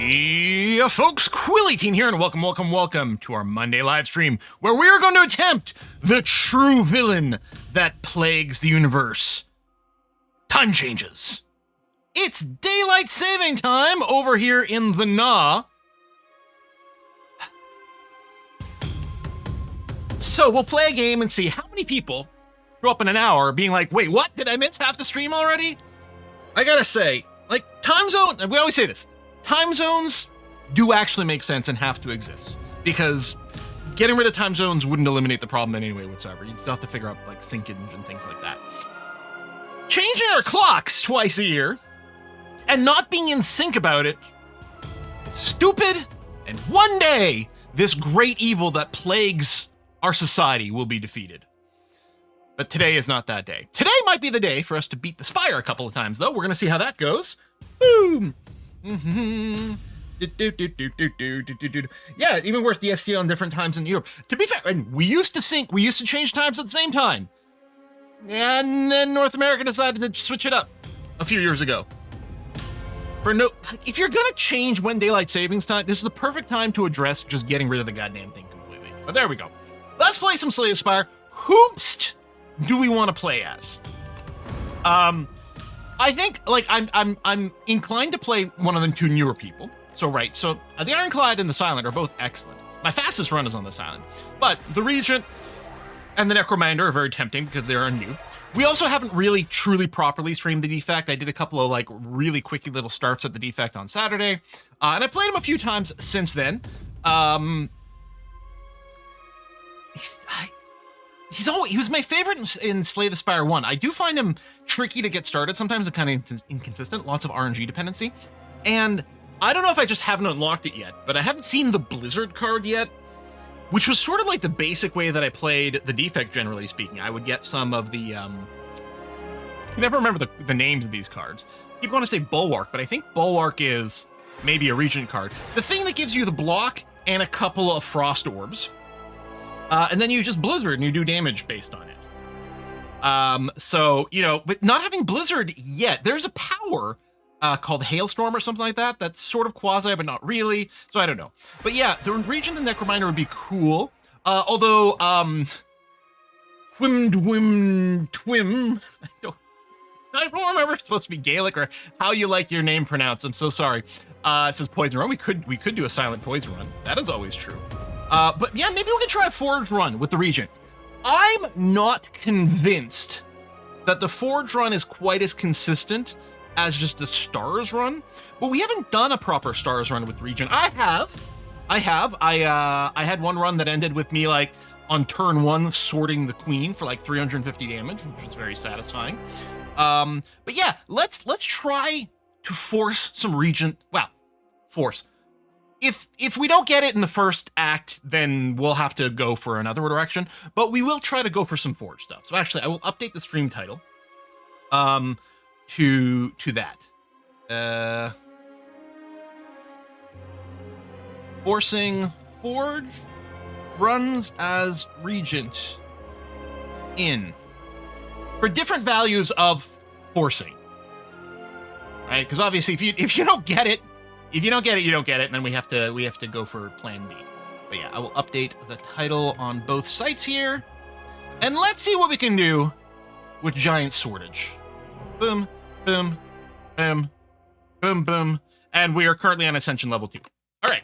Yeah, folks, Quilly18 here, and welcome to our Monday live stream, where we are going to attempt the true villain that plagues the universe. Time changes. It's daylight saving time over here in the Nah. So we'll play a game and see how many people show up in an hour being like, wait, what? Did I miss half the stream already? I gotta say, like, time zone, we always say this, time zones do actually make sense and have to exist, because getting rid of time zones wouldn't eliminate the problem in any way whatsoever. You'd still have to figure out, like, syncage and things like that. Changing our clocks twice a year and not being in sync about it is stupid, and one day this great evil that plagues our society will be defeated. But today is not that day. Today might be the day for us to beat the Spire a couple of times, though. We're going to see how that goes. Boom! Yeah, even worse, DST on different times in Europe. To be fair, and we used to change times at the same time. And then North America decided to switch it up a few years ago. If you're going to change when daylight savings time, this is the perfect time to address just getting rid of the goddamn thing completely. But there we go. Let's play some Slay the Spire. Whomst do we want to play as? I think, like, I'm inclined to play one of the two newer people. So the Ironclad and the Silent are both excellent. My fastest run is on the Silent, but the Regent and the Necromander are very tempting because they are new. We also haven't really truly properly streamed the Defect. I did a couple of, like, really quickie little starts at the Defect on Saturday, and I played him a few times since then. He was my favorite in Slay the Spire 1. I do find him tricky to get started. Sometimes it's kind of inconsistent, lots of RNG dependency. And I don't know if I just haven't unlocked it yet, but I haven't seen the Blizzard card yet, which was sort of like the basic way that I played the Defect, generally speaking. I would get some of the, I can never remember the names of these cards. People want to say Bulwark, but I think Bulwark is maybe a Regent card. The thing that gives you the block and a couple of Frost Orbs. And then you just Blizzard and you do damage based on it. So, you know, but not having Blizzard yet, there's a power called Hailstorm or something like that. That's sort of quasi, but not really. So I don't know. But yeah, the Regent and Necrominder would be cool. Although, Twim, I don't remember if it's supposed to be Gaelic or how you like your name pronounced. I'm so sorry. It says Poison Run. We could do a silent Poison Run. That is always true. But yeah, maybe we could try a Forge Run with the Regent. I'm not convinced that the Forge Run is quite as consistent as just the Stars Run, but we haven't done a proper Stars Run with Regent. I had one run that ended with me, like, on turn 1 sorting the Queen for like 350 damage, which was very satisfying. But yeah, let's try to force some Regent. Well, force. If we don't get it in the first act, then we'll have to go for another direction, but we will try to go for some Forge stuff. So actually, I will update the stream title to that. Forcing Forge runs as Regent in for different values of forcing. Right? Because obviously if you don't get it, you don't get it, and then we have to go for plan B. But yeah, I will update the title on both sites here. And let's see what we can do with Giant Swordage. Boom, boom, boom, boom, boom. And we are currently on Ascension level 2. All right.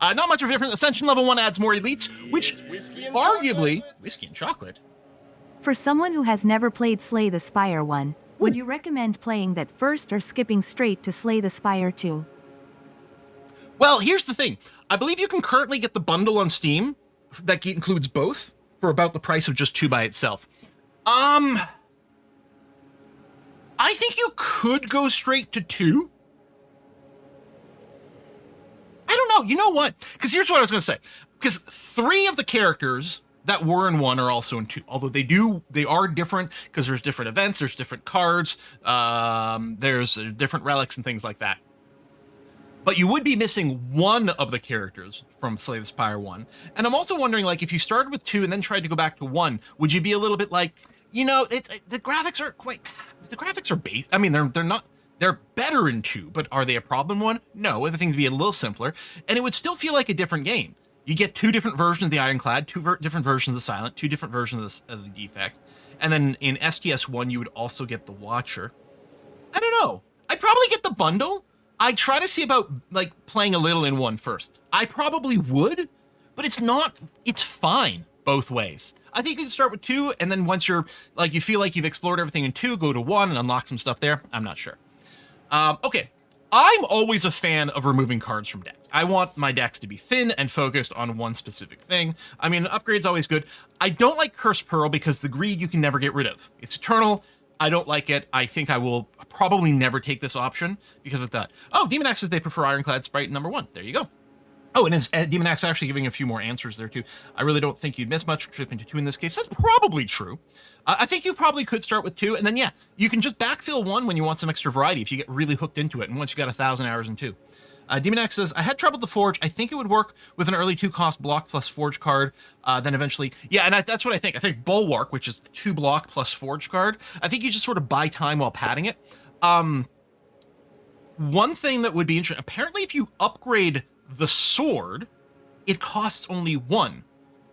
Not much of a difference. Ascension level 1 adds more elites, which arguably... Whiskey and chocolate? For someone who has never played Slay the Spire 1, would you recommend playing that first or skipping straight to Slay the Spire 2? Well, here's the thing. I believe you can currently get the bundle on Steam that includes both for about the price of just 2 by itself. I think you could go straight to 2. I don't know. You know what? Because here's what I was going to say. Because 3 of the characters that were in 1 are also in 2. Although they are different because there's different events, there's different cards, there's different relics and things like that. But you would be missing one of the characters from Slay the Spire 1. And I'm also wondering, like, if you started with 2 and then tried to go back to 1, would you be a little bit like, you know, the graphics are base. I mean, they're not They're better in 2, but are they a problem in 1? No, everything would be a little simpler, and it would still feel like a different game. You get 2 different versions of the Ironclad, 2 different versions of the Silent, 2 different versions of the Defect, and then in STS1 you would also get the Watcher. I don't know. I'd probably get the bundle. I try to see about like playing a little in 1 first. I probably would, but it's fine both ways. I think you can start with 2, and then once you're like you feel like you've explored everything in 2, go to 1 and unlock some stuff there. I'm not sure. Okay, I'm always a fan of removing cards from decks. I want my decks to be thin and focused on one specific thing. I mean, upgrade's always good. I don't like Cursed Pearl because the greed you can never get rid of. It's eternal. I don't like it. I think I will probably never take this option because of that. Oh, Demon Axe says they prefer Ironclad Sprite number 1. There you go. Oh, and is Demon Axe actually giving a few more answers there too. I really don't think you'd miss much tripping to 2 in this case. That's probably true. I think you probably could start with 2, and then yeah, you can just backfill 1 when you want some extra variety if you get really hooked into it, and once you've got 1,000 hours in 2. Demon Axe says, I had trouble with the Forge. I think it would work with an early 2-cost block plus Forge card, then eventually... Yeah, and that's what I think. I think Bulwark, which is 2 block plus Forge card, I think you just sort of buy time while padding it. One thing that would be interesting, apparently if you upgrade the sword, it costs only 1.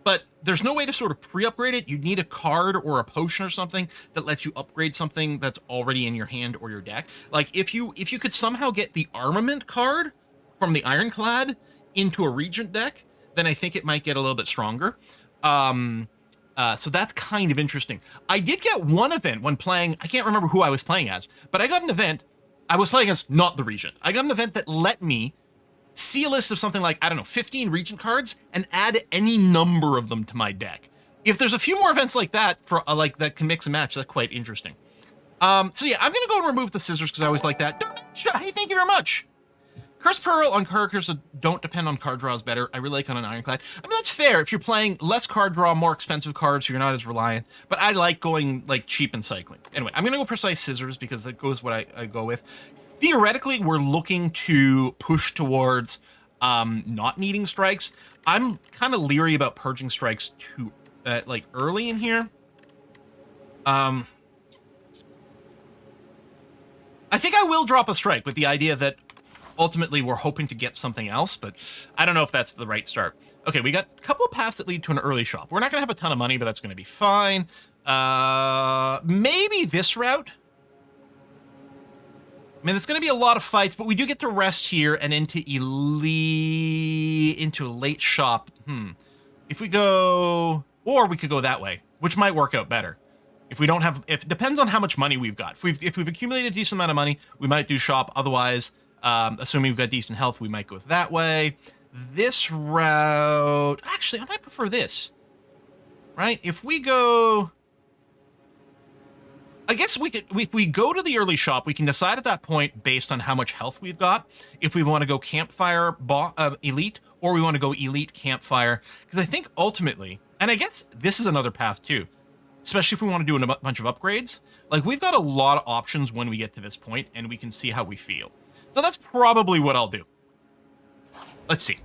But there's no way to sort of pre-upgrade it. You'd need a card or a potion or something that lets you upgrade something that's already in your hand or your deck. Like if you could somehow get the armament card from the Ironclad into a Regent deck, then I think it might get a little bit stronger. So that's kind of interesting. I did get one event when playing, I can't remember who I was playing as, but I got an event, I was playing as not the Regent. I got an event that let me see a list of something like, I don't know, 15 Regent cards and add any number of them to my deck. If there's a few more events like that for like that can mix and match, that's quite interesting. So yeah, I'm gonna go and remove the scissors because I always like that. Hey, thank you very much. Cursed Pearl on characters that don't depend on card draws better. I really like on an Ironclad. I mean, that's fair if you're playing less card draw, more expensive cards, so you're not as reliant. But I like going like cheap and cycling. Anyway, I'm gonna go Precise Scissors because that goes what I go with. Theoretically, we're looking to push towards not needing strikes. I'm kind of leery about purging strikes too like early in here. I think I will drop a strike with the idea that ultimately we're hoping to get something else, but I don't know if that's the right start. Okay, we got a couple of paths that lead to an early shop. We're not gonna have a ton of money, but that's gonna be fine. Maybe this route. I mean, it's gonna be a lot of fights, but we do get to rest here and into a late shop. If we go, or we could go that way, which might work out better. If we don't have, if it depends on how much money we've got. If we've accumulated a decent amount of money, we might do shop. Otherwise, assuming we've got decent health, we might go that way. This route, actually, I might prefer this. Right? If we go, I guess we could, if we go to the early shop, we can decide at that point based on how much health we've got, if we want to go campfire elite, or we want to go elite campfire. Because I think ultimately, and I guess this is another path too, especially if we want to do a bunch of upgrades. Like, we've got a lot of options when we get to this point, and we can see how we feel. So that's probably what I'll do. Let's see.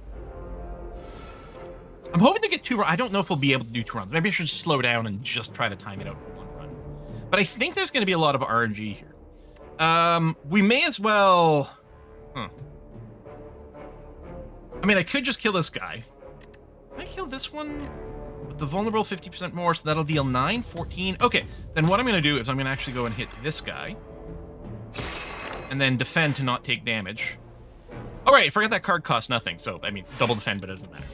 I'm hoping to get 2 runs. I don't know if we'll be able to do 2 runs. Maybe I should just slow down and just try to time it out for 1 run. But I think there's going to be a lot of RNG here. We may as well... I mean, I could just kill this guy. Can I kill this one? With the vulnerable 50% more, so that'll deal 9, 14. Okay, then what I'm going to do is I'm going to actually go and hit this guy. And then defend to not take damage. All right, I forgot that card costs nothing. So, I mean, double defend, but it doesn't matter.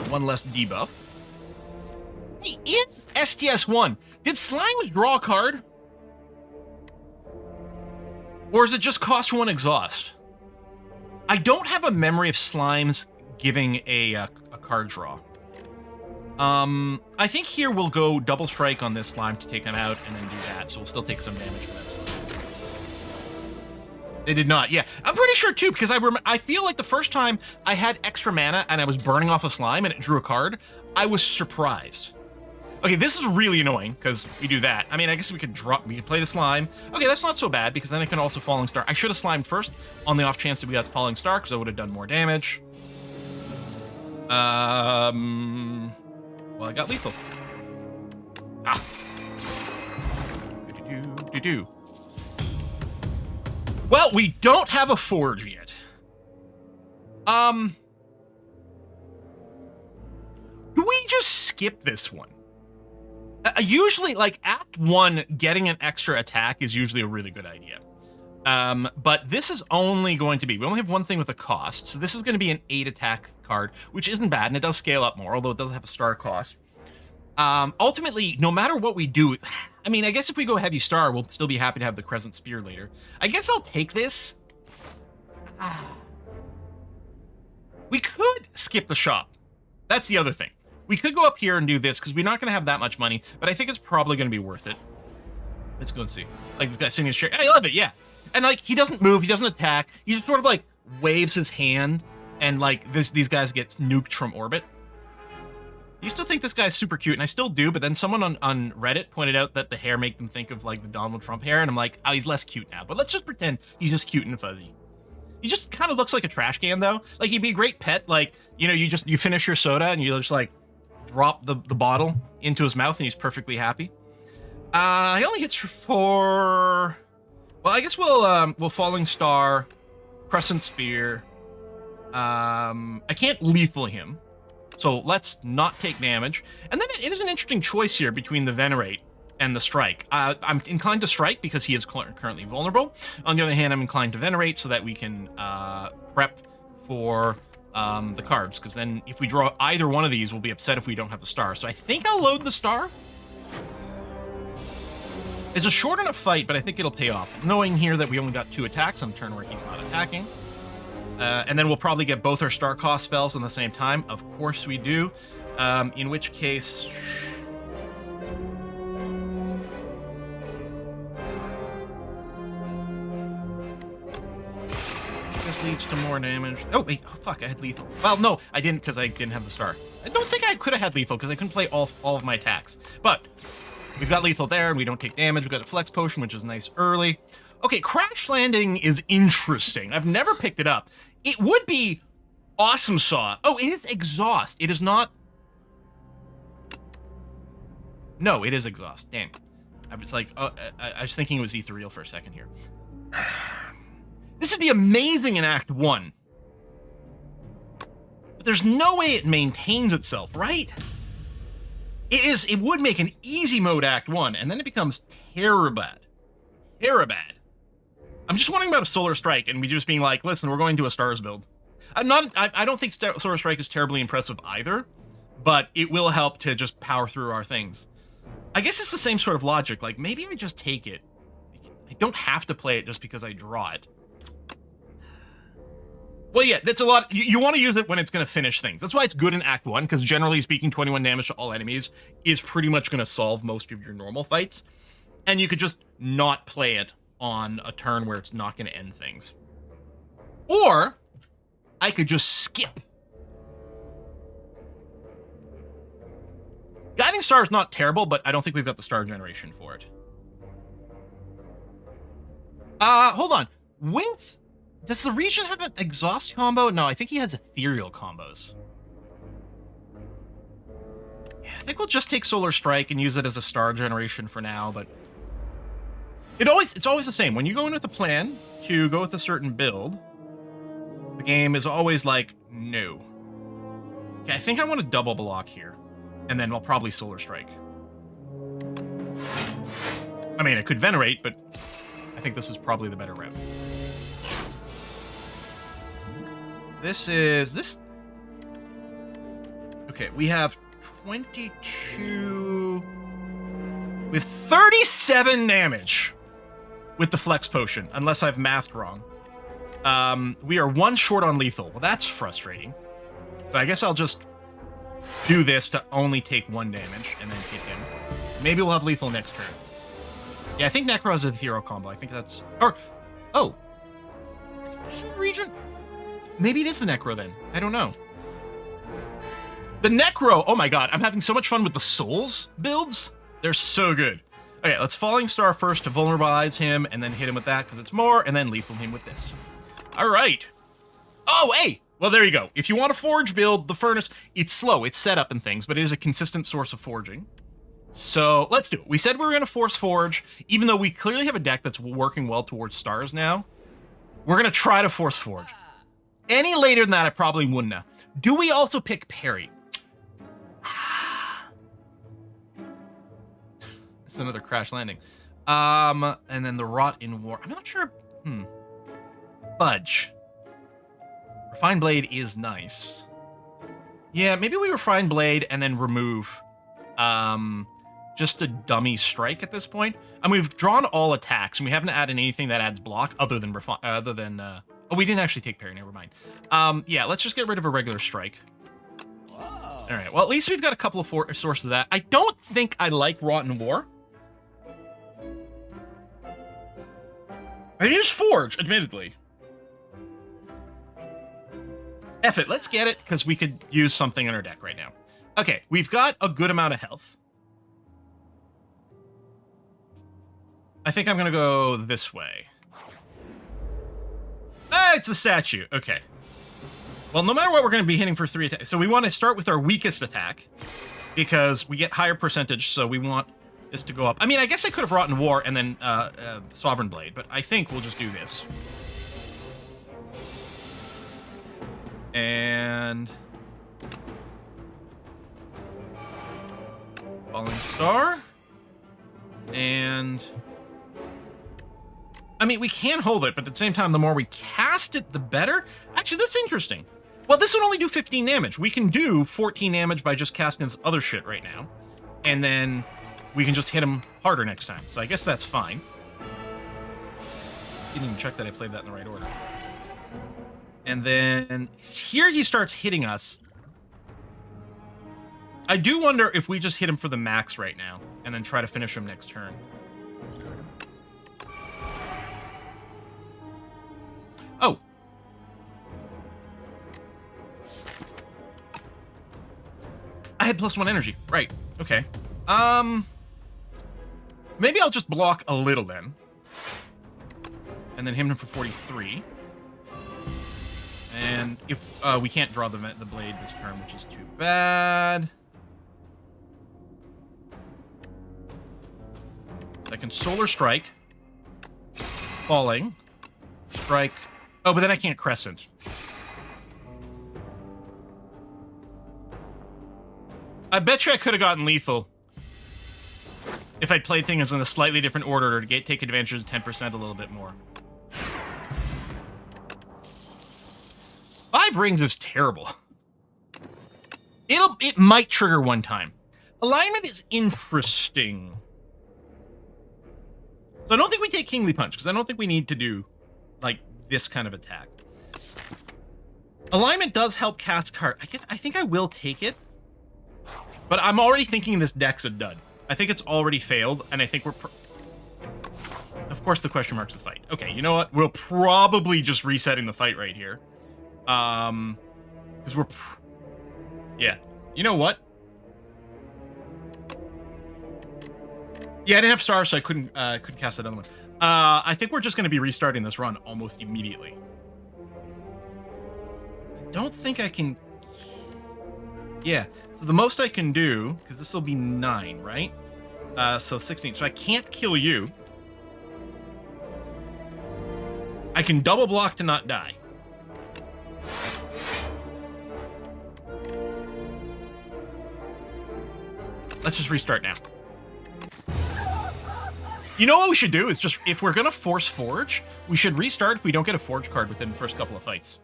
1 less debuff. Hey, in STS1, did Slimes draw a card? Or is it just cost 1 exhaust? I don't have a memory of Slimes giving a card draw. I think here we'll go double strike on this slime to take him out and then do that. So we'll still take some damage from that slime. They did not. Yeah, I'm pretty sure too, because I feel like the first time I had extra mana and I was burning off a slime and it drew a card, I was surprised. Okay, this is really annoying because we do that. I mean, I guess we could play the slime. Okay, that's not so bad because then it can also Falling Star. I should have slimed first on the off chance that we got Falling Star because I would have done more damage. Well, I got lethal. Ah. Do-do-do-do-do. Well, we don't have a forge yet. Do we just skip this one? Usually, like, Act 1, getting an extra attack is usually a really good idea. But this is only going to be, we only have one thing with a cost, so this is going to be an 8 attack card, which isn't bad, and it does scale up more, although it does have a star cost. Ultimately, no matter what we do, I mean, I guess if we go heavy star, we'll still be happy to have the Crescent Spear later. I guess I'll take this. We could skip the shop. That's the other thing. We could go up here and do this, because we're not going to have that much money, but I think it's probably going to be worth it. Let's go and see. Like, this guy sitting in his chair. I love it, yeah. And, like, he doesn't move, he doesn't attack. He just sort of, like, waves his hand, and, like, these guys get nuked from orbit. I used to think this guy's super cute, and I still do, but then someone on Reddit pointed out that the hair made them think of, like, the Donald Trump hair, and I'm like, oh, he's less cute now. But let's just pretend he's just cute and fuzzy. He just kind of looks like a trash can, though. Like, he'd be a great pet. Like, you know, you finish your soda, and you just, like, drop the bottle into his mouth, and he's perfectly happy. He only hits for... Well, I guess we'll Falling Star, Crescent Spear. I can't lethal him, so let's not take damage. And then it is an interesting choice here between the Venerate and the Strike. I'm inclined to Strike because he is currently vulnerable. On the other hand, I'm inclined to Venerate so that we can prep for the cards, because then if we draw either one of these, we'll be upset if we don't have the star. So I think I'll load the star. It's a short enough fight, but I think it'll pay off. Knowing here that we only got 2 attacks on a turn where he's not attacking. And then we'll probably get both our star cost spells on the same time. Of course we do. In which case... This leads to more damage. Oh, wait. Oh, fuck, I had lethal. Well, no, I didn't because I didn't have the star. I don't think I could have had lethal because I couldn't play all of my attacks. But... we've got lethal there, and we don't take damage. We've got a flex potion, which is nice early. Okay, Crash Landing is interesting. I've never picked it up. It would be Awesome Saw. Oh, it is Exhaust. It is not... No, it is Exhaust. Damn. I was like, I was thinking it was Ethereal for a second here. This would be amazing in Act 1. But there's no way it maintains itself, right? It would make an easy mode Act 1, and then it becomes terribad. Terribad. I'm just wondering about a Solar Strike, and we just being like, listen, we're going to a Stars build. I don't think Solar Strike is terribly impressive either, but it will help to just power through our things. I guess it's the same sort of logic. Like, maybe I just take it. I don't have to play it just because I draw it. Well, yeah, that's a lot. You want to use it when it's going to finish things. That's why it's good in Act 1, because generally speaking, 21 damage to all enemies is pretty much going to solve most of your normal fights. And you could just not play it on a turn where it's not going to end things. Or, I could just skip. Guiding Star is not terrible, but I don't think we've got the star generation for it. Hold on. Does the Regent have an Exhaust combo? No, I think he has Ethereal combos. Yeah, I think we'll just take Solar Strike and use it as a star generation for now, but... It's always the same. When you go in with a plan to go with a certain build, the game is always like, no. Okay, I think I want to double block here, and then I'll probably Solar Strike. I mean, I could Venerate, but I think this is probably the better route. This... Okay, we have 22... We have 37 damage with the Flex Potion, unless I've mathed wrong. We are 1 short on lethal. Well, that's frustrating. So I guess I'll just do this to only take 1 damage, and then hit him. Maybe we'll have lethal next turn. Yeah, I think Necro has a Ethereal combo. I think that's... Or... Oh. Regent... Maybe it is the Necro then. I don't know. The Necro! Oh my god, I'm having so much fun with the Souls builds. They're so good. Okay, let's Falling Star first to vulnerabilize him, and then hit him with that because it's more, and then lethal him with this. Alright. Oh, hey! Well, there you go. If you want a Forge build, the Furnace, it's slow, it's set up and things, but it is a consistent source of forging. So, let's do it. We said we were going to force Forge, even though we clearly have a deck that's working well towards stars now. We're going to try to force Forge. Any later than that, I probably wouldn't have. Do we also pick Parry? It's another crash landing. And then the Rot in War. I'm not sure. Budge. Refined Blade is nice. Yeah, maybe we Refine Blade and then remove just a dummy strike at this point. And we've drawn all attacks, and we haven't added anything that adds block other than oh, we didn't actually take parry. Never mind. Yeah, let's just get rid of a regular strike. All right. Well, at least we've got a couple of sources of that. I don't think I like Rotten War. It is Forge, admittedly. F it, let's get it, because we could use something in our deck right now. Okay, we've got a good amount of health. I think I'm going to go this way. Ah, it's the statue. Okay. Well, no matter what, we're going to be hitting for 3 attacks. So we want to start with our weakest attack, because we get higher percentage, so we want this to go up. I mean, I guess I could have Rotten War and then Sovereign Blade, but I think we'll just do this. And Falling Star. And I mean, we can hold it, but at the same time, the more we cast it, the better. Actually, that's interesting. Well, this would only do 15 damage. We can do 14 damage by just casting this other shit right now. And then we can just hit him harder next time. So I guess that's fine. Didn't even check that I played that in the right order. And then here he starts hitting us. I do wonder if we just hit him for the max right now and then try to finish him next turn. Oh. I had +1 energy. Right. Okay. Maybe I'll just block a little then. And then hit him for 43. And if we can't draw the blade this turn, which is too bad. I can Solar Strike. Falling. Strike. Oh, but then I can't Crescent. I bet you I could have gotten lethal if I'd played things in a slightly different order to take advantage of 10% a little bit more. 5 rings is terrible. It might trigger one time. Alignment is interesting. So I don't think we take Kingly Punch, because I don't think we need to do, like, this kind of attack. Alignment does help cast card. I think I will take it. But I'm already thinking this deck's a dud. I think it's already failed, and I think we're... Of course the question mark's the fight. Okay, you know what? We're probably just resetting the fight right here. Because we're... Yeah. You know what? Yeah, I didn't have stars, so I couldn't cast that other one. I think we're just going to be restarting this run almost immediately. I don't think I can... Yeah, so the most I can do, because this will be 9, right? So 16. So I can't kill you. I can double block to not die. Let's just restart now. You know what we should do is just, if we're going to force Forge, we should restart if we don't get a Forge card within the first couple of fights.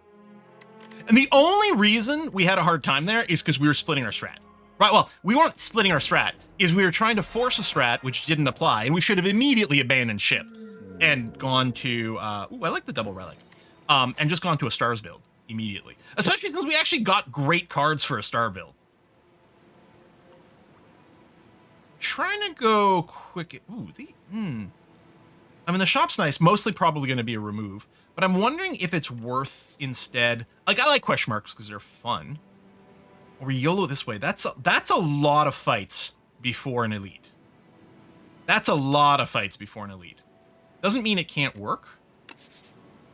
And the only reason we had a hard time there is because we were splitting our strat. Right, well, we weren't splitting our strat, is we were trying to force a strat which didn't apply, and we should have immediately abandoned ship and gone to, ooh, I like the double relic, and just gone to a stars build immediately. Especially because we actually got great cards for a star build. Trying to go quick. Ooh, I mean, the shop's nice. Mostly probably going to be a remove. But I'm wondering if it's worth instead... Like, I like question marks because they're fun. Or we YOLO this way. That's a lot of fights before an elite. That's a lot of fights before an elite. Doesn't mean it can't work.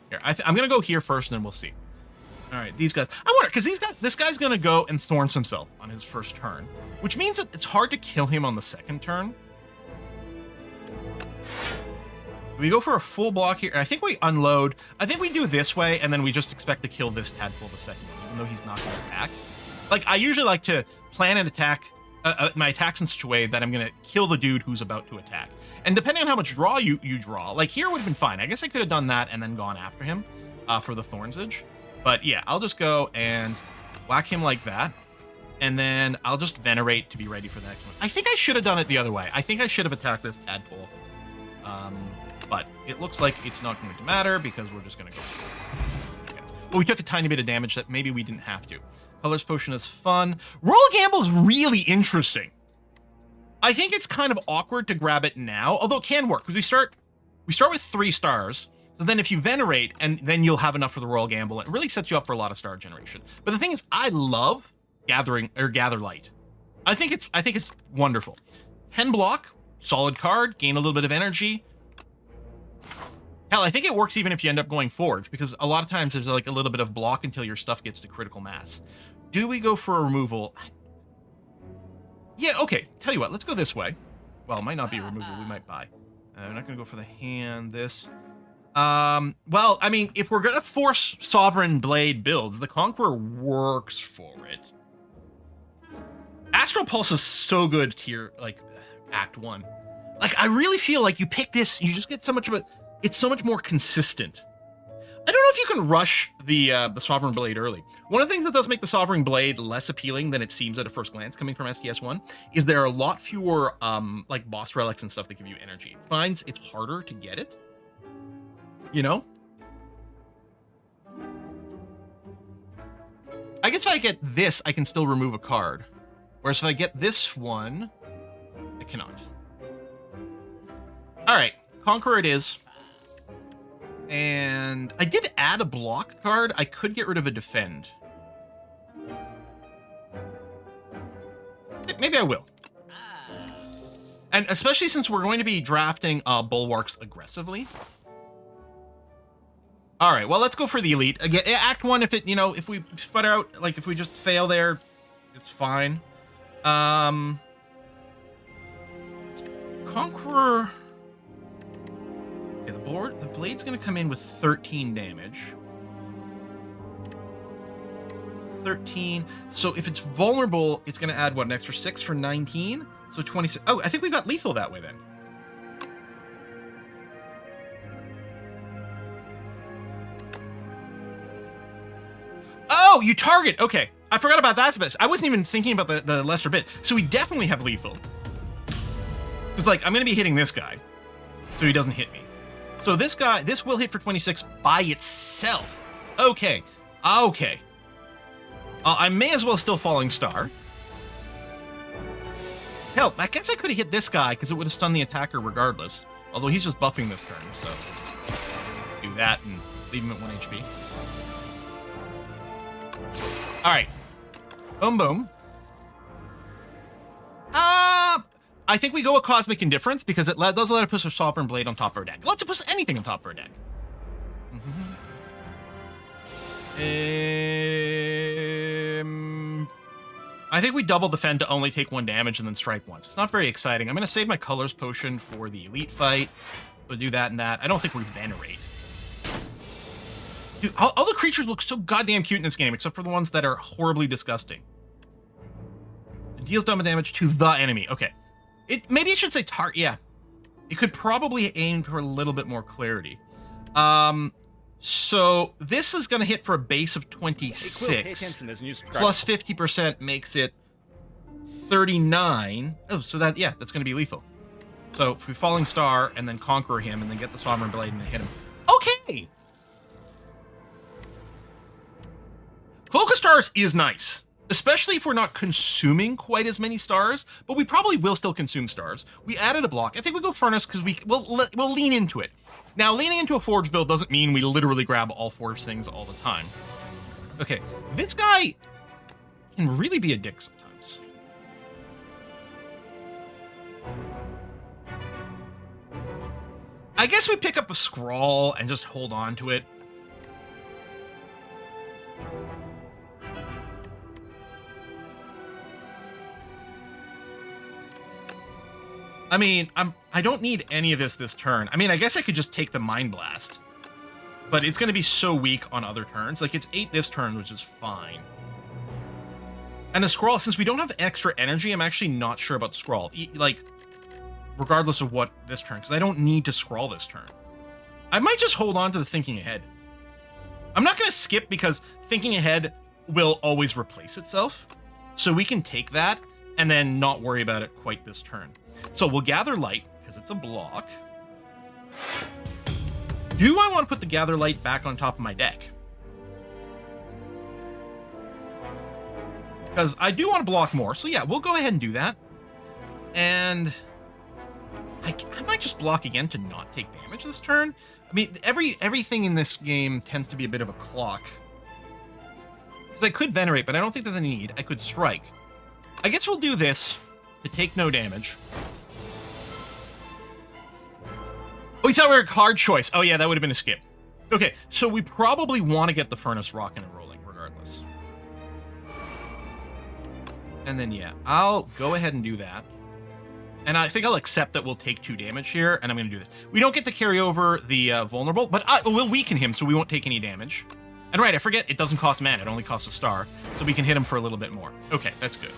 Here, I'm going to go here first, and then we'll see. All right, these guys. I wonder, because this guy's going to go and Thorns himself on his first turn. Which means that it's hard to kill him on the second turn. We go for a full block here, and I think we unload. I think we do this way, and then we just expect to kill this tadpole the second one, even though he's not going to attack. Like, I usually like to plan an attack, my attacks in such a way that I'm going to kill the dude who's about to attack. And depending on how much draw you draw, like here would have been fine. I guess I could have done that and then gone after him for the Thorns Edge. But yeah, I'll just go and whack him like that. And then I'll just Venerate to be ready for the next one. I think I should have done it the other way. I think I should have attacked this tadpole. But it looks like it's not going to matter because we're just going to go. Okay. Well, we took a tiny bit of damage that maybe we didn't have to. Colors Potion is fun. Royal Gamble is really interesting. I think it's kind of awkward to grab it now, although it can work because we start with 3 stars. So then if you Venerate, and then you'll have enough for the Royal Gamble, it really sets you up for a lot of star generation. But the thing is, I love Gather Light. I think it's wonderful. 10 block, solid card, gain a little bit of energy. Hell, I think it works even if you end up going Forge, because a lot of times there's like a little bit of block until your stuff gets to critical mass. Do we go for a removal? Yeah, okay. Tell you what, let's go this way. Well, it might not be a removal. We might buy. We're not going to go for the hand, this. Well, I mean, if we're going to force Sovereign Blade builds, the Conqueror works for it. Astral Pulse is so good tier, like, Act 1. Like, I really feel like you pick this, you just get so much of a... It's so much more consistent. I don't know if you can rush the Sovereign Blade early. One of the things that does make the Sovereign Blade less appealing than it seems at a first glance coming from STS1 is there are a lot fewer like boss relics and stuff that give you energy. It finds it's harder to get it. You know? I guess if I get this, I can still remove a card. Whereas if I get this one, I cannot. All right, Conqueror it is. And I did add a block card. I could get rid of a defend. Maybe I will. And especially since we're going to be drafting Bulwarks aggressively. All right, well, let's go for the Elite. Again, Act 1, if it, you know, if we spud out, like if we just fail there, it's fine. Conqueror... Okay, the blade's going to come in with 13 damage. 13. So if it's vulnerable, it's going to add, what, an extra 6 for 19? So 26. Oh, I think we got lethal that way then. Oh, you target. Okay. I forgot about that aspect. I wasn't even thinking about the lesser bit. So we definitely have lethal. Because, like, I'm going to be hitting this guy. So he doesn't hit me. So this guy, this will hit for 26 by itself. Okay. Okay. I may as well still Falling Star. Hell, I guess I could have hit this guy because it would have stunned the attacker regardless. Although he's just buffing this turn, so do that and leave him at 1 HP. All right. Boom, boom. I think we go with Cosmic Indifference because it does let us push a Sovereign Blade on top of our deck. It lets us push anything on top of our deck. I think we double defend to only take 1 damage and then strike once. It's not very exciting. I'm going to save my Colors Potion for the Elite fight. We'll do that and that. I don't think we Venerate. Dude, all the creatures look so goddamn cute in this game, except for the ones that are horribly disgusting. It deals double damage to the enemy. Okay. Maybe it should say target. Yeah. It could probably aim for a little bit more clarity. So this is going to hit for a base of 26. Hey, Quill, pay attention. There's a new subscriber. Plus 50% makes it 39. Oh, so that, yeah, that's going to be lethal. So if we Falling Star and then Conquer him and then get the Sovereign Blade and then hit him. Okay. Cloak of Stars is nice. Especially if we're not consuming quite as many stars, but we probably will still consume stars. We added a block. I think we go Furnace because we'll lean into it. Now, leaning into a Forge build doesn't mean we literally grab all Forge things all the time. Okay, this guy can really be a dick sometimes. I guess we pick up a Scrawl and just hold on to it. I mean, I don't need any of this turn. I mean, I guess I could just take the Mind Blast. But it's going to be so weak on other turns. Like, it's 8 this turn, which is fine. And the Scrawl, since we don't have extra energy, I'm actually not sure about the Scrawl. Like, regardless of what this turn, because I don't need to Scrawl this turn. I might just hold on to the Thinking Ahead. I'm not going to skip because Thinking Ahead will always replace itself. So we can take that and then not worry about it quite this turn. So we'll Gather Light, because it's a block. Do I want to put the Gather Light back on top of my deck? Because I do want to block more. So yeah, we'll go ahead and do that. And I might just block again to not take damage this turn. I mean, everything in this game tends to be a bit of a clock. So I could Venerate, but I don't think there's any need. I could Strike. I guess we'll do this to take no damage. Oh, we thought we were a card choice. Oh yeah, that would have been a skip. Okay, so we probably want to get the Furnace rocking and rolling regardless. And then yeah, I'll go ahead and do that. And I think I'll accept that we'll take 2 damage here, and I'm going to do this. We don't get to carry over the Vulnerable, but we'll weaken him so we won't take any damage. And right, I forget, it doesn't cost mana, it only costs a star, so we can hit him for a little bit more. Okay, that's good.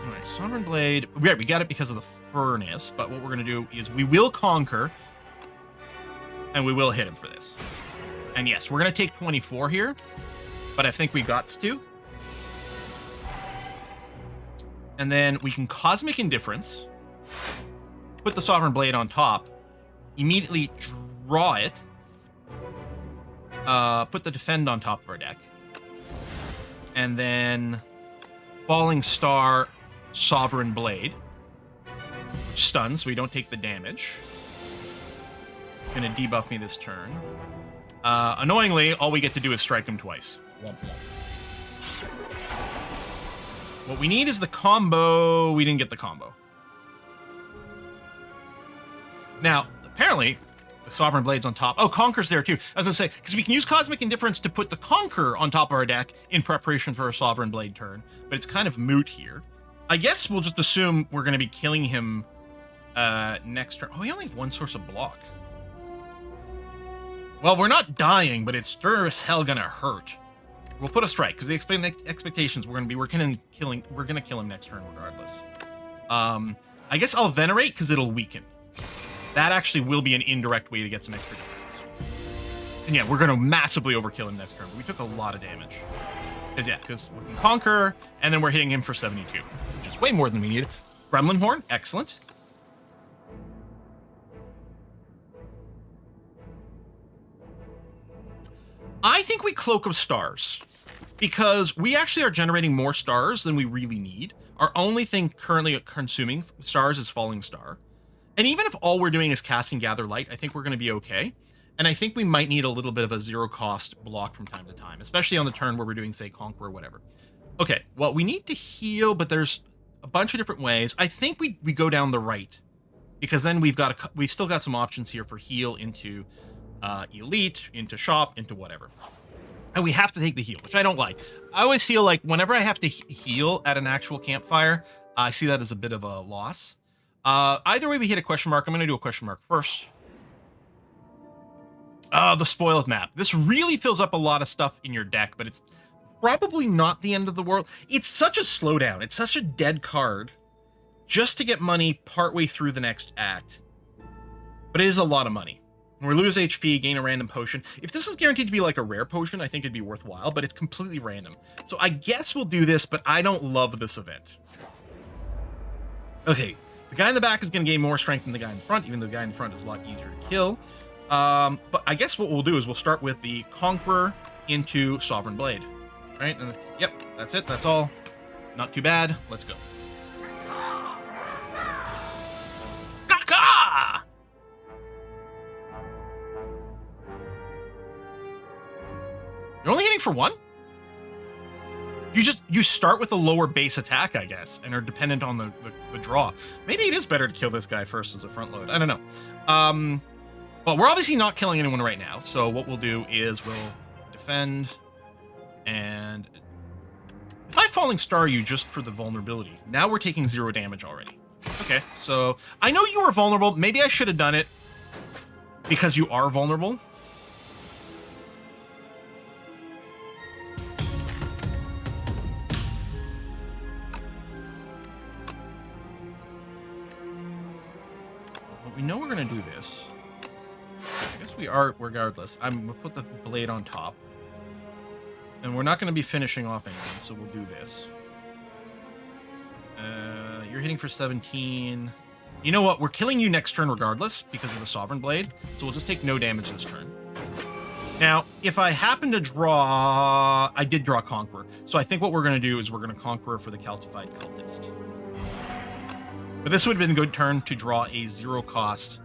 Alright, Sovereign Blade. We got it because of the Furnace, but what we're going to do is we will Conquer, and we will hit him for this. And yes, we're going to take 24 here, but I think we got to. And then we can Cosmic Indifference, put the Sovereign Blade on top, immediately draw it, put the Defend on top of our deck, and then Falling Star, Sovereign Blade, which stuns, so we don't take the damage. It's going to debuff me this turn. Annoyingly, all we get to do is strike him twice. Womp womp. What we need is the combo. We didn't get the combo. Now, apparently, the Sovereign Blade's on top. Oh, Conquer's there too. As I say, because we can use Cosmic Indifference to put the Conquer on top of our deck in preparation for a Sovereign Blade turn, but it's kind of moot here. I guess we'll just assume we're going to be killing him next turn. Oh, we only have 1 source of block. Well, we're not dying, but it's sure as hell going to hurt. We'll put a Strike because the expectations we're gonna kill him next turn regardless. I guess I'll Venerate because it'll weaken. That actually will be an indirect way to get some extra defense. And yeah, we're gonna massively overkill him next turn. But we took a lot of damage. Because we can Conquer, and then we're hitting him for 72, which is way more than we needed. Gremlin Horn, excellent. I think we Cloak of Stars, because we actually are generating more stars than we really need. Our only thing currently consuming stars is Falling Star. And even if all we're doing is casting Gather Light, I think we're going to be okay. And I think we might need a little bit of a 0-cost block from time to time, especially on the turn where we're doing, say, Conquer or whatever. Okay, well, we need to heal, but there's a bunch of different ways. I think we go down the right, because then we've still got some options here for heal into Elite, into Shop, into whatever. And we have to take the heal, which I don't like. I always feel like whenever I have to heal at an actual campfire, I see that as a bit of a loss. Either way we hit a question mark. I'm going to do a question mark first. The Spoiled Map. This really fills up a lot of stuff in your deck, but it's probably not the end of the world. It's such a slowdown. It's such a dead card just to get money partway through the next act. But it is a lot of money. We lose HP, gain a random potion. If this was guaranteed to be like a rare potion, I think it'd be worthwhile, but it's completely random. So I guess we'll do this, but I don't love this event. Okay, the guy in the back is going to gain more strength than the guy in front, even though the guy in front is a lot easier to kill. But I guess what we'll do is we'll start with the Conqueror into Sovereign Blade. Right? And yep, that's it. That's all. Not too bad. Let's go. Kaka! You're only hitting for 1? You start with a lower base attack, I guess, and are dependent on the draw. Maybe it is better to kill this guy first as a front load. I don't know. But we're obviously not killing anyone right now, so what we'll do is we'll defend, and I Falling Star you just for the vulnerability? Now we're taking 0 damage already. Okay, so I know you were vulnerable. Maybe I should have done it because you are vulnerable. But we know we're going to do this. I guess we are regardless. I'm going to put the blade on top. And we're not going to be finishing off anything, so we'll do this. You're hitting for 17. You know what? We're killing you next turn regardless because of the Sovereign Blade, so we'll just take no damage this turn. Now, if I happen to draw... I did draw Conqueror, so I think what we're going to do is we're going to Conqueror for the Calcified Cultist. But this would have been a good turn to draw a 0-cost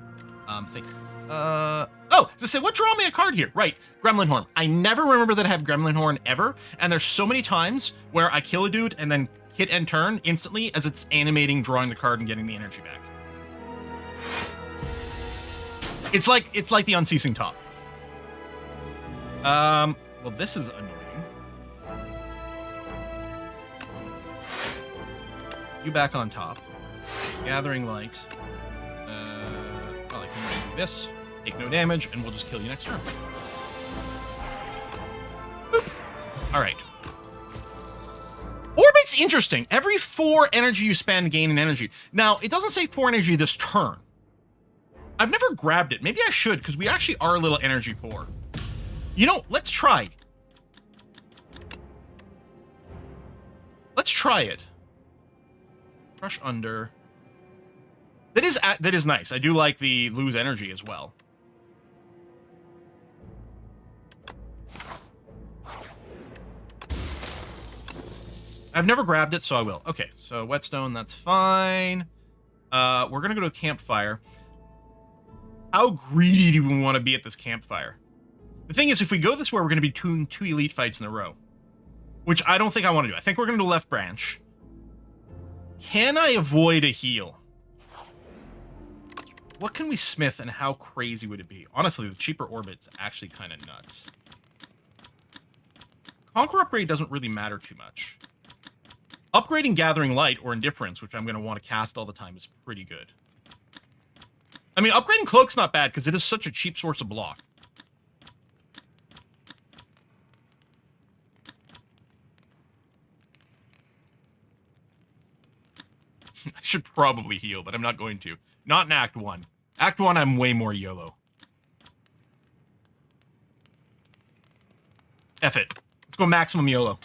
thing. Oh, so say, what draw me a card here? Right, Gremlin Horn. I never remember that I have Gremlin Horn ever, and there's so many times where I kill a dude and then hit end turn instantly as it's animating, drawing the card, and getting the energy back. It's like the Unceasing Top. Well, this is annoying. You back on top. Gathering Light. Well, I can do this. Take no damage, and we'll just kill you next turn. Boop. All right. Orbit's interesting. Every 4 energy you spend, gain an energy. Now, it doesn't say 4 energy this turn. I've never grabbed it. Maybe I should, because we actually are a little energy poor. You know, let's try. Let's try it. Crush under. That is nice. I do like the lose energy as well. I've never grabbed it, so I will. Okay, so Whetstone, that's fine. We're going to go to a campfire. How greedy do we want to be at this campfire? The thing is, if we go this way, we're going to be two elite fights in a row. Which I don't think I want to do. I think we're going to do left branch. Can I avoid a heal? What can we smith and how crazy would it be? Honestly, the cheaper orbit's actually kind of nuts. Conquer upgrade doesn't really matter too much. Upgrading Gathering Light or Indifference, which I'm going to want to cast all the time, is pretty good. I mean, upgrading Cloak's not bad because it is such a cheap source of block. I should probably heal, but I'm not going to. Not in Act 1. Act 1, I'm way more YOLO. F it. Let's go maximum YOLO.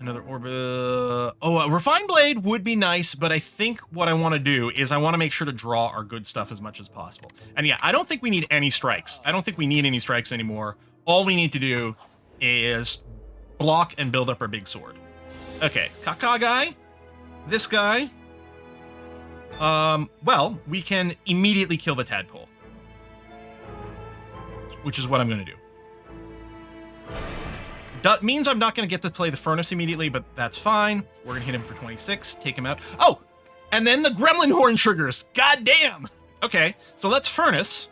Another orbit. Oh, a Refined Blade would be nice, but I think what I want to do is I want to make sure to draw our good stuff as much as possible. And yeah, I don't think we need any strikes. I don't think we need any strikes anymore. All we need to do is block and build up our big sword. Okay, Kaka guy. This guy. Well, we can immediately kill the tadpole. Which is what I'm going to do. That means I'm not going to get to play the Furnace immediately, but that's fine. We're going to hit him for 26, take him out. Oh, and then the Gremlin Horn triggers. God damn. Okay, so let's Furnace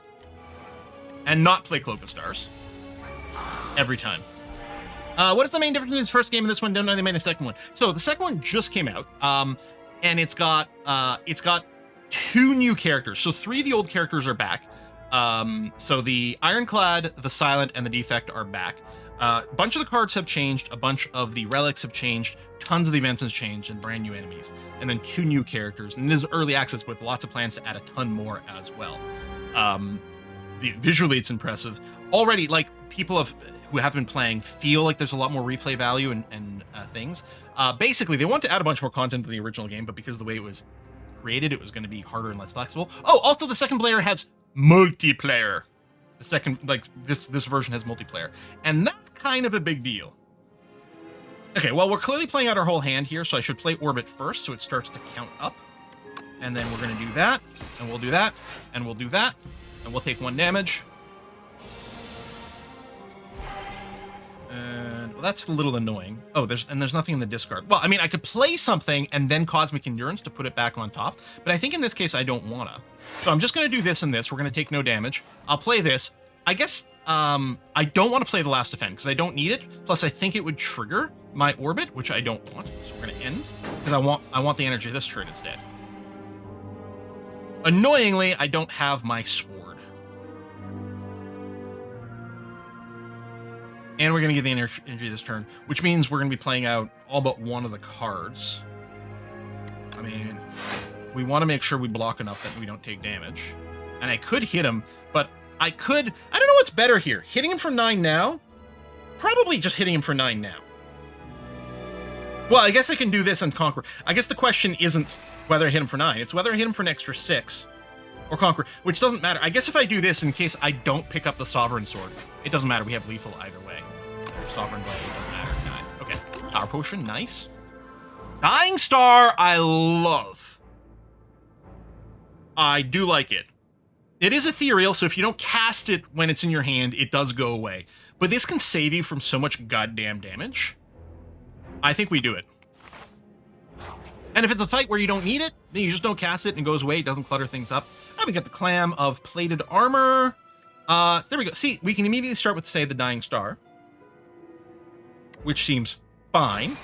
and not play Cloak of Stars. Every time. What is the main difference between this first game and this one? Don't know they made a second one. So the second one just came out, and it's got 2 new characters. So 3 of the old characters are back. So the Ironclad, the Silent, and the Defect are back. A bunch of the cards have changed, a bunch of the relics have changed, tons of the events has changed, and brand new enemies. And then 2 new characters. And this is early access with lots of plans to add a ton more as well. Visually, it's impressive. Already, like, people who have been playing feel like there's a lot more replay value and things. Basically, they want to add a bunch more content to the original game, but because of the way it was created, it was going to be harder and less flexible. Oh, also the second player has multiplayer. The second, like, this version has multiplayer. And that's kind of a big deal. Okay, well, we're clearly playing out our whole hand here, so I should play Orbit first, so it starts to count up. And then we're going to do that, and we'll do that, and we'll do that, and we'll take 1 damage. And, well, that's a little annoying. Oh, there's nothing in the discard. Well, I mean, I could play something and then Cosmic Endurance to put it back on top, but I think in this case I don't wanna. So I'm just gonna do this and this. We're gonna take no damage. I'll play this. I guess I don't want to play the last defend because I don't need it. Plus, I think it would trigger my orbit, which I don't want. So we're gonna end because I want the energy this turn instead. Annoyingly, I don't have my sword, and we're gonna get the energy this turn, which means we're gonna be playing out all but one of the cards. I mean, we want to make sure we block enough that we don't take damage, and I could hit him, but I don't know what's better here. Hitting him for 9 now? Probably just hitting him for 9 now. Well, I guess I can do this and conquer. I guess the question isn't whether I hit him for 9. It's whether I hit him for an extra 6 or conquer, which doesn't matter. I guess if I do this in case I don't pick up the Sovereign Sword, it doesn't matter. We have lethal either way. Sovereign Blade, it doesn't matter. 9. Okay. Power Potion, nice. Dying Star, I love. I do like it. It is ethereal, so if you don't cast it when it's in your hand, it does go away. But this can save you from so much goddamn damage. I think we do it. And if it's a fight where you don't need it, then you just don't cast it and it goes away. It doesn't clutter things up. And we got the Clam of Plated Armor. There we go. See, we can immediately start with, say, the Dying Star, which seems fine.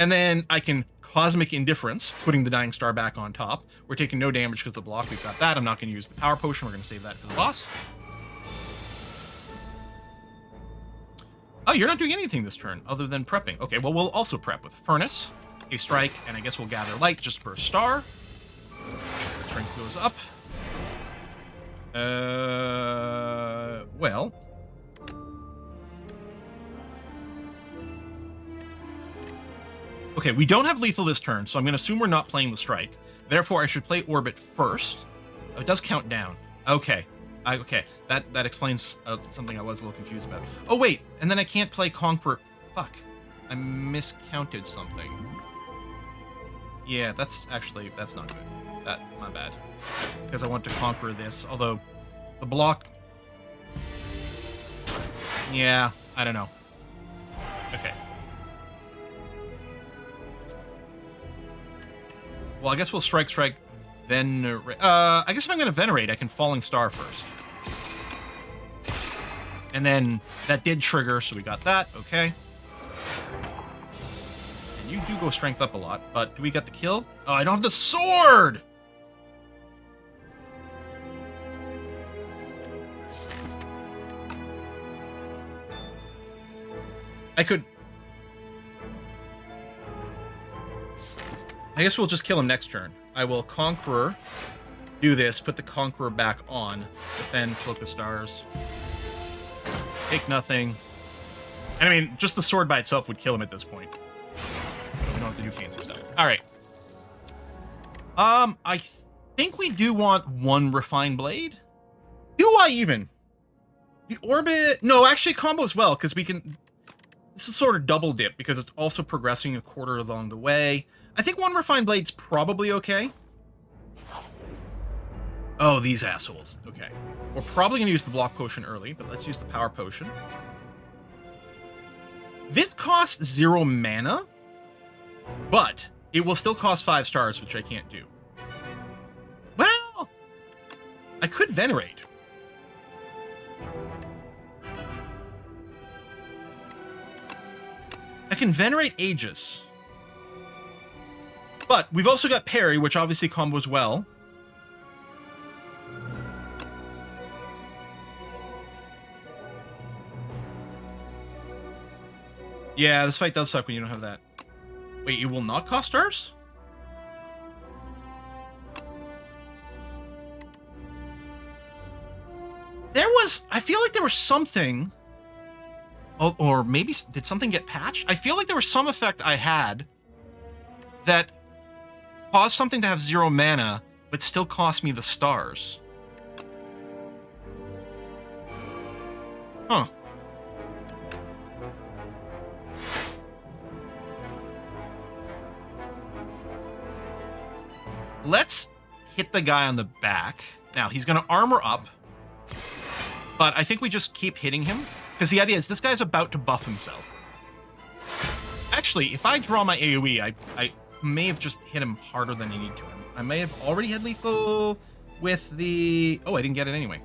And then I can Cosmic Indifference, putting the Dying Star back on top. We're taking no damage because of the block. We've got that. I'm not going to use the Power Potion. We're going to save that for the boss. Oh, you're not doing anything this turn other than prepping. Okay, well, we'll also prep with Furnace, a Strike, and I guess we'll Gather Light just for a star. Strength goes up. Well... Okay, we don't have lethal this turn, so I'm going to assume we're not playing the Strike. Therefore, I should play Orbit first. Oh, it does count down. Okay. Okay, that explains something I was a little confused about. Oh, wait, and then I can't play Conqueror. Fuck. I miscounted something. Yeah, that's not good. My bad. Because I want to Conquer this, although the block... Yeah, I don't know. Okay. Well, I guess we'll strike, venerate. I guess if I'm going to venerate, I can Falling Star first. And then that did trigger, so we got that. Okay. And you do go strength up a lot, but do we get the kill? Oh, I don't have the sword! I could... I guess we'll just kill him next turn. I will Conqueror, do this, put the Conqueror back on, defend, Cloak of Stars, take nothing. And I mean, just the sword by itself would kill him at this point. We don't have to do fancy stuff. All right. I think we do want one Refined Blade. Do I even? The Orbit... No, actually combos well, because we can... This is sort of double dip, because it's also progressing a quarter along the way. I think one Refined Blade's probably okay. Oh, these assholes. Okay. We're probably going to use the Block Potion early, but let's use the Power Potion. This costs 0 mana, but it will still cost 5 stars, which I can't do. Well, I could Venerate. I can Venerate Aegis. But we've also got Parry, which obviously combos well. Yeah, this fight does suck when you don't have that. Wait, it will not cost stars? There was... I feel like there was something... Oh, or maybe... Did something get patched? I feel like there was some effect I had that caused something to have 0 mana, but still cost me the stars. Huh. Let's hit the guy on the back. Now, he's going to armor up, but I think we just keep hitting him, because the idea is this guy's about to buff himself. Actually, if I draw my AoE, I may have just hit him harder than I need to. I may have already had lethal with the... Oh, I didn't get it anyway.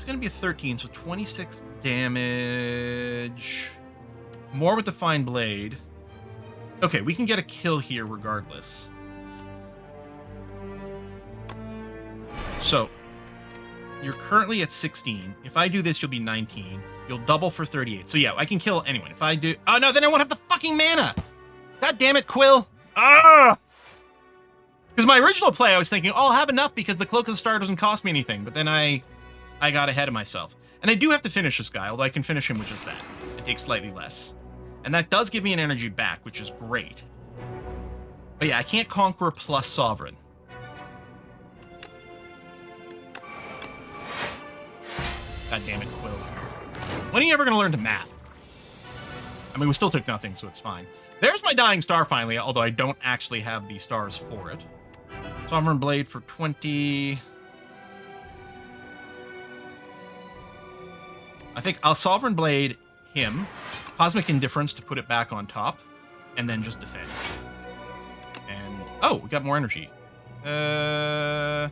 going to be a 13, so 26 damage. More with the fine blade. Okay, we can get a kill here regardless. So, you're currently at 16. If I do this, you'll be 19. You'll double for 38. So yeah, I can kill anyone. If I do... Oh, no, then I won't have the fucking mana! God damn it, Quill! Ah! Because my original play, I was thinking, oh, I'll have enough because the Cloak of the Star doesn't cost me anything. But then I got ahead of myself. And I do have to finish this guy, although I can finish him with just that. It takes slightly less. And that does give me an energy back, which is great. But yeah, I can't Conqueror plus Sovereign. God damn it, Quill. When are you ever going to learn to math? I mean, we still took nothing, so it's fine. There's my Dying Star finally, although I don't actually have the stars for it. Sovereign Blade for 20. I think I'll Sovereign Blade him. Cosmic Indifference to put it back on top. And then just defend. And... Oh, we got more energy. Right.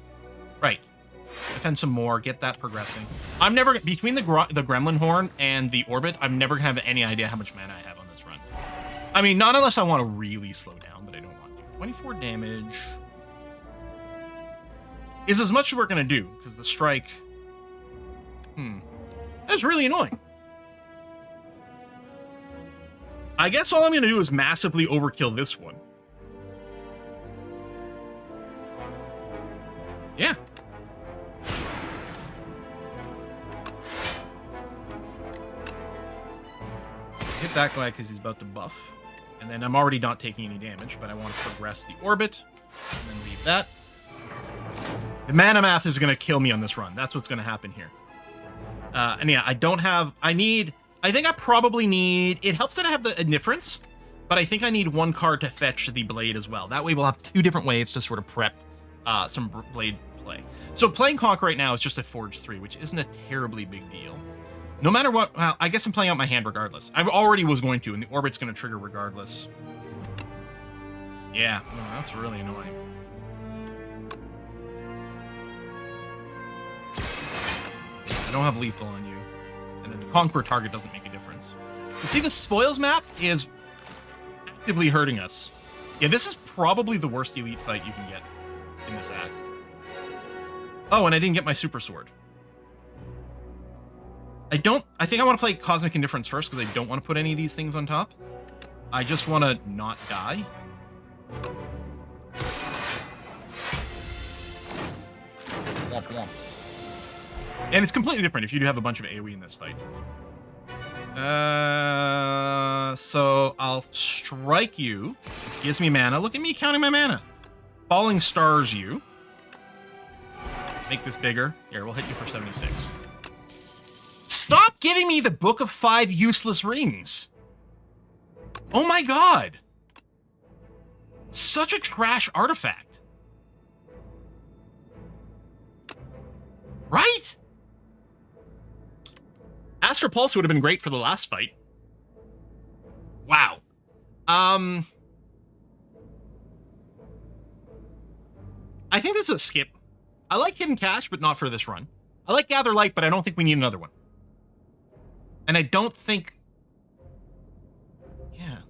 Defend some more, get that progressing. I'm never... Between the Gremlin Horn and the Orbit, I'm never going to have any idea how much mana I have on this run. I mean, not unless I want to really slow down, but I don't want to. 24 damage... is as much as we're going to do, because the strike... That's really annoying. I guess all I'm going to do is massively overkill this one. Yeah. Hit that guy because he's about to buff. And then I'm already not taking any damage, but I want to progress the Orbit. And then leave that. The mana math is going to kill me on this run. That's what's going to happen here. And yeah, I don't have... I think I probably need... It helps that I have the Indifference, but I think I need one card to fetch the Blade as well. That way we'll have two different waves to sort of prep some Blade play. So playing Conk right now is just a Forge 3, which isn't a terribly big deal. No matter what... Well, I guess I'm playing out my hand regardless. I already was going to, and the Orbit's going to trigger regardless. Yeah, that's really annoying. I don't have lethal on you. And then the Conqueror target doesn't make a difference. But see, the Spoils map is actively hurting us. Yeah, this is probably the worst elite fight you can get in this act. Oh, and I didn't get my Super Sword. I think I want to play Cosmic Indifference first because I don't want to put any of these things on top. I just want to not die. Womp womp. And it's completely different if you do have a bunch of AoE in this fight. So I'll strike you. Gives me mana. Look at me counting my mana. Falling Stars you. Make this bigger. Here, we'll hit you for 76. Stop giving me the Book of 5 useless rings. Oh my god. Such a trash artifact. Right? Astral Pulse would have been great for the last fight. Wow. I think that's a skip. I like Hidden Cache, but not for this run. I like Gather Light, but I don't think we need another one. And I don't think... Yeah.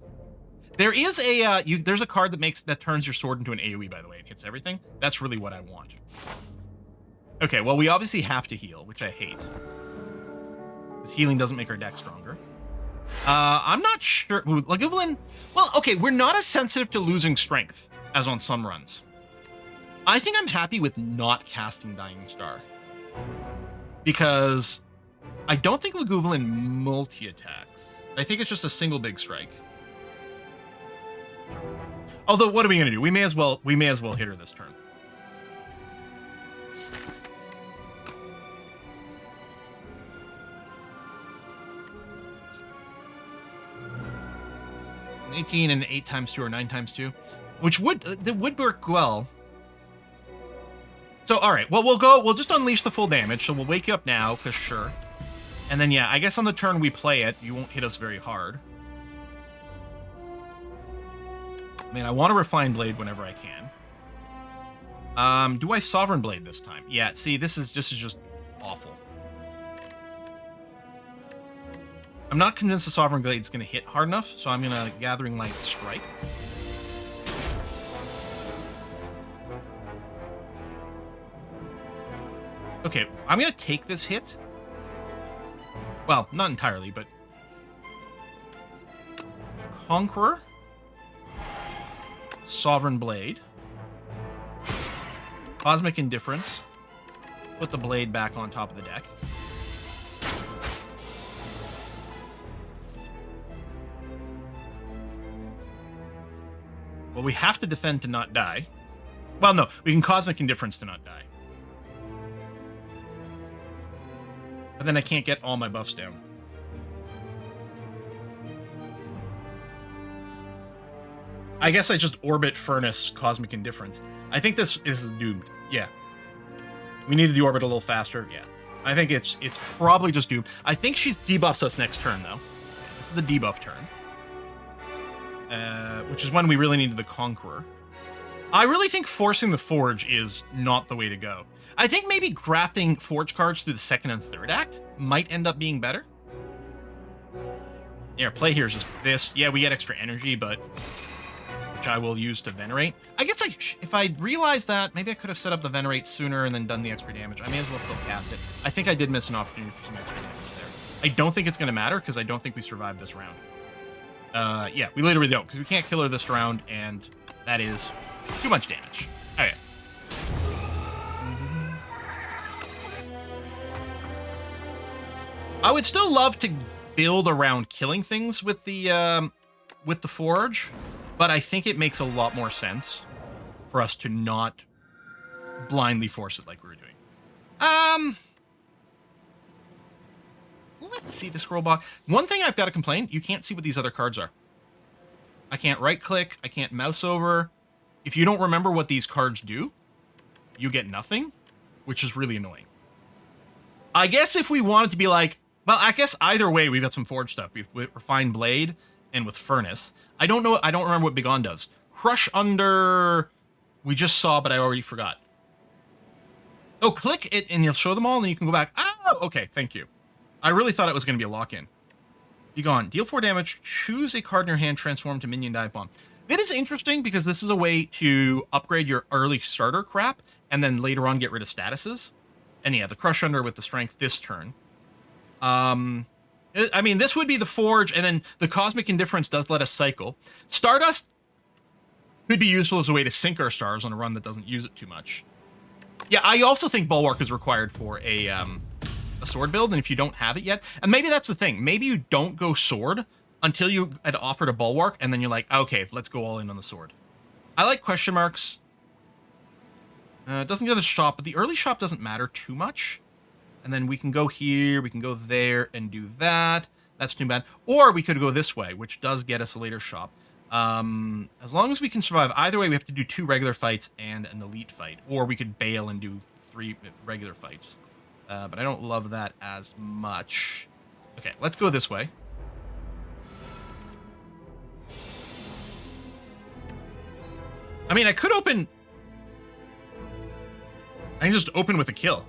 There is a... there's a card that turns your sword into an AoE, by the way. It hits everything. That's really what I want. Okay, well, we obviously have to heal, which I hate. Because healing doesn't make our deck stronger. I'm not sure... Lagavulin... Well, okay, we're not as sensitive to losing strength as on some runs. I think I'm happy with not casting Dying Star. Because I don't think Lagavulin multi-attacks. I think it's just a single big strike. Although, what are we going to do? We may as well hit her this turn. An 18 and 8 times 2 or 9 times 2, which would work well. So, all right, well, we'll just unleash the full damage. So we'll wake you up now, because sure. And then, yeah, I guess on the turn we play it, you won't hit us very hard. I mean, I want to Refine Blade whenever I can. Do I Sovereign Blade this time? Yeah, see, this is just awful. I'm not convinced the Sovereign Blade's going to hit hard enough, so I'm going to Gathering Light strike. Okay, I'm going to take this hit. Well, not entirely, but... Conqueror. Sovereign Blade. Cosmic Indifference. Put the blade back on top of the deck. Well, we have to defend to not die. Well, no, we can Cosmic Indifference to not die. But then I can't get all my buffs down. I guess I just Orbit Furnace Cosmic Indifference. I think this is doomed. Yeah. We needed the orbit a little faster. Yeah. I think it's probably just doomed. I think she debuffs us next turn, though. This is the debuff turn. Which is when we really needed the Conqueror. I really think forcing the Forge is not the way to go. I think maybe grafting Forge cards through the second and third act might end up being better. Yeah, play here is just this. Yeah, we get extra energy, but... which I will use to Venerate. I guess if I realized that, maybe I could have set up the Venerate sooner and then done the extra damage. I may as well still cast it. I think I did miss an opportunity for some extra damage there. I don't think it's going to matter, because I don't think we survived this round. Yeah, we literally don't, because we can't kill her this round, and that is too much damage. Okay. I would still love to build around killing things with the Forge, but I think it makes a lot more sense for us to not blindly force it like we were doing. Let's see the scroll box. One thing I've got to complain, you can't see what these other cards are. I can't right-click, I can't mouse over. If you don't remember what these cards do, you get nothing, which is really annoying. I guess if we wanted to be like, well, I guess either way, we've got some Forge stuff. We've Refined Blade and with Furnace. I don't know, I don't remember what Bigon does. Crush Under, we just saw, but I already forgot. Oh, click it and you'll show them all and then you can go back. Oh, okay, thank you. I really thought it was going to be a lock-in. Bigon, deal 4 damage, choose a card in your hand, transform to minion dive bomb. That is interesting because this is a way to upgrade your early starter crap and then later on get rid of statuses. And yeah, the Crush Under with the strength this turn. I mean, this would be the Forge, and then the Cosmic Indifference does let us cycle. Stardust could be useful as a way to sink our stars on a run that doesn't use it too much. Yeah, I also think Bulwark is required for a sword build, and if you don't have it yet, and maybe that's the thing, maybe you don't go sword until you had offered a Bulwark, and then you're like, okay, let's go all in on the sword. I like question marks. It doesn't get a shop, but the early shop doesn't matter too much. And then we can go here, we can go there and do that. That's too bad. Or we could go this way, which does get us a later shop. As long as we can survive. Either way, we have to do 2 regular fights and an elite fight. Or we could bail and do 3 regular fights. But I don't love that as much. Okay, let's go this way. I mean, I could open... I can just open with a kill.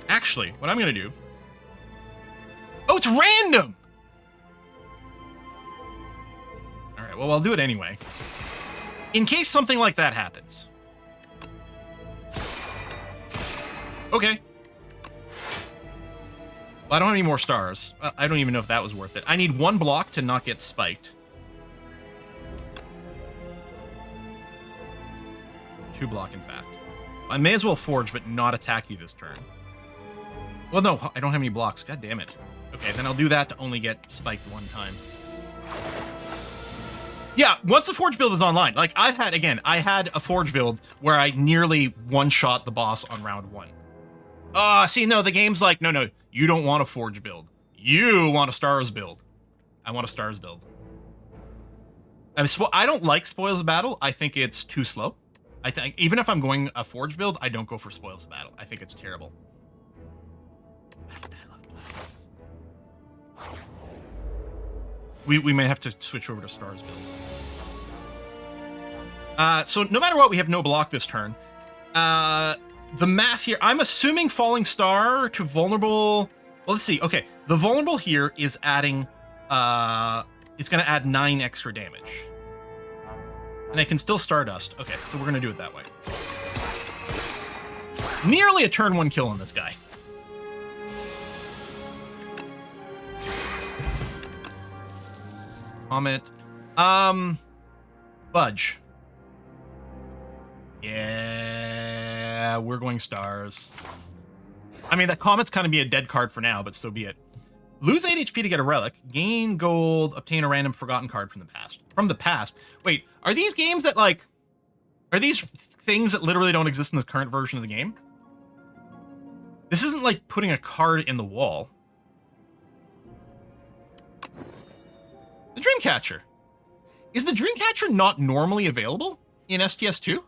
Actually, what I'm going to do... Oh, it's random! Alright, well, I'll do it anyway. In case something like that happens. Okay. Well, I don't have any more stars. I don't even know if that was worth it. I need 1 block to not get spiked. 2 block, in fact. I may as well Forge, but not attack you this turn. Well, no, I don't have any blocks. God damn it. Okay, then I'll do that to only get spiked 1 time. Yeah, once the Forge build is online, like I had a Forge build where I nearly one-shot the boss on round 1. See, no, the game's like, no, you don't want a Forge build. You want a Stars build. I want a Stars build. I don't like Spoils of Battle. I think it's too slow. I think even if I'm going a Forge build, I don't go for Spoils of Battle. I think it's terrible. We may have to switch over to Stars build. So no matter what, we have no block this turn. the math here, I'm assuming Falling Star to vulnerable. Well, let's see. Okay, the vulnerable here is adding, it's going to add 9 extra damage. And I can still Stardust. Okay, so we're going to do it that way. Nearly a turn 1 kill on this guy. Comet. Budge. Yeah, we're going stars. I mean, that Comet's kind of be a dead card for now, but so be it. Lose 8 HP to get a relic. Gain gold. Obtain a random forgotten card from the past. From the past. Wait, are these games that, like... Are these things that literally don't exist in the current version of the game? This isn't like putting a card in the wall. The Dreamcatcher. Is the Dreamcatcher not normally available in STS2?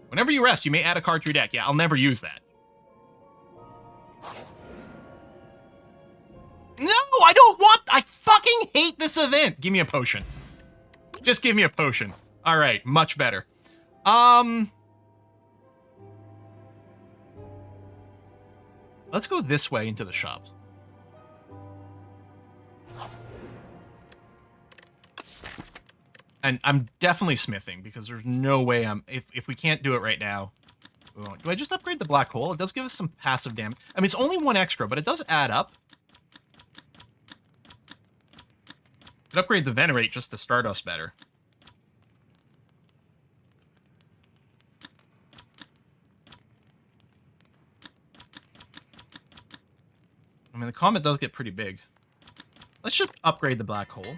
Whenever you rest, you may add a card to your deck. Yeah, I'll never use that. No, I don't want... I fucking hate this event. Give me a potion. Just give me a potion. All right, much better. Let's go this way into the shop. And I'm definitely smithing because there's no way I'm... If we can't do it right now, we won't. Do I just upgrade the black hole? It does give us some passive damage. I mean, it's only 1 extra, but it does add up. Could upgrade the Venerate just to Stardust better. I mean, the Comet does get pretty big. Let's just upgrade the black hole.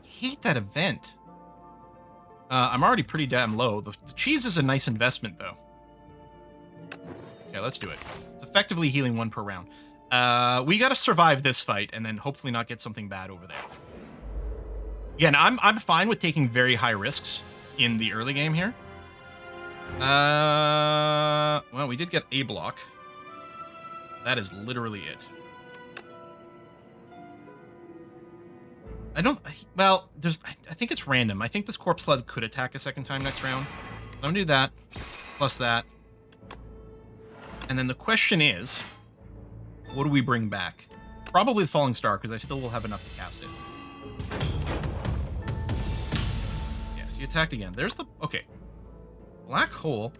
Hate that event. I'm already pretty damn low. The cheese is a nice investment, though. Okay, let's do it. It's effectively healing 1 per round. We gotta survive this fight, and then hopefully not get something bad over there. Again, I'm fine with taking very high risks in the early game here. Well, we did get a block. That is literally it. I don't... Well, there's... I think it's random. I think this Corpse Flood could attack a second time next round. I'm gonna do that. Plus that. And then the question is... What do we bring back? Probably the Falling Star, because I still will have enough to cast it. Yes, he attacked again. There's the... Okay. Black Hole...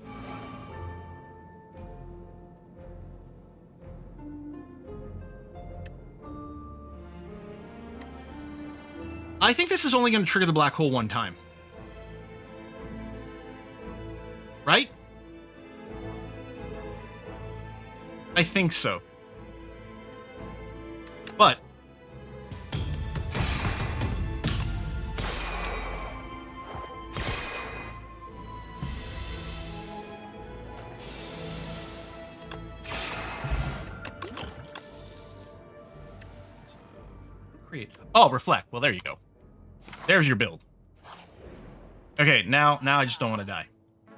I think this is only going to trigger the black hole 1 time. Right? I think so. But... Create... Oh, reflect. Well, there you go. There's your build. Okay, now I just don't want to die.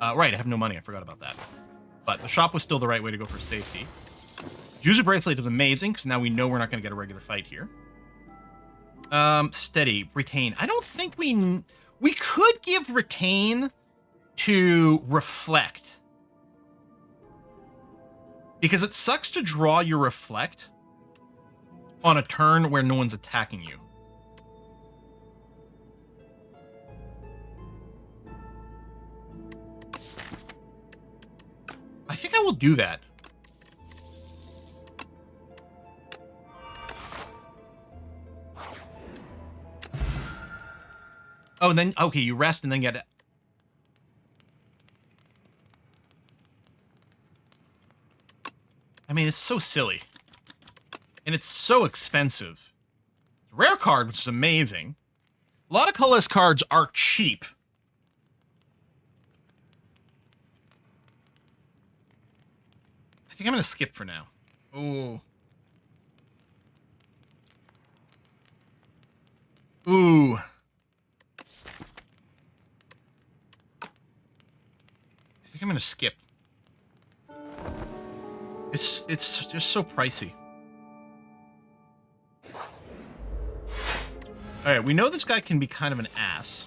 Right, I have no money. I forgot about that. But the shop was still the right way to go for safety. User Bracelet is amazing, because now we know we're not going to get a regular fight here. Steady. Retain. I don't think we... We could give Retain to Reflect. Because it sucks to draw your Reflect on a turn where no one's attacking you. I think I will do that. Oh, and then, okay, you rest and then get it. I mean, it's so silly. And it's so expensive. It's a rare card, which is amazing. A lot of colorless cards are cheap. I think I'm going to skip for now. Ooh. Ooh. I think I'm going to skip. It's just so pricey. Alright, we know this guy can be kind of an ass.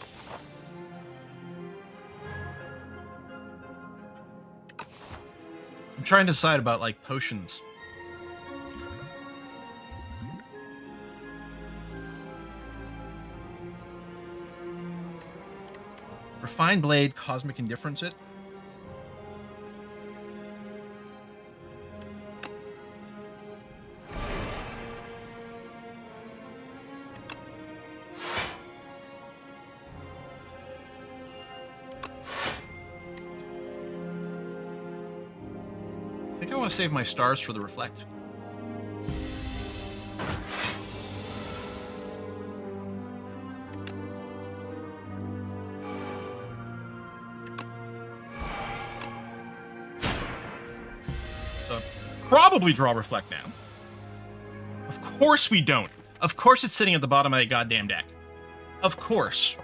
I'm trying to decide about, like, potions. Refined Blade, Cosmic Indifference it. I think I want to save my stars for the Reflect. Probably draw Reflect now. Of course we don't. Of course it's sitting at the bottom of that goddamn deck. Of course.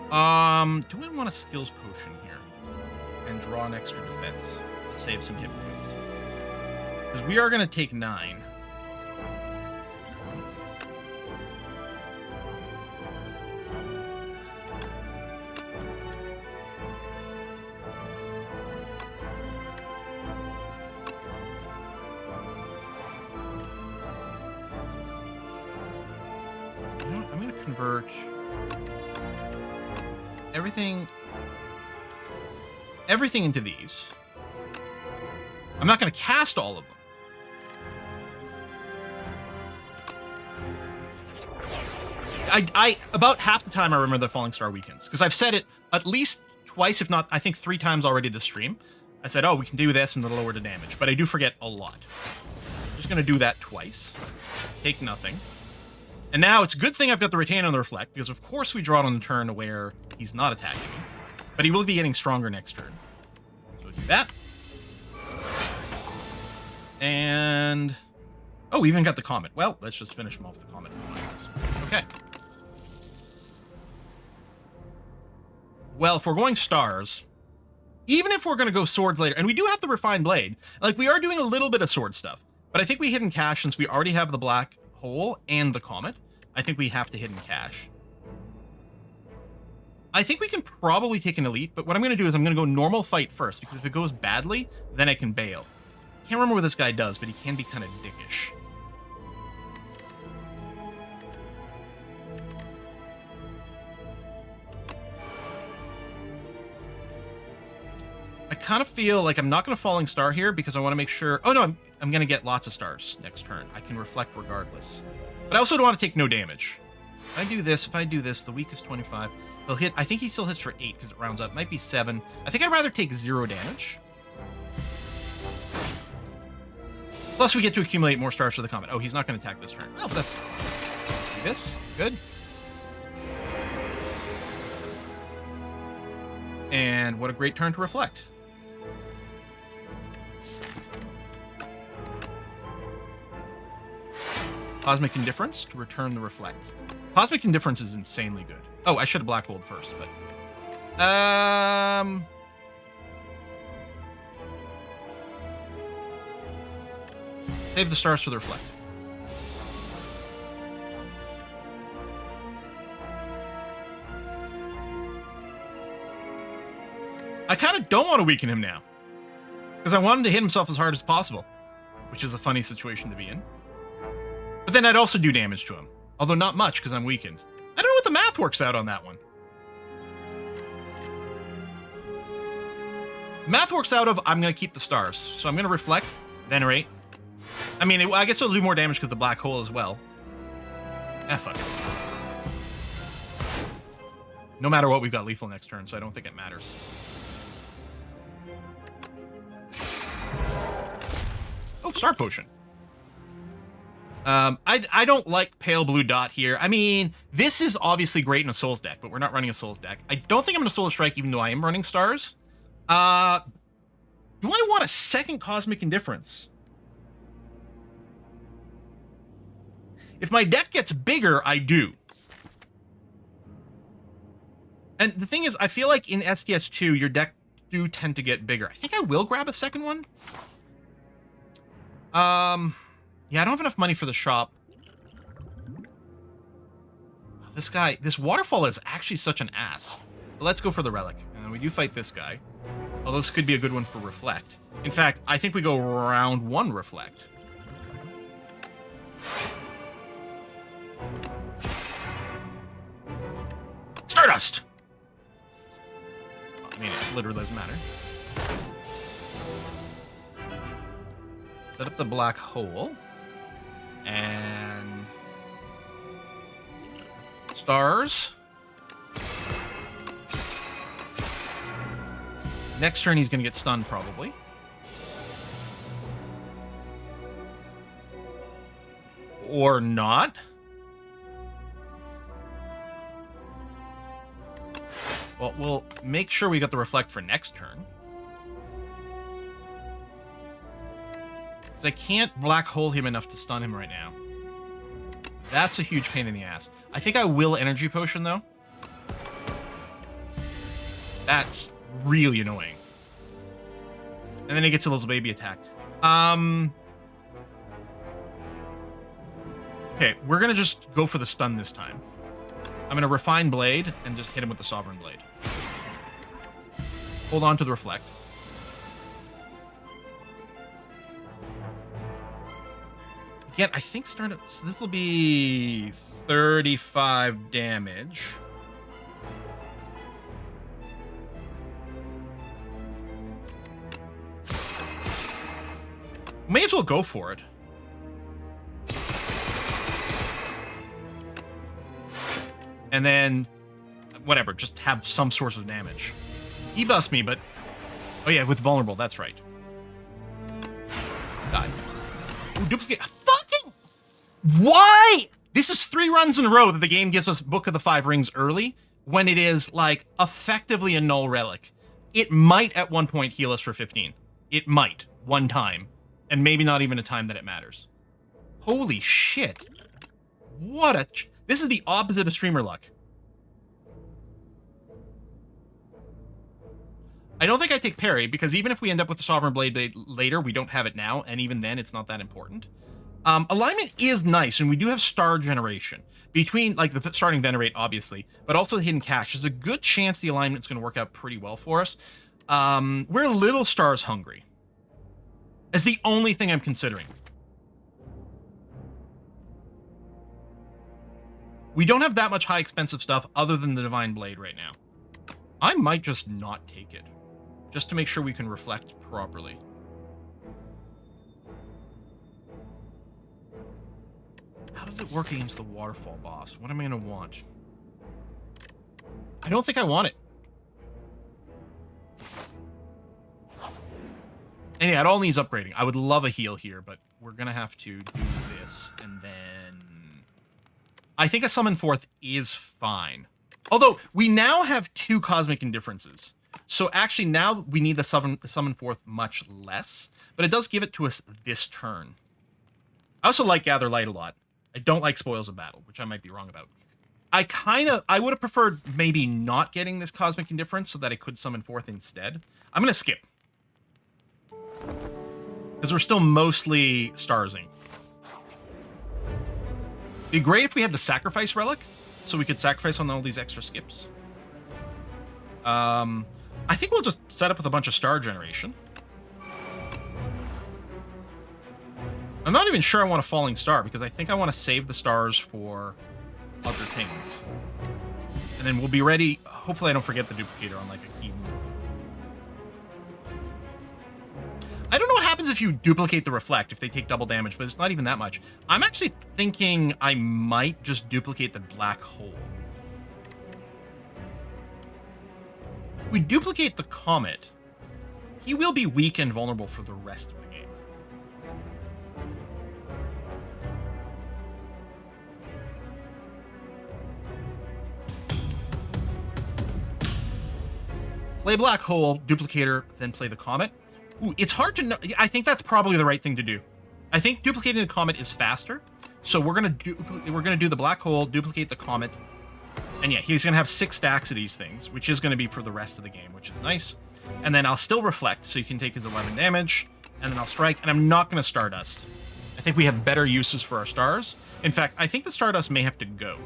Do I want a skills potion here? And draw an extra defense to save some hit points. Because we are going to take 9. I'm going to convert everything into these. I'm not going to cast all of them. I about half the time I remember the Falling Star weekends, because I've said it at least twice, if not, I think 3 times already this stream. I said, oh, we can do this and it'll lower the damage, but I do forget a lot. I'm just going to do that twice. Take nothing. And now it's a good thing I've got the Retain on the Reflect, because of course we draw it on the turn where he's not attacking me. But he will be getting stronger next turn. So do that. And... oh, we even got the Comet. Well, let's just finish him off with the Comet. Okay. Well, if we're going stars, even if we're going to go swords later, and we do have the Refined Blade, like, we are doing a little bit of sword stuff. But I think we Hidden Cache, since we already have the Black Hole and the Comet. I think we have to Hidden Cache. I think we can probably take an Elite, but what I'm going to do is I'm going to go normal fight first, because if it goes badly, then I can bail. Can't remember what this guy does, but he can be kind of dickish. I kind of feel like I'm not going to Falling Star here, because I want to make sure... oh, no, I'm going to get lots of stars next turn. I can Reflect regardless. But I also don't want to take no damage. If I do this, the weakest 25. He'll hit... I think he still hits for 8, because it rounds up. Might be 7. I think I'd rather take 0 damage. Plus, we get to accumulate more stars for the Comet. Oh, he's not going to attack this turn. Oh, that's... this? Good. And what a great turn to Reflect. Cosmic Indifference to return the Reflect. Cosmic Indifference is insanely good. Oh, I should have Black Holed first, but... save the stars for the Reflect. I kind of don't want to weaken him now, because I want him to hit himself as hard as possible, which is a funny situation to be in. But then I'd also do damage to him, although not much because I'm weakened. I don't know what the math works out on that one. Math works out of I'm going to keep the stars, so I'm going to Reflect, Venerate. I mean, I guess it'll do more damage because the Black Hole as well. Fuck it. No matter what, we've got lethal next turn, so I don't think it matters. Oh, Star Potion. I don't like Pale Blue Dot here. I mean, this is obviously great in a Souls deck, but we're not running a Souls deck. I don't think I'm going to Solar Strike, even though I am running stars. Do I want a second Cosmic Indifference? If my deck gets bigger, I do. And the thing is, I feel like in STS2, your deck do tend to get bigger. I think I will grab a second one. Yeah, I don't have enough money for the shop. This guy, this waterfall is actually such an ass. But let's go for the relic. And we do fight this guy. Although this could be a good one for reflect. In fact, I think we go round 1 reflect. Stardust! I mean, it literally doesn't matter. Set up the black hole. And... stars. Next turn, he's going to get stunned, probably. Or not. Well, we'll make sure we got the reflect for next turn. Because I can't black hole him enough to stun him right now. That's a huge pain in the ass. I think I will energy potion, though. That's really annoying. And then he gets a little baby attacked. Okay, we're going to just go for the stun this time. I'm going to refine blade and just hit him with the sovereign blade. Hold on to the reflect. Again, I think so this will be 35 damage. May as well go for it. And then, whatever, just have some source of damage. He busts me, but... oh yeah, with vulnerable, that's right. Die. Ooh, duplicate. Fucking... why? This is 3 runs in a row that the game gives us Book of the 5 Rings early, when it is, like, effectively a null relic. It might, at one point, heal us for 15. It might. One time. And maybe not even a time that it matters. Holy shit. What a... this is the opposite of streamer luck. I don't think I take parry, because even if we end up with the Sovereign Blade later, we don't have it now, and even then, it's not that important. Alignment is nice, and we do have star generation. Between, like, the starting Venerate, obviously, but also the Hidden Cache. There's a good chance the alignment's going to work out pretty well for us. We're a little stars hungry. That's the only thing I'm considering. We don't have that much high expensive stuff other than the Divine Blade right now. I might just not take it. Just to make sure we can reflect properly. How does it work against the Waterfall boss? What am I going to want? I don't think I want it. And yeah, it all needs upgrading. I would love a heal here, but we're going to have to do this. And then... I think a Summon Forth is fine. Although, we now have 2 Cosmic Indifferences. So actually, now we need the Summon Forth much less. But it does give it to us this turn. I also like Gather Light a lot. I don't like Spoils of Battle, which I might be wrong about. I would have preferred maybe not getting this Cosmic Indifference so that I could Summon Forth instead. I'm going to skip. Because we're still mostly starsing. It'd be great if we had the Sacrifice Relic, so we could sacrifice on all these extra skips. I think we'll just set up with a bunch of star generation. I'm not even sure I want a Falling Star, because I think I want to save the stars for other things. And then we'll be ready. Hopefully I don't forget the duplicator on like a key move. I don't know what happens if you duplicate the reflect, if they take double damage, but it's not even that much. I'm actually thinking I might just duplicate the black hole. If we duplicate the comet, he will be weak and vulnerable for the rest of the game. Play black hole, duplicator, then play the comet. Ooh, it's hard to know. I think that's probably the right thing to do. I think duplicating the comet is faster. So we're gonna do the black hole, duplicate the comet, and yeah, he's gonna have 6 stacks of these things, which is gonna be for the rest of the game, which is nice. And then I'll still reflect, so you can take his 11 damage, and then I'll strike, and I'm not gonna Stardust. I think we have better uses for our stars. In fact, I think the Stardust may have to go.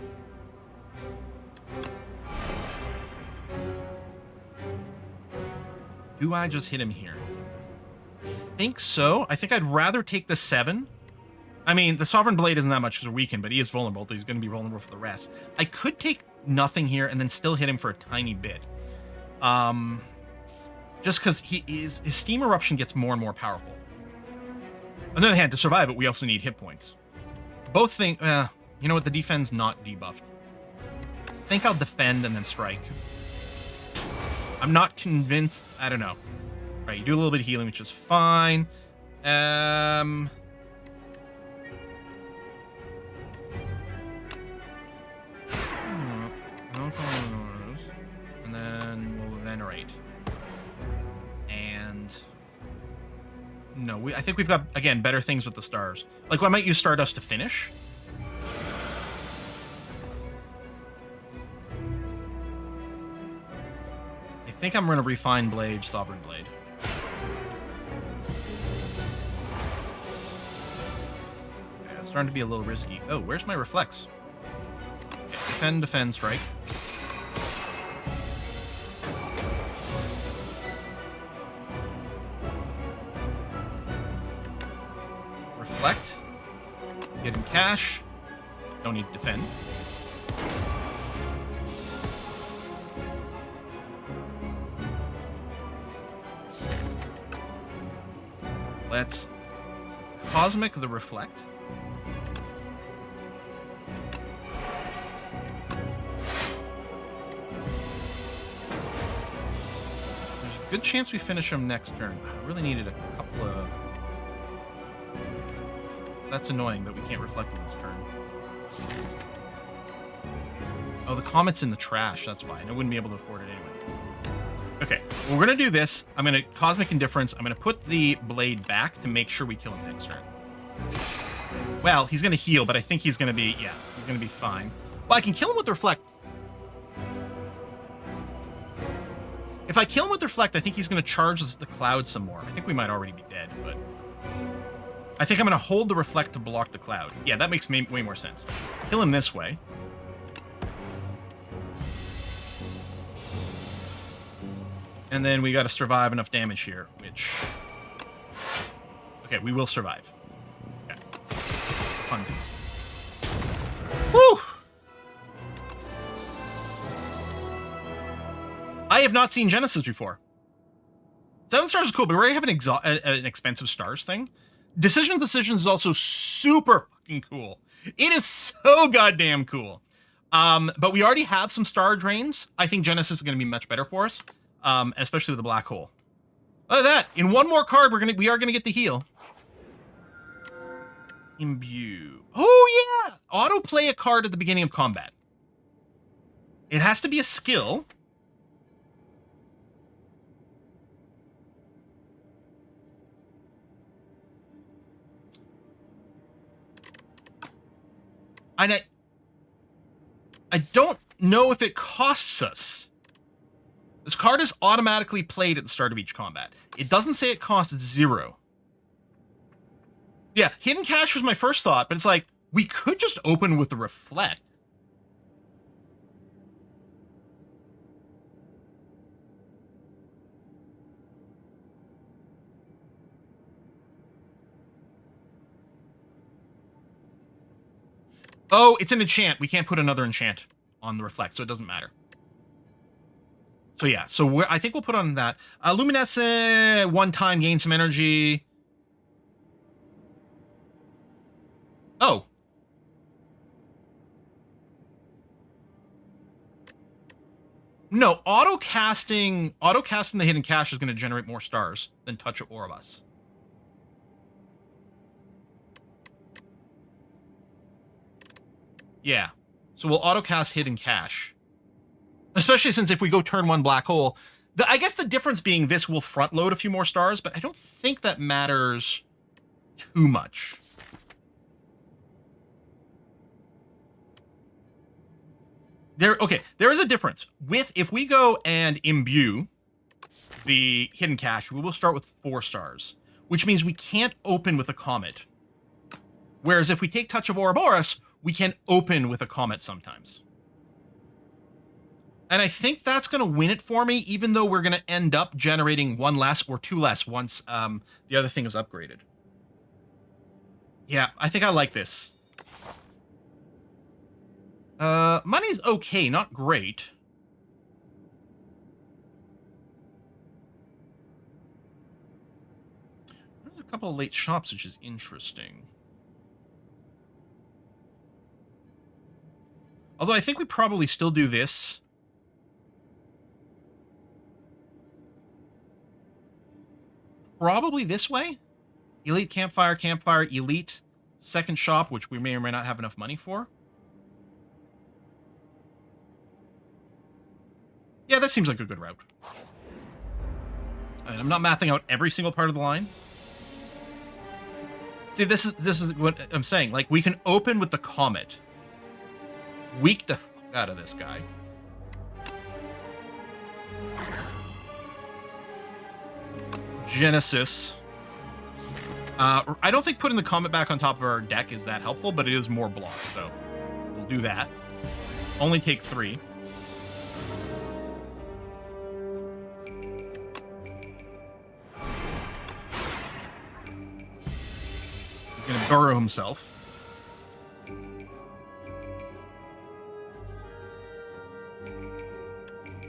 Do I just hit him here? I think so. I think I'd rather take the 7. I mean, the Sovereign Blade isn't that much because we're weakened, but he is vulnerable, so he's going to be vulnerable for the rest. I could take nothing here and then still hit him for a tiny bit. Just because his Steam Eruption gets more and more powerful. On the other hand, to survive it, we also need hit points. Both things... you know what? The defense not debuffed. I think I'll defend and then strike. I'm not convinced. I don't know. Right, you do a little bit of healing, which is fine. And then we'll venerate. And no, I think we've got, again, better things with the stars. Like, I might use Stardust to finish. I think I'm going to refine Blade, Sovereign Blade. Yeah, it's starting to be a little risky. Oh, where's my reflex? Okay, defend, strike. Reflect. Get in cash. Don't need to defend. Let's Cosmic the Reflect. There's a good chance we finish him next turn. I really needed a couple of... That's annoying that we can't reflect in this turn. Oh, the Comet's in the trash, that's why. And I wouldn't be able to afford it anyway. Okay, well, we're going to do this. I'm going to Cosmic Indifference. I'm going to put the blade back to make sure we kill him next turn. Well, he's going to heal, but I think he's going to be... Yeah, he's going to be fine. Well, I can kill him with Reflect. If I kill him with Reflect, I think he's going to charge the cloud some more. I think we might already be dead, but... I think I'm going to hold the Reflect to block the cloud. Yeah, that makes way more sense. Kill him this way. And then we got to survive enough damage here, which... Okay, we will survive. Okay. Funsies. Woo! I have not seen Genesis before. 7 stars is cool, but we already have an expensive stars thing. Decisions is also super fucking cool. It is so goddamn cool. But we already have some star drains. I think Genesis is going to be much better for us. Especially with the black hole. Look at that. In one more card, we are gonna get the heal. Imbue. Oh yeah! Autoplay a card at the beginning of combat. It has to be a skill. And I don't know if it costs us. This card is automatically played at the start of each combat. It doesn't say it costs 0. Yeah, Hidden Cache was my first thought, but it's like, we could just open with the Reflect. Oh, it's an enchant. We can't put another enchant on the Reflect, so it doesn't matter. So yeah, so I think we'll put on that. Luminescent, one time, gain some energy. Oh. No, auto-casting the Hidden Cache is going to generate more stars than Touch of Oribus. Yeah, so we'll auto-cast Hidden Cache. Especially since if we go turn 1 black hole, I guess the difference being this will front load a few more stars, but I don't think that matters too much. There is a difference. If we go and imbue the Hidden Cache, we will start with 4 stars, which means we can't open with a comet. Whereas if we take Touch of Ouroboros, we can open with a comet sometimes. And I think that's going to win it for me, even though we're going to end up generating 1 less or 2 less once the other thing is upgraded. Yeah, I think I like this. Money's okay, not great. There's a couple of late shops, which is interesting. Although I think we probably still do this. Probably this way. Elite campfire, campfire, elite second shop, which we may or may not have enough money for. Yeah, that seems like a good route. And I'm not mathing out every single part of the line. See, this is what I'm saying. Like, we can open with the Comet. Weak the fuck out of this guy. Genesis. I don't think putting the Comet back on top of our deck is that helpful, but it is more block, so we'll do that. Only take 3. He's gonna burrow himself.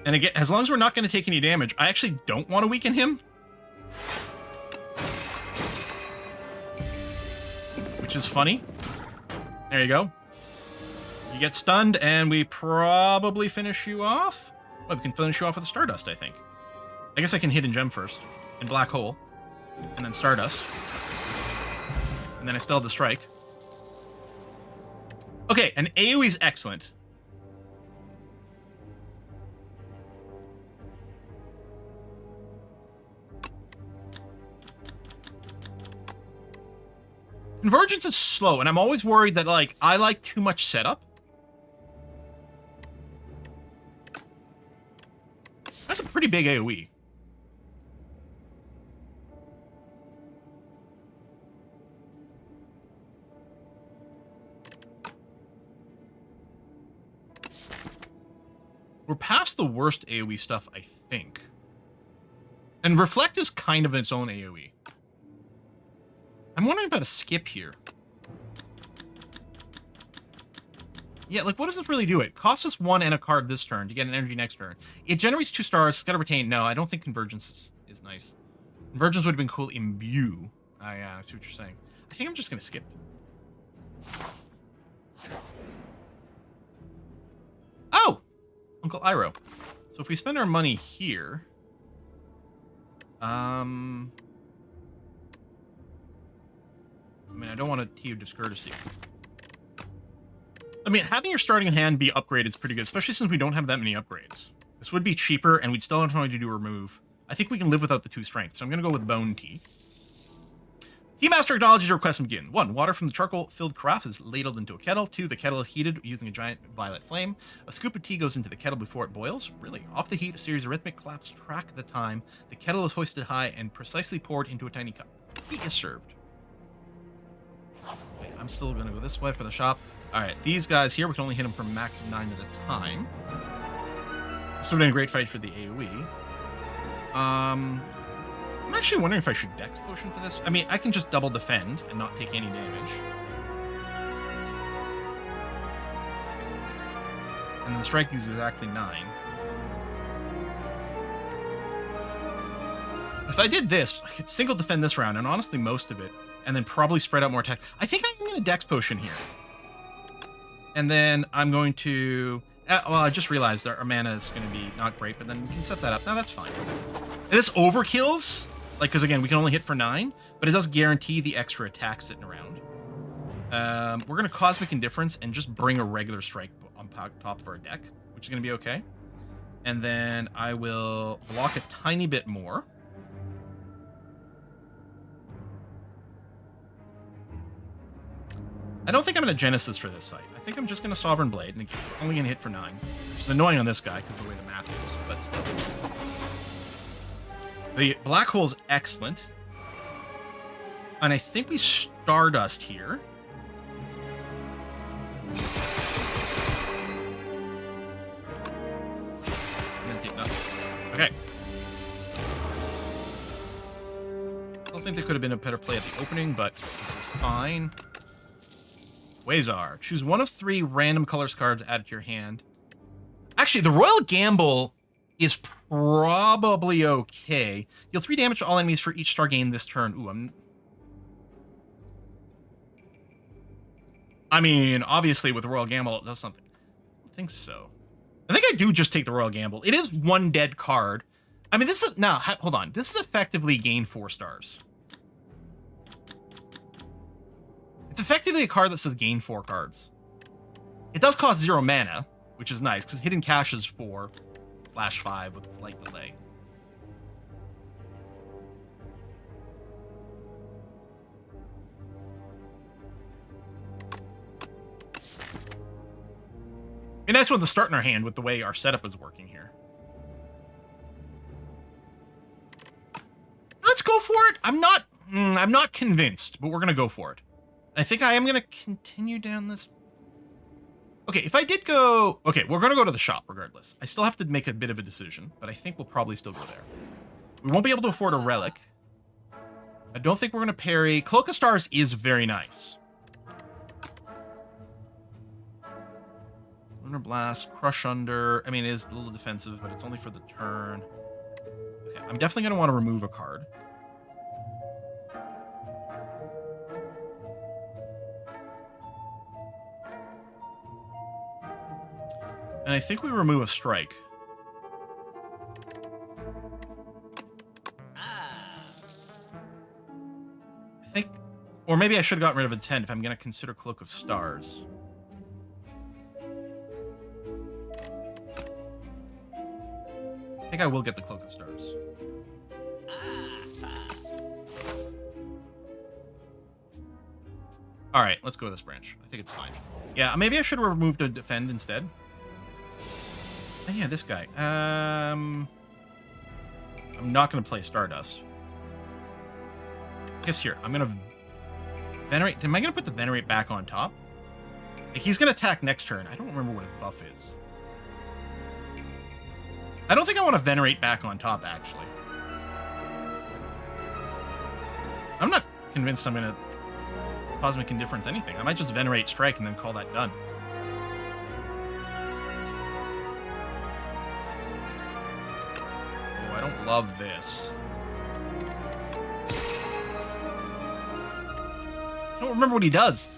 And again, as long as we're not going to take any damage, I actually don't want to weaken him. Which is funny. There you go. You get stunned, and we probably finish you off. Well, we can finish you off with a Stardust, I think. I guess I can Hidden Gem first. And Black Hole. And then Stardust. And then I still have the Strike. Okay, and AoE's excellent. Convergence is slow, and I'm always worried that, like, I like too much setup. That's a pretty big AoE. We're past the worst AoE stuff, I think. And Reflect is kind of its own AoE. I'm wondering about a skip here. Yeah, like, what does this really do? It costs us 1 and a card this turn to get an energy next turn. It generates 2 stars. It's got to retain. No, I don't think Convergence is nice. Convergence would have been cool. Imbue. Yeah, I see what you're saying. I think I'm just going to skip. Oh! Uncle Iroh. So if we spend our money here... I mean, I don't want to Tea of Discourtesy. I mean, having your starting hand be upgraded is pretty good, especially since we don't have that many upgrades. This would be cheaper, and we'd still have time to do a remove. I think we can live without the 2 strength, so I'm going to go with Bone Tea. Tea Master acknowledges your request and begin. 1. Water from the charcoal-filled carafe is ladled into a kettle. 2. The kettle is heated using a giant violet flame. A scoop of tea goes into the kettle before it boils. Really? Off the heat, a series of rhythmic claps track the time. The kettle is hoisted high and precisely poured into a tiny cup. Tea is served. Wait, I'm still going to go this way for the shop. Alright, these guys here, we can only hit them for max 9 at a time. So we're doing a great fight for the AoE. I'm actually wondering if I should Dex Potion for this. I mean, I can just double defend and not take any damage. And then the strike is exactly 9. If I did this, I could single defend this round, and honestly most of it, and then probably spread out more attack. I think I'm going to Dex Potion here. And then I'm going to... well, I just realized that our mana is going to be not great, but then we can set that up. No, that's fine. And this overkills, like, because again, we can only hit for 9, but it does guarantee the extra attack sitting around. We're going to Cosmic Indifference and just bring a regular strike on top of our deck, which is going to be okay. And then I will block a tiny bit more. I don't think I'm going to Genesis for this fight. I think I'm just going to Sovereign Blade, and only going to hit for 9. Which is annoying on this guy, because of the way the math is, but still. The Black Hole's excellent. And I think we Stardust here. Okay. I think there could have been a better play at the opening, but this is fine. Quasar. Choose one of 3 random colors cards added to your hand. Actually, the Royal Gamble is probably okay. Deal 3 damage to all enemies for each star gained this turn. Ooh, I mean, obviously with the Royal Gamble, it does something. I don't think so. I think I do just take the Royal Gamble. It is 1 dead card. I mean, this is... Now, hold on. This is effectively gain 4 stars. It's effectively a card that says gain 4 cards. It does cost 0 mana, which is nice, because Hidden Cache is 4/5 with a slight delay. Be nice one to start in our hand with the way our setup is working here. Let's go for it. I'm not convinced, but we're gonna go for it. I think I am gonna continue down this. Okay, if I did go... Okay, we're gonna go to the shop regardless. I still have to make a bit of a decision, but I think we'll probably still go there. We won't be able to afford a relic. I don't think we're gonna parry. Cloak of Stars is very nice. Lunar Blast, Crush Under. I mean, it is a little defensive, but it's only for the turn. Okay, I'm definitely gonna want to remove a card. And I think we remove a strike. I think... Or maybe I should have gotten rid of a 10 if I'm going to consider Cloak of Stars. I think I will get the Cloak of Stars. Alright, let's go with this branch. I think it's fine. Yeah, maybe I should have removed a defend instead. Oh, yeah, this guy. I'm not going to play Stardust. I guess here, I'm going to Venerate. Am I going to put the Venerate back on top? He's going to attack next turn. I don't remember what his buff is. I don't think I want to Venerate back on top, actually. I'm not convinced I'm going to Cosmic Indifference anything. I might just Venerate Strike and then call that done. Oh, I don't love this. I don't remember what he does.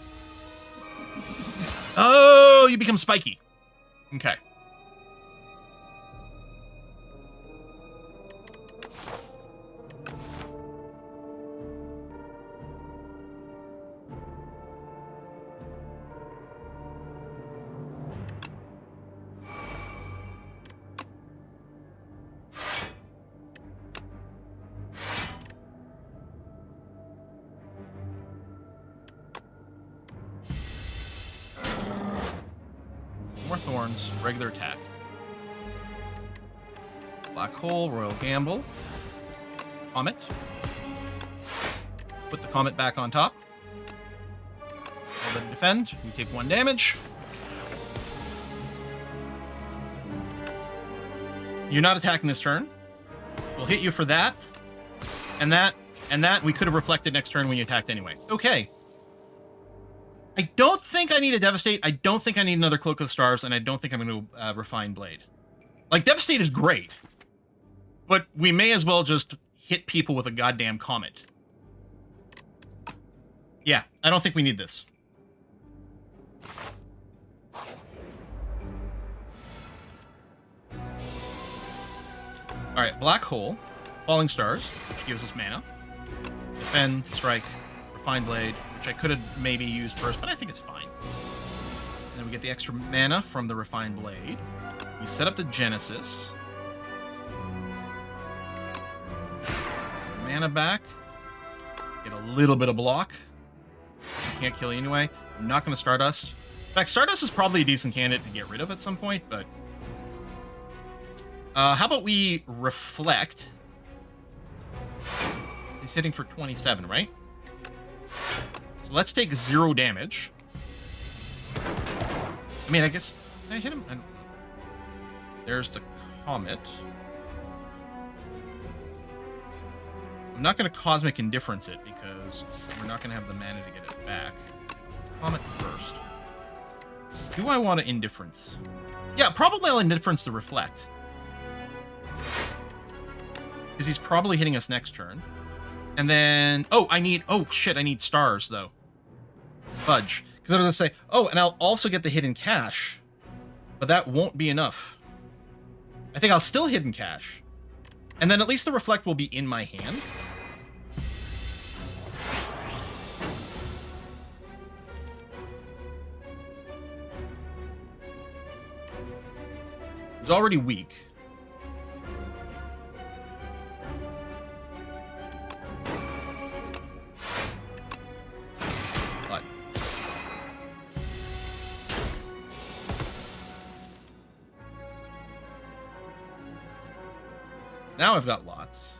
Oh, you become spiky. Okay. More thorns, regular attack. Black hole, Royal Gamble. Comet. Put the comet back on top. Let it defend. We take 1 damage. You're not attacking this turn. We'll hit you for that. And that. And that. We could have reflected next turn when you attacked anyway. Okay. I don't think I need a Devastate. I don't think I need another Cloak of the Stars, and I don't think I'm going to Refine Blade. Like, Devastate is great, but we may as well just hit people with a goddamn comet. Yeah, I don't think we need this. Alright, Black Hole, Falling Stars, which gives us mana. Defend, Strike, Refine Blade, which I could have maybe used first, but I think it's fine. And then we get the extra mana from the Refined Blade. We set up the Genesis. Mana back. Get a little bit of block. Can't kill you anyway. I'm not going to Stardust. In fact, Stardust is probably a decent candidate to get rid of at some point, but... how about we Reflect? He's hitting for 27, right? So let's take 0 damage. I mean, I guess... Did I hit him? There's the Comet. I'm not going to Cosmic Indifference it because we're not going to have the mana to get it back. Comet first. Do I want to Indifference? Yeah, probably I'll Indifference the Reflect. Because he's probably hitting us next turn. And then... Oh, I need stars, though. Fudge. Because I was going to say, oh, and I'll also get the Hidden Cache. But that won't be enough. I think I'll still Hidden Cache. And then at least the Reflect will be in my hand. He's already weak. But now I've got lots.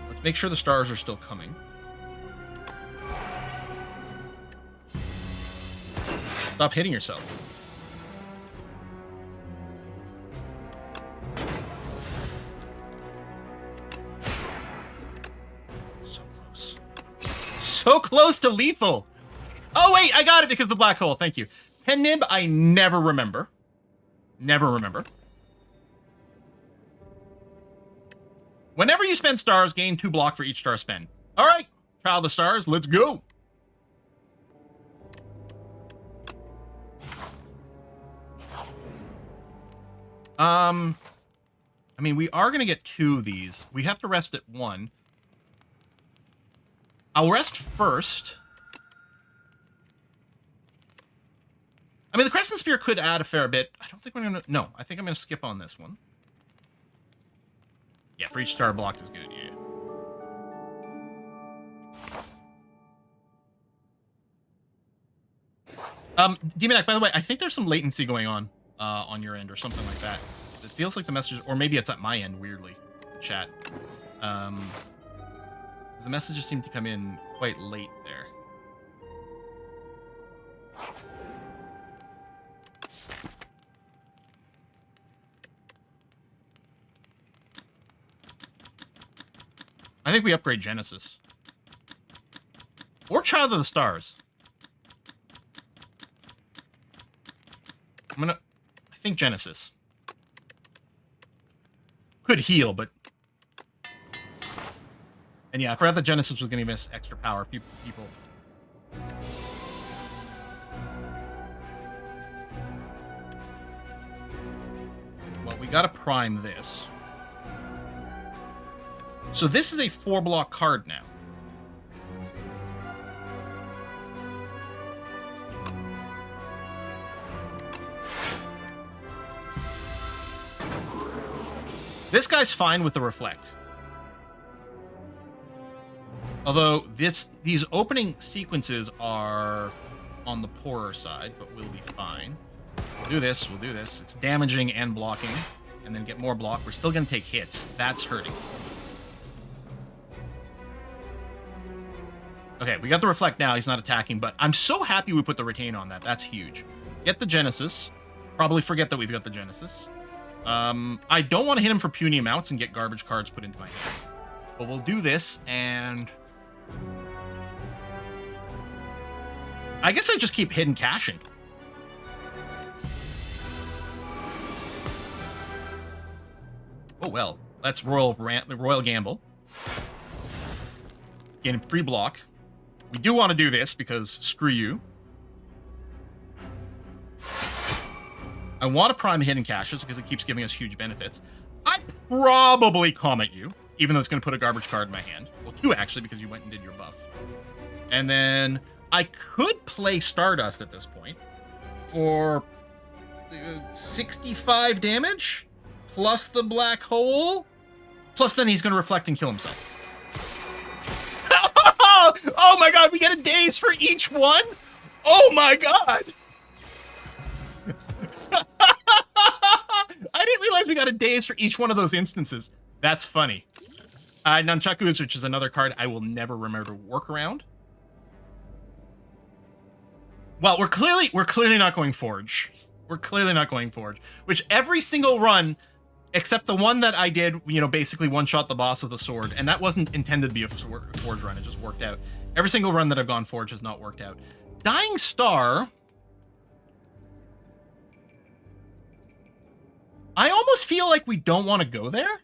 Let's make sure the stars are still coming. Stop hitting yourself. So close. So close to lethal. Oh, wait, I got it because of the black hole. Thank you. Pen Nib, I never remember. Never remember. Whenever you spend stars, gain 2 block for each star spent. All right, Child of Stars, let's go. I mean, we are going to get 2 of these. We have to rest at 1. I'll rest first. I mean, the Crescent Spear could add a fair bit. I don't think we're going to... No, I think I'm going to skip on this one. Yeah, for each star blocked is good, yeah. Demonac, by the way, I think there's some latency going on your end or something like that. It feels like the messages, or maybe it's at my end, weirdly, the chat. The messages seem to come in quite late there. I think we upgrade Genesis. Or Child of the Stars. I think Genesis. Could heal, but... And yeah, I forgot that Genesis was going to give us extra power. People... Well, we gotta prime this. So this is a 4-block card now. This guy's fine with the Reflect. Although these opening sequences are on the poorer side, but we'll be fine. We'll do this, we'll do this. It's damaging and blocking, and then get more block. We're still going to take hits. That's hurting. Okay, we got the Reflect now. He's not attacking, but I'm so happy we put the Retain on that. That's huge. Get the Genesis. Probably forget that we've got the Genesis. I don't want to hit him for puny amounts and get garbage cards put into my hand. But we'll do this, and... I guess I just keep hidden caching. Oh, well. That's Royal Gamble. Gain free block. We do want to do this, because screw you. I want to prime hidden caches because it keeps giving us huge benefits. I probably Comet you, even though it's going to put a garbage card in my hand. Well, 2 actually, because you went and did your buff. And then I could play Stardust at this point for 65 damage, plus the black hole, plus then he's going to reflect and kill himself. Oh my god, we get a daze for each one? Oh my god! I didn't realize we got a daze for each one of those instances. That's funny. Nunchakus, which is another card I will never remember to work around. Well, we're clearly not going Forge. We're clearly not going Forge. Which every single run, Except the one that I did, you know, basically one-shot the boss with the sword, and that wasn't intended to be a forge run, it just worked out. Every single run that I've gone forge has not worked out. Dying Star... I almost feel like we don't want to go there.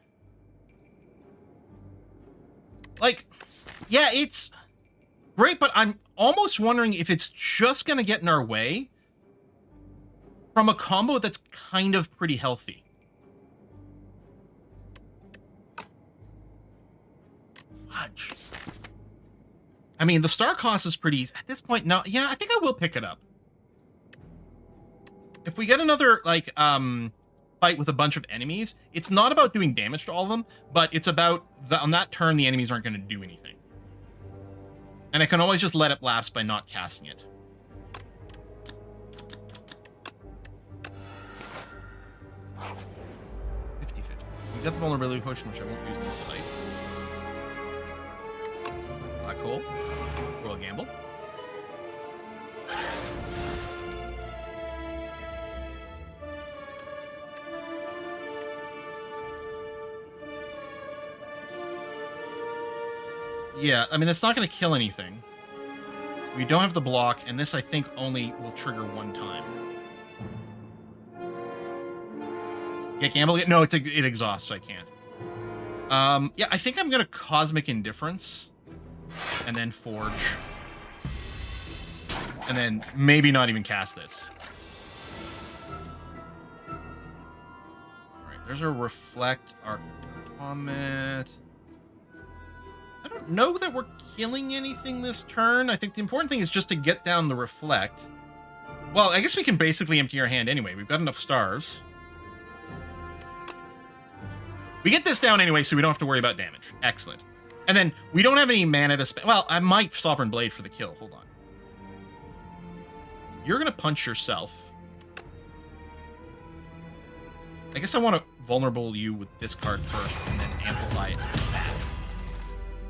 Like, yeah, it's great, but I'm almost wondering if it's just going to get in our way from a combo that's kind of pretty healthy. Fudge. I mean, the star cost is pretty... At this point, no. Yeah, I think I will pick it up. If we get another, like, fight with a bunch of enemies, it's not about doing damage to all of them, but it's about... on that turn, the enemies aren't going to do anything. And I can always just let it lapse by not casting it. 50-50. We got the vulnerability potion, which I won't use in this fight. Black hole. Royal gamble. Yeah, I mean, it's not going to kill anything. We don't have the block, and this, I think, only will trigger one time. Get gamble? No, it exhausts, so I can't. Yeah, I think I'm going to Cosmic Indifference. And then Forge. And then maybe not even cast this. Alright, there's a Reflect, our Comet... I don't know that we're killing anything this turn. I think the important thing is just to get down the Reflect. Well, I guess we can basically empty our hand anyway. We've got enough stars. We get this down anyway, so we don't have to worry about damage. Excellent. And then we don't have any mana to spend. Well, I might Sovereign Blade for the kill. Hold on. You're going to punch yourself. I guess I want to vulnerable you with this card first and then amplify it with that.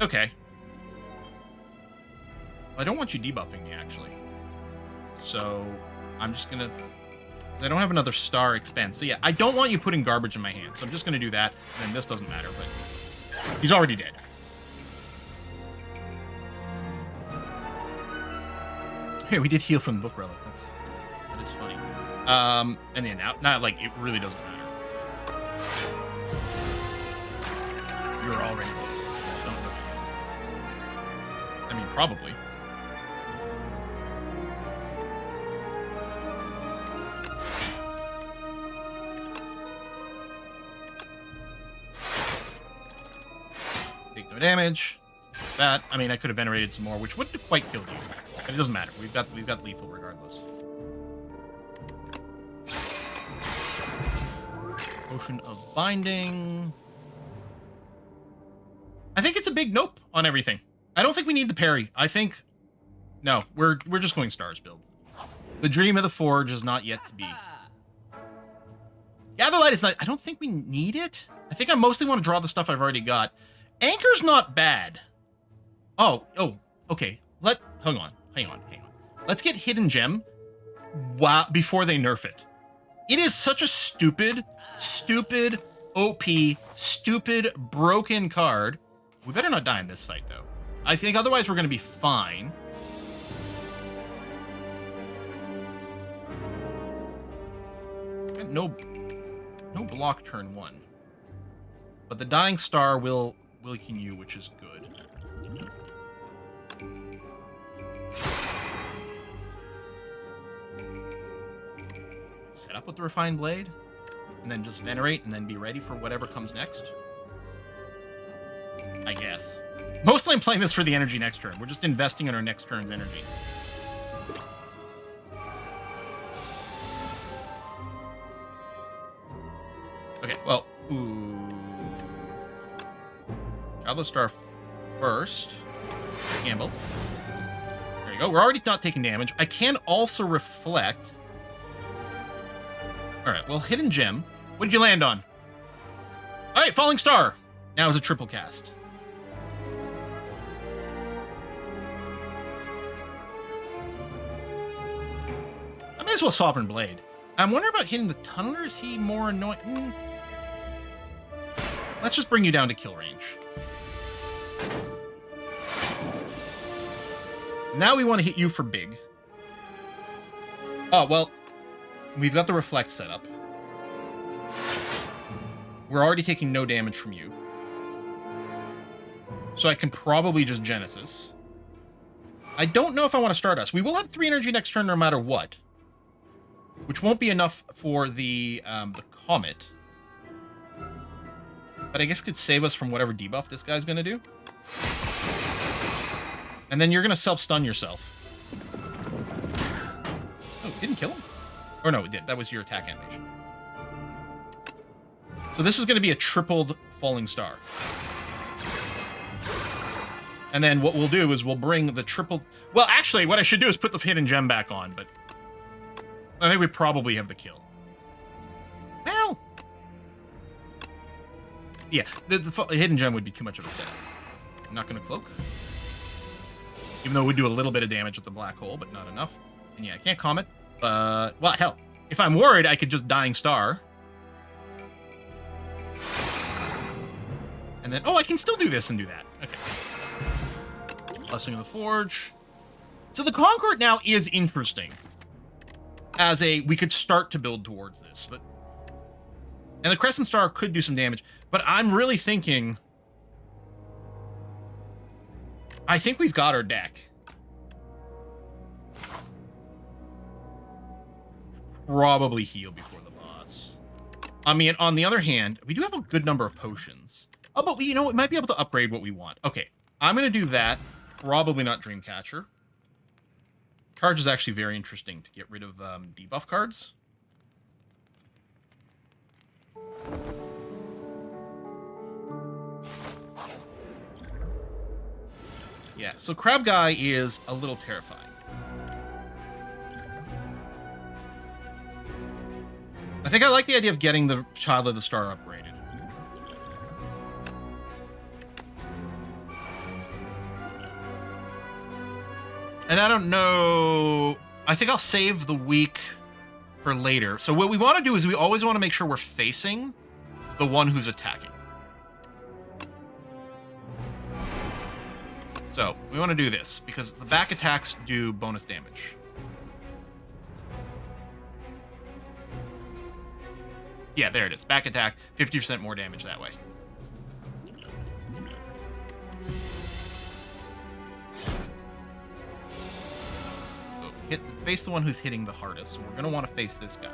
Okay. I don't want you debuffing me, actually. So, I'm just gonna... I don't have another star expense. So yeah, I don't want you putting garbage in my hand. So I'm just gonna do that, and then this doesn't matter, but... He's already dead. Hey, we did heal from the book relic. That is funny. And then now, like, it really doesn't matter. You're already dead. I mean, probably. Take no damage. That. I mean, I could have venerated some more, which wouldn't have quite killed you. But it doesn't matter. We've got lethal regardless. Potion of Binding. I think it's a big nope on everything. I don't think we need the parry. I think... No, we're just going stars build. The Dream of the Forge is not yet to be. Gatherlight is not... I don't think we need it. I think I mostly want to draw the stuff I've already got. Anchor's not bad. Oh, okay. Hang on. Let's get Hidden Gem before they nerf it. It is such a stupid, OP, stupid, broken card. We better not die in this fight, though. I think otherwise we're going to be fine. No block turn one. But the Dying Star will you, which is good. Set up with the Refined Blade, and then just venerate, and then be ready for whatever comes next. I guess. Mostly I'm playing this for the energy next turn. We're just investing in our next turn's energy. Okay, well, Traveler Star first. Gamble. There you go. We're already not taking damage. I can also reflect. Alright, well, Hidden Gem. What did you land on? Alright, Falling Star. Now is a triple cast. I may as well Sovereign Blade. I'm wondering about hitting the Tunneler. Is he more annoying? Let's just bring you down to kill range. Now we want to hit you for big. Oh, well, we've got the reflect set up. We're already taking no damage from you. So I can probably just Genesis. I don't know if I want to start us. We will have 3 energy next turn no matter what. Which won't be enough for the Comet. But I guess could save us from whatever debuff this guy's going to do. And then you're going to self-stun yourself. Oh, it didn't kill him? Or no, it did. That was your attack animation. So this is going to be a tripled Falling Star. And then what we'll do is we'll bring the triple... Well, actually, what I should do is put the hidden gem back on, but... I think we probably have the kill. Well... Yeah, the hidden gem would be too much of a setup. I'm not going to cloak. Even though it would do a little bit of damage with the black hole, but not enough. And yeah, I can't comet. But, well, hell. If I'm worried, I could just Dying Star. And then... Oh, I can still do this and do that. Okay. Blessing of the Forge. So the Concord now is interesting. As a... We could start to build towards this, but... And the Crescent Star could do some damage. But I'm really thinking... I think we've got our deck. Probably heal before the boss. I mean, on the other hand, we do have a good number of potions. Oh, but we, you know, we might be able to upgrade what we want. Okay, I'm going to do that. Probably not Dreamcatcher. Charge is actually very interesting to get rid of debuff cards. Yeah, so Crab Guy is a little terrifying. I think I like the idea of getting the Child of the Star upgraded. And I don't know... I think I'll save the weak for later. So what we want to do is we always want to make sure we're facing the one who's attacking. So, we want to do this, because the back attacks do bonus damage. Yeah, there it is. Back attack, 50% more damage that way. So, face the one who's hitting the hardest, so we're going to want to face this guy.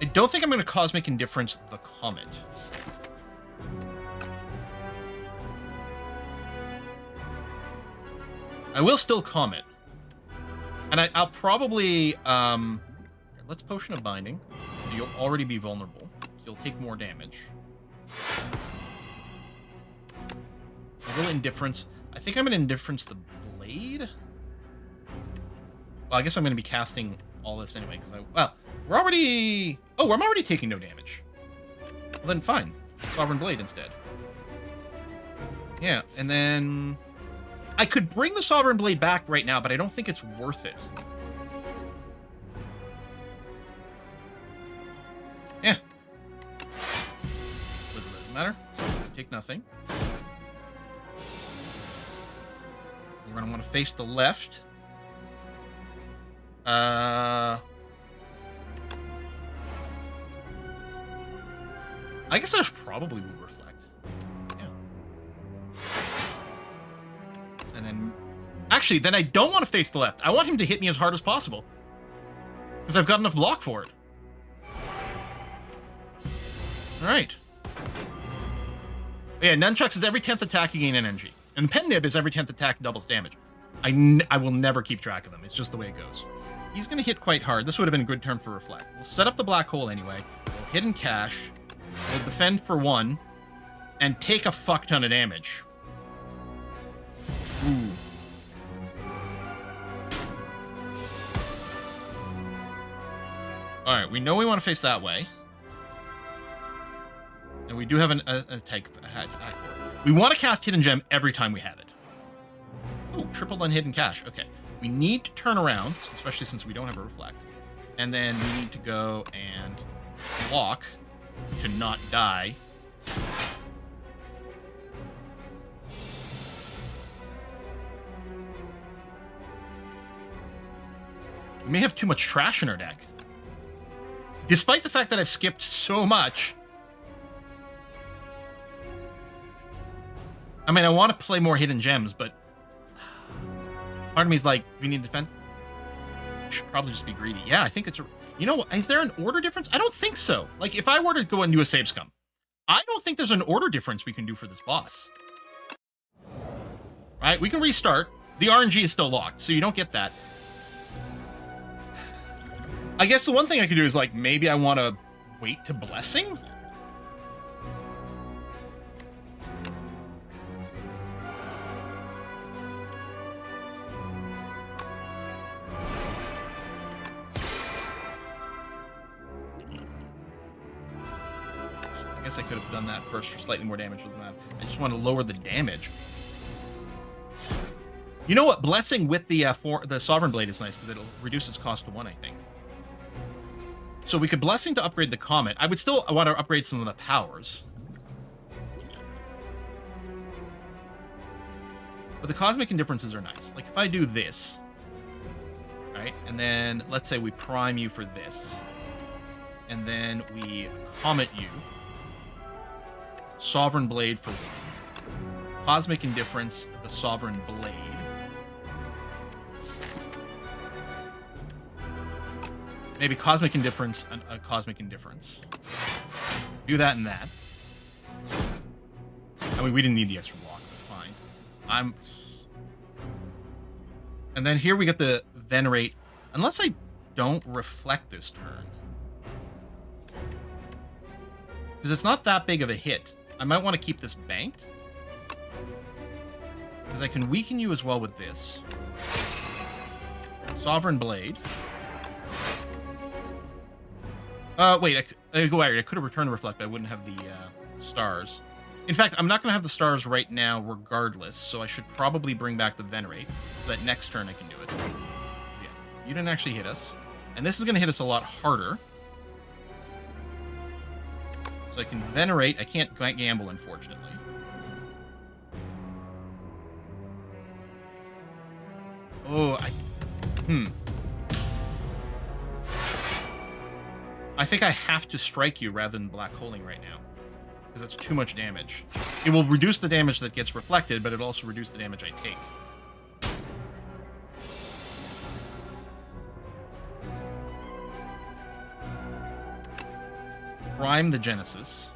I don't think I'm going to Cosmic Indifference the Comet. I will still Comet. And I'll probably... let's Potion of Binding. You'll already be vulnerable. You'll take more damage. I will Indifference. I think I'm going to Indifference the Blade. Well, I guess I'm going to be casting all this anyway. Because well, we're already... Oh, I'm already taking no damage. Well, then fine. Sovereign Blade instead. Yeah, and then... I could bring the Sovereign Blade back right now, but I don't think it's worth it. Yeah. Doesn't matter. Take nothing. We're going to want to face the left. I guess I probably will reflect. Yeah. And then... Actually, then I don't want to face the left. I want him to hit me as hard as possible. Because I've got enough block for it. Alright. Yeah, Nunchucks is every 10th attack you gain energy. And Pen Nib is every 10th attack doubles damage. I will never keep track of them. It's just the way it goes. He's going to hit quite hard. This would have been a good turn for Reflect. We'll set up the black hole anyway. We'll hit and cash. We'll defend for 1. And take a fuck ton of damage. Ooh. Alright, we know we want to face that way. And we do have an attack for it. We want to cast Hidden Gem every time we have it. Oh, triple unhidden cash. Okay. We need to turn around, especially since we don't have a Reflect. And then we need to go and block to not die. We may have too much trash in our deck. Despite the fact that I've skipped so much. I mean, I want to play more hidden gems, but part of me is like, we need to defend. I should probably just be greedy. Yeah, I think it's a... You know, is there an order difference? I don't think so. Like, if I were to go and do a save scum, I don't think there's an order difference we can do for this boss. Right? We can restart. The RNG is still locked, so you don't get that. I guess the one thing I could do is, like, maybe I want to wait to Blessing? I guess I could have done that first for slightly more damage with that. I just want to lower the damage. You know what? Blessing with the Sovereign Blade is nice because it'll reduce its cost to 1, I think. So we could Blessing to upgrade the Comet. I would still want to upgrade some of the powers. But the Cosmic Indifferences are nice. Like, if I do this, right? And then, let's say we prime you for this. And then we Comet you. Sovereign Blade for 1. Cosmic Indifference, the Sovereign Blade. Maybe Cosmic Indifference and a Cosmic Indifference. Do that and that. I mean, we didn't need the extra block, but fine. And then here we get the Venerate. Unless I don't reflect this turn. Because it's not that big of a hit. I might want to keep this banked. Because I can weaken you as well with this. Sovereign Blade. Wait, I could have returned to Reflect, but I wouldn't have the stars. In fact, I'm not going to have the stars right now regardless, so I should probably bring back the Venerate, so that next turn I can do it. Yeah, you didn't actually hit us. And this is going to hit us a lot harder. So I can Venerate. I can't gamble, unfortunately. Oh, I think I have to strike you rather than black holing right now. Because that's too much damage. It will reduce the damage that gets reflected, but it'll also reduce the damage I take. Prime the Genesis.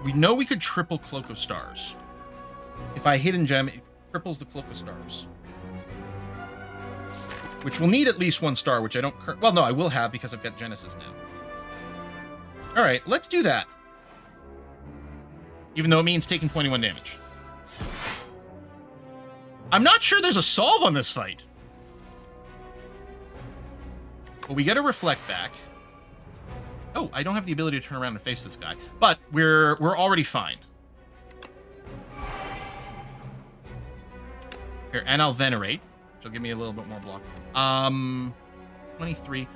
We know we could triple Cloak of Stars. If I Hidden Gem, it triples the Cloak of Stars. Which will need at least 1 star, which I don't... Well, no, I will have because I've got Genesis now. Alright, let's do that. Even though it means taking 21 damage. I'm not sure there's a solve on this fight. But we get a Reflect back. Oh, I don't have the ability to turn around and face this guy. But we're already fine. Here, and I'll Venerate. Which will give me a little bit more block. 23.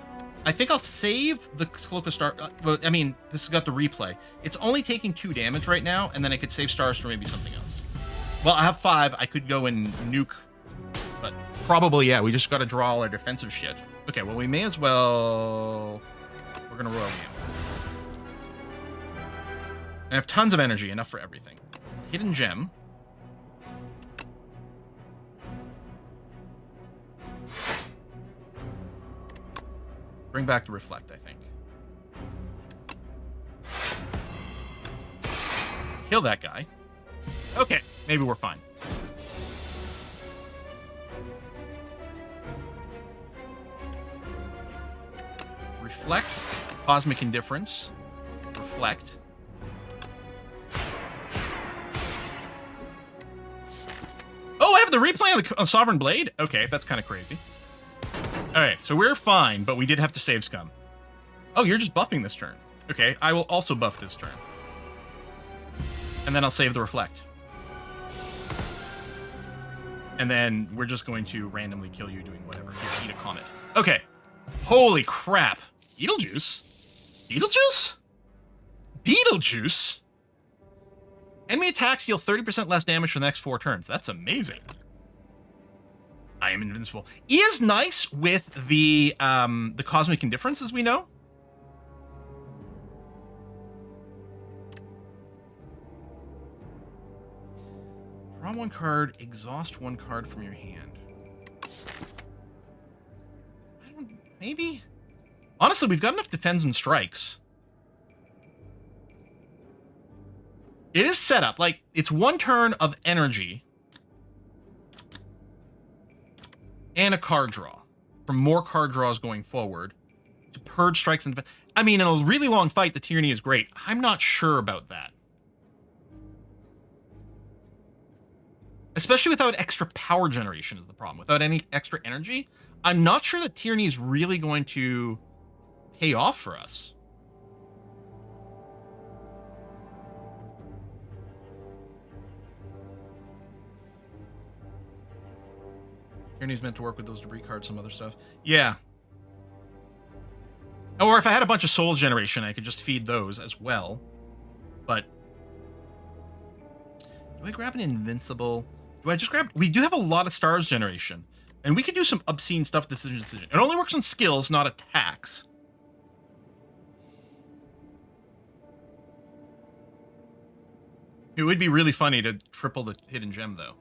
I think I'll save the Cloak of Star. I mean, this has got the replay. It's only taking 2 damage right now, and then I could save stars for maybe something else. Well, I have 5. I could go and nuke. But probably, yeah, we just got to draw all our defensive shit. Okay, well, we may as well... We're going to Royal Game. I have tons of energy, enough for everything. Hidden Gem. Bring back the Reflect, I think. Kill that guy. Okay, maybe we're fine. Reflect. Cosmic Indifference. Reflect. Oh, I have the replay on the Sovereign Blade? Okay, that's kind of crazy. Alright, so we're fine, but we did have to save scum. Oh, you're just buffing this turn. Okay, I will also buff this turn. And then I'll save the Reflect. And then we're just going to randomly kill you doing whatever. Here, eat a Comet. Okay. Holy crap. Beetlejuice? Beetlejuice? Beetlejuice? Enemy attacks deal 30% less damage for the next 4 turns. That's amazing. I am invincible. E is nice with the cosmic indifference, as we know. Draw 1 card, exhaust 1 card from your hand. Maybe? Honestly, we've got enough defense and strikes. It is set up. Like, it's 1 turn of energy. And a card draw. For more card draws going forward. To purge strikes and defense. I mean, in a really long fight, the Tyranny is great. I'm not sure about that. Especially without extra power generation is the problem. Without any extra energy, I'm not sure that Tyranny is really going to pay off for us. Tyranny's meant to work with those debris cards, some other stuff. Yeah. Or if I had a bunch of souls generation, I could just feed those as well. But do I grab an invincible? Do I just grab... We do have a lot of stars generation. And we could do some obscene stuff with decision. It only works on skills, not attacks. It would be really funny to triple the hidden gem, though.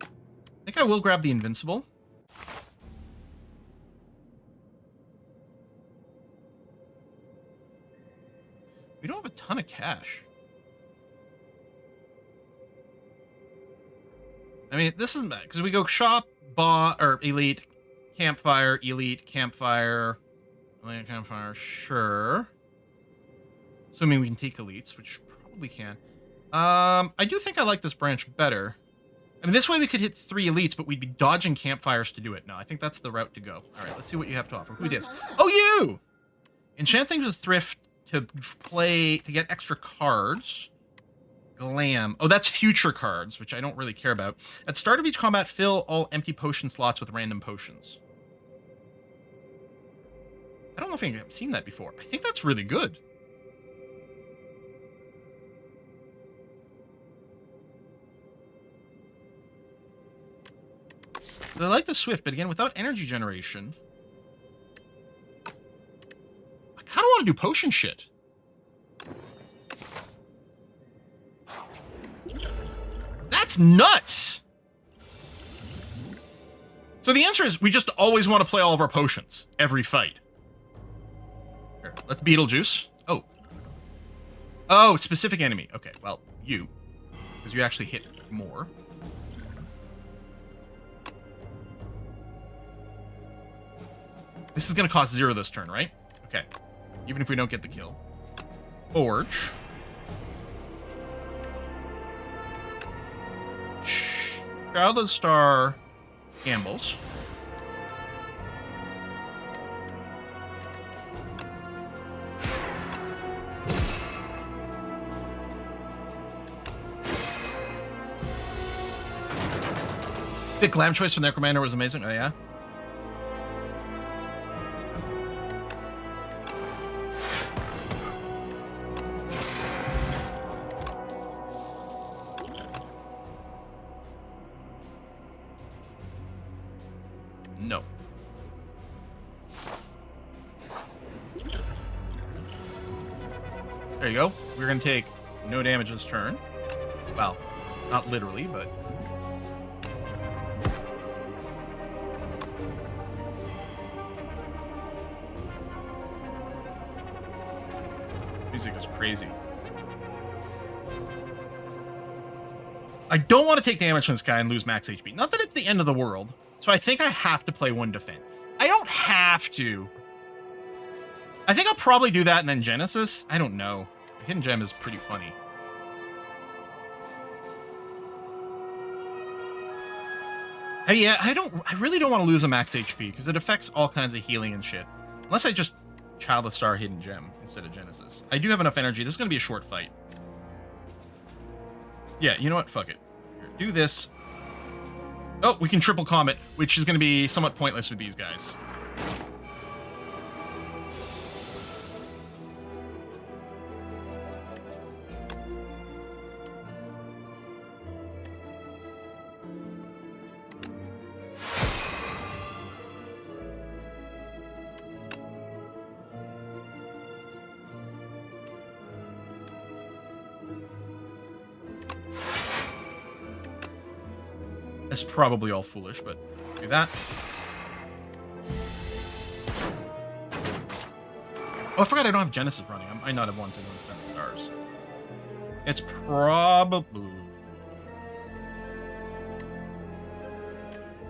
I think I will grab the invincible. We don't have a ton of cash. I mean, this isn't bad, because we go shop, or elite, campfire, campfire, sure. Assuming we can take elites, which probably can. I do think I like this branch better. I mean, this way we could hit 3 elites, but we'd be dodging campfires to do it. No, I think that's the route to go. All right, let's see what you have to offer. Who it is? Oh, you! Enchant things with thrift to get extra cards. Glam. Oh, that's future cards, which I don't really care about. At start of each combat, fill all empty potion slots with random potions. I don't know if I've seen that before. I think that's really good. So I like the Swift, but again, without energy generation, I kind of want to do potion shit. That's nuts! So the answer is we just always want to play all of our potions every fight. Here, let's Beetlejuice. Oh. Oh, specific enemy. Okay, well, you. Because you actually hit more. This is going to cost 0 this turn, right? Okay. Even if we don't get the kill. Forge. Childhood Star gambles. The glam choice from Necromancer was amazing. Oh, yeah? No. There you go. We're going to take no damage this turn. Well, not literally, but... Music is crazy. I don't want to take damage from this guy and lose max HP. Not that it's the end of the world. So I think I have to play 1 defend. I don't have to. I think I'll probably do that and then Genesis. I don't know. Hidden Gem is pretty funny. Yeah, I really don't want to lose a max HP because it affects all kinds of healing and shit. Unless I just Childless Star Hidden Gem instead of Genesis. I do have enough energy. This is going to be a short fight. Yeah, you know what? Fuck it. Here, do this. Oh, we can triple comet, which is going to be somewhat pointless with these guys. That's probably all foolish, but do that. Oh, I forgot I don't have Genesis running. I might not have wanted to spend the stars. It's probably...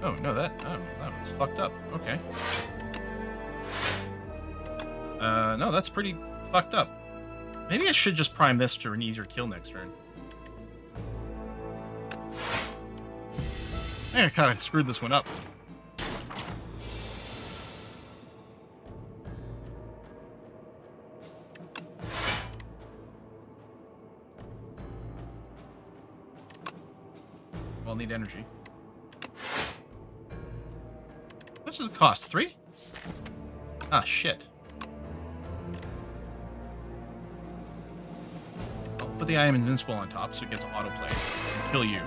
Oh, no, that was fucked up. Okay. No, that's pretty fucked up. Maybe I should just prime this for an easier kill next turn. I kind of screwed this one up. Well, I'll need energy. How much does it cost? 3? Ah, shit. I'll put the I am invincible on top so it gets autoplay and kill you.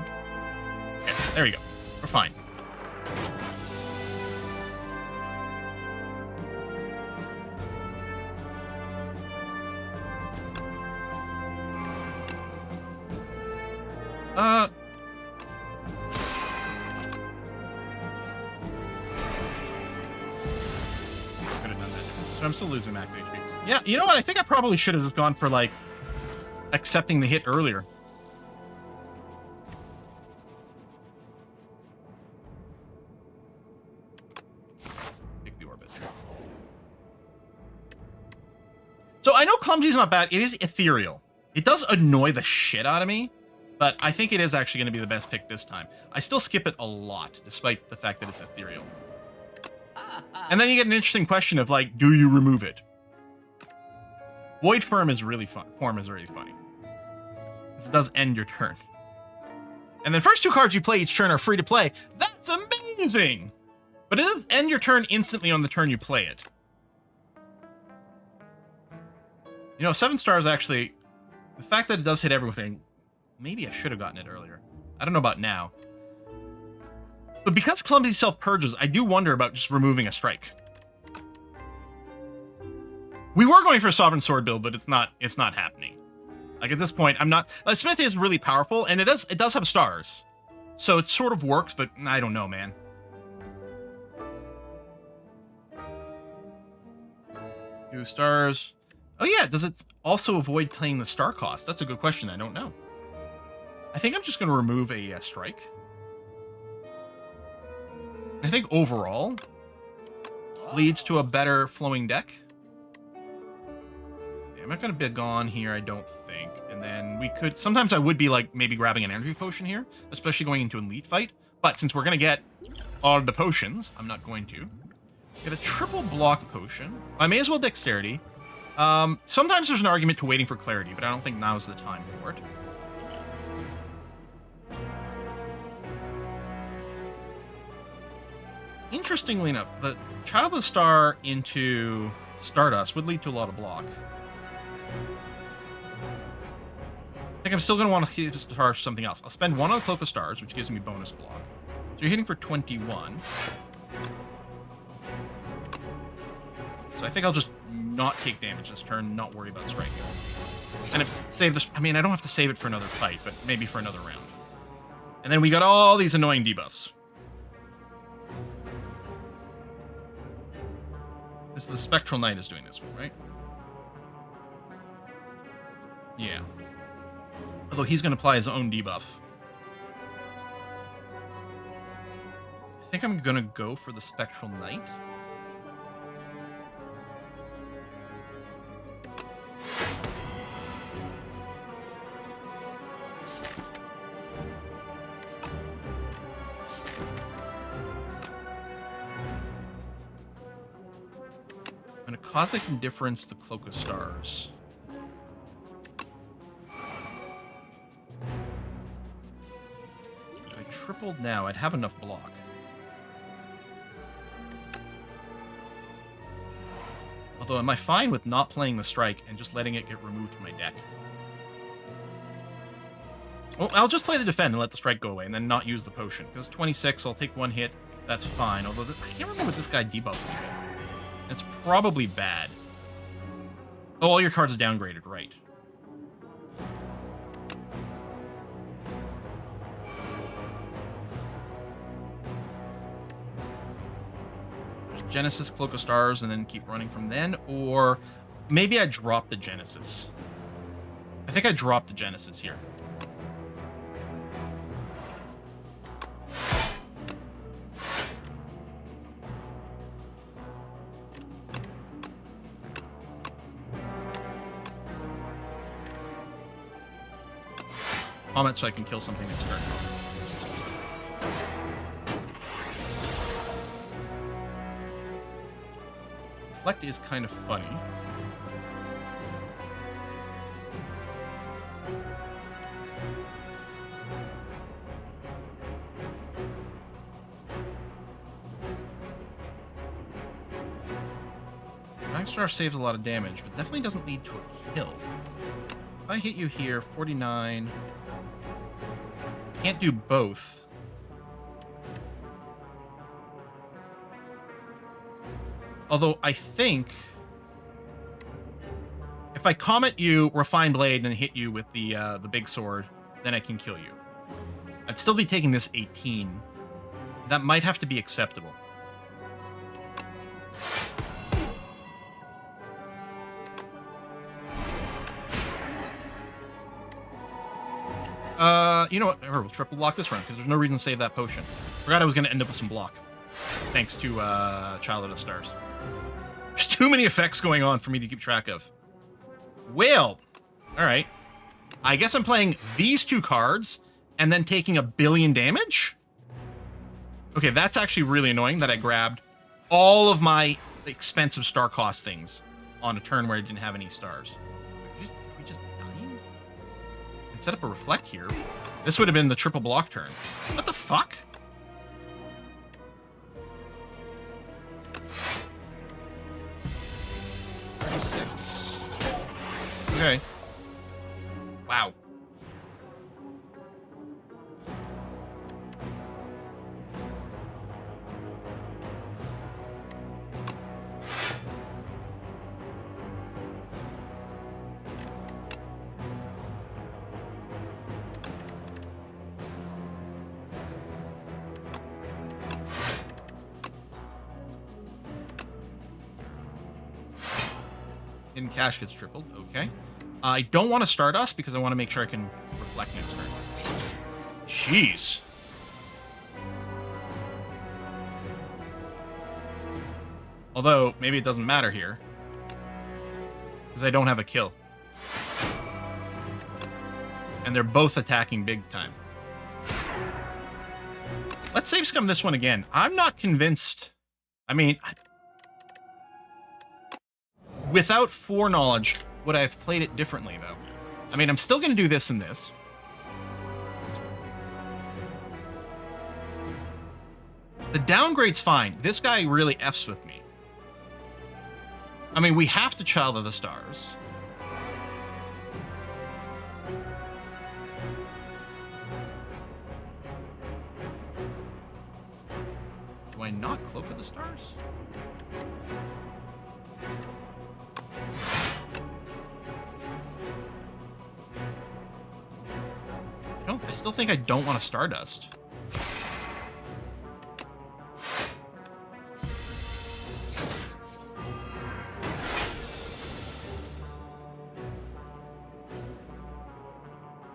Okay, there you go. We're fine. Could have done that. So I'm still losing max HP. Yeah, you know what? I think I probably should have just gone for, like, accepting the hit earlier. So I know Clumsy's not bad. It is ethereal. It does annoy the shit out of me, but I think it is actually going to be the best pick this time. I still skip it a lot, despite the fact that it's ethereal. And then you get an interesting question of, like, do you remove it? Void Form is really fun. Form is really funny. It does end your turn. And the first 2 cards you play each turn are free to play. That's amazing! But it does end your turn instantly on the turn you play it. You know, 7 stars actually, the fact that it does hit everything, maybe I should have gotten it earlier. I don't know about now. But because Clumsy self-purges, I do wonder about just removing a strike. We were going for a Sovereign Sword build, but it's not happening. Like, at this point, I'm not... Like, Smith is really powerful, and it does have stars. So it sort of works, but I don't know, man. Two stars... Oh yeah, does it also avoid paying the star cost? That's a good question. I don't know. I think I'm just going to remove a strike. I think overall leads to a better flowing deck. Yeah, I'm not going to be gone here, I don't think. And then we could... Sometimes I would be like maybe grabbing an energy potion here, especially going into an elite fight. But since we're going to get all the potions, I'm not going to. Get a triple block potion. I may as well dexterity. Sometimes there's an argument to waiting for clarity, but I don't think now's the time for it. Interestingly enough, the Child of the Star into Stardust would lead to a lot of block. I think I'm still going to want to keep the stars for something else. I'll spend 1 on Cloak of Stars, which gives me bonus block. So you're hitting for 21. So I think I'll just not take damage this turn, not worry about striking. And save this... I mean, I don't have to save it for another fight, but maybe for another round. And then we got all these annoying debuffs. This is the Spectral Knight is doing this one, right? Yeah. Although he's going to apply his own debuff. I think I'm going to go for the Spectral Knight. And a Cosmic Indifference, the Cloak of Stars. tripled now, I'd have enough block. Although, am I fine with not playing the strike and just letting it get removed from my deck? Well, I'll just play the defend and let the strike go away and then not use the potion. Because 26, I'll take one hit. That's fine. Although, I can't remember what this guy debuffs me with. It's probably bad. Oh, all your cards are downgraded, right. Genesis, Cloak of Stars, and then keep running from then, or maybe I drop the Genesis. I think I dropped the Genesis here. Comment so I can kill something next turn. Reflect is kind of funny. Nine Star saves a lot of damage, but definitely doesn't lead to a kill. If I hit you here, 49... Can't do both. Although I think if I Comet you, Refine Blade, and hit you with the big sword, then I can kill you. I'd still be taking this 18. That might have to be acceptable. You know what? We'll triple block this run, because there's no reason to save that potion. Forgot I was going to end up with some block. Thanks to Child of the Stars. There's too many effects going on for me to keep track of. Well, alright. I guess I'm playing these two cards, and then taking 1 billion damage? Okay, that's actually really annoying that I grabbed all of my expensive star cost things on a turn where I didn't have any stars. Are we just dying? And set up a reflect here. This would have been the triple block turn. What the fuck? Okay. Wow. In cash gets tripled. Okay. I don't want to Stardust because I want to make sure I can reflect next turn. Jeez. Although, maybe it doesn't matter here. Because I don't have a kill. And they're both attacking big time. Let's save scum this one again. I'm not convinced. I mean, without foreknowledge, would I have played it differently, though? I mean, I'm still going to do this and this. The downgrade's fine. This guy really F's with me. I mean, we have to Child of the Stars. Do I not Cloak of the Stars? I still think I don't want to Stardust.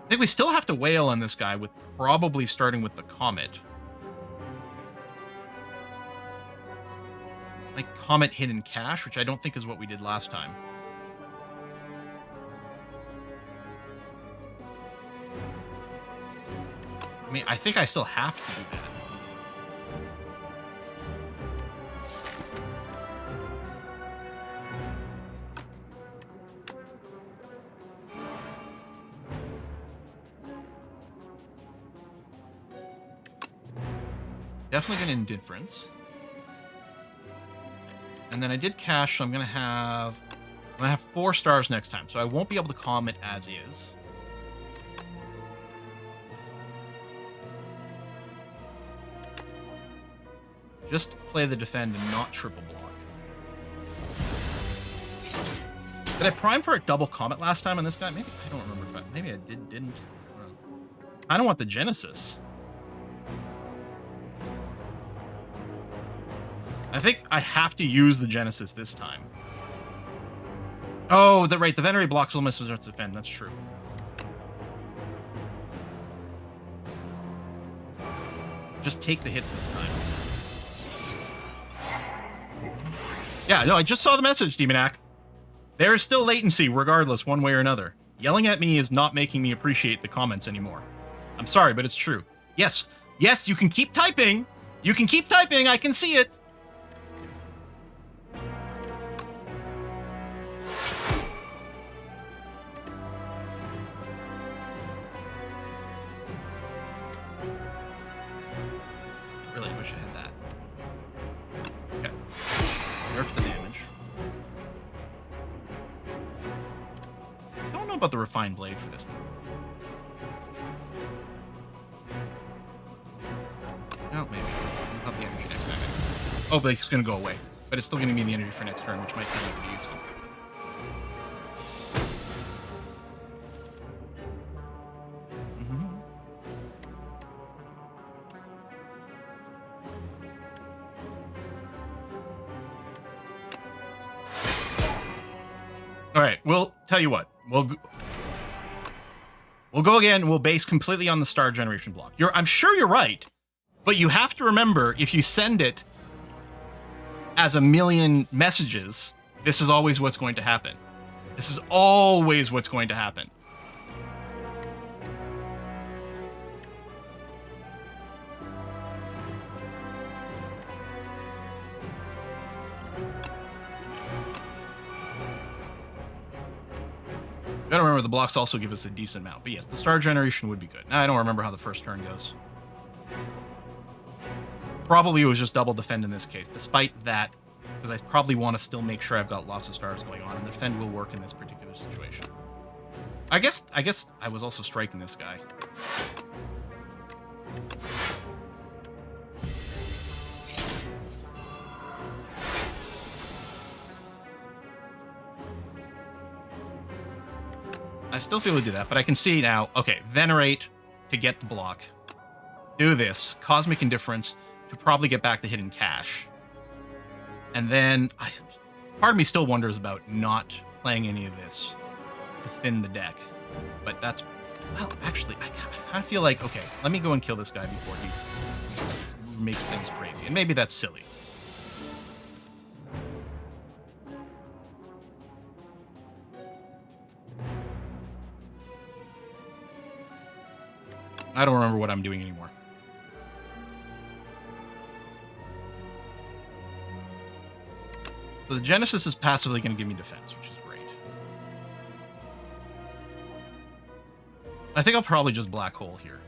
I think we still have to wail on this guy with probably starting with the Comet. Like Comet Hidden Cache, which I don't think is what we did last time. I mean, I think I still have to do that. definitely get indifference. And then I did cash, so I'm gonna have 4 stars next time, so I won't be able to calm it as is. Just play the defend and not triple block. Did I prime for a double comet last time on this guy? Maybe I don't remember. But maybe I didn't. I don't want the Genesis. I think I have to use the Genesis this time. Oh, right. The Venerate blocks will miss to defend. That's true. Just take the hits this time. Yeah, no, I just saw the message, Demonac. There is still latency, regardless, one way or another. Yelling at me is not making me appreciate the comments anymore. I'm sorry, but it's true. Yes, yes, you can keep typing. You can keep typing. I can see it. Really wish I had that. Okay. Nerf the damage. I don't know about the refined blade for this one. Oh, maybe. I'll have the energy next time. Oh, but it's going to go away. But it's still going to be the energy for next turn, which might be useful. All right, we'll tell you what. We'll go again. We'll base completely on the star generation block. I'm sure you're right, but you have to remember, if you send it as a million messages, this is always what's going to happen. This is always what's going to happen. Gotta remember the blocks also give us a decent amount. But yes, the star generation would be good. Now, I don't remember how the first turn goes. Probably it was just double defend in this case. Despite that, because I probably want to still make sure I've got lots of stars going on, and the defend will work in this particular situation. I guess I was also striking this guy. I still feel we do that, but I can see now, okay, Venerate to get the block. Do this. Cosmic Indifference to probably get back the hidden cash. And then, part of me still wonders about not playing any of this to thin the deck. But that's, well, actually, I kind of feel like, okay, let me go and kill this guy before he makes things crazy. And maybe that's silly. I don't remember what I'm doing anymore. So the Genesis is passively going to give me defense, which is great. I think I'll probably just black hole here.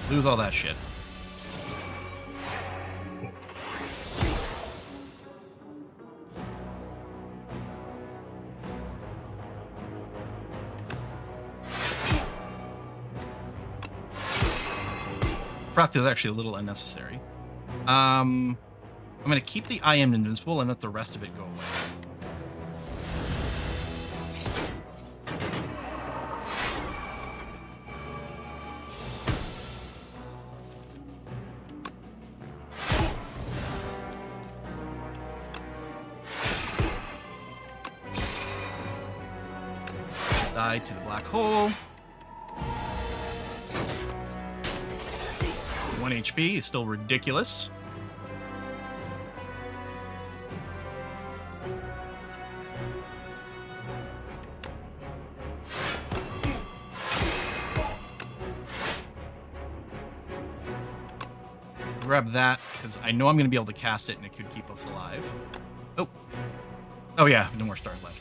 Lose all that shit. Fractal is actually a little unnecessary. I'm going to keep the I am invincible and let the rest of it go away. Die to the black hole. 1 HP is still ridiculous. Grab that, because I know I'm going to be able to cast it and it could keep us alive. Oh. Oh yeah, no more stars left.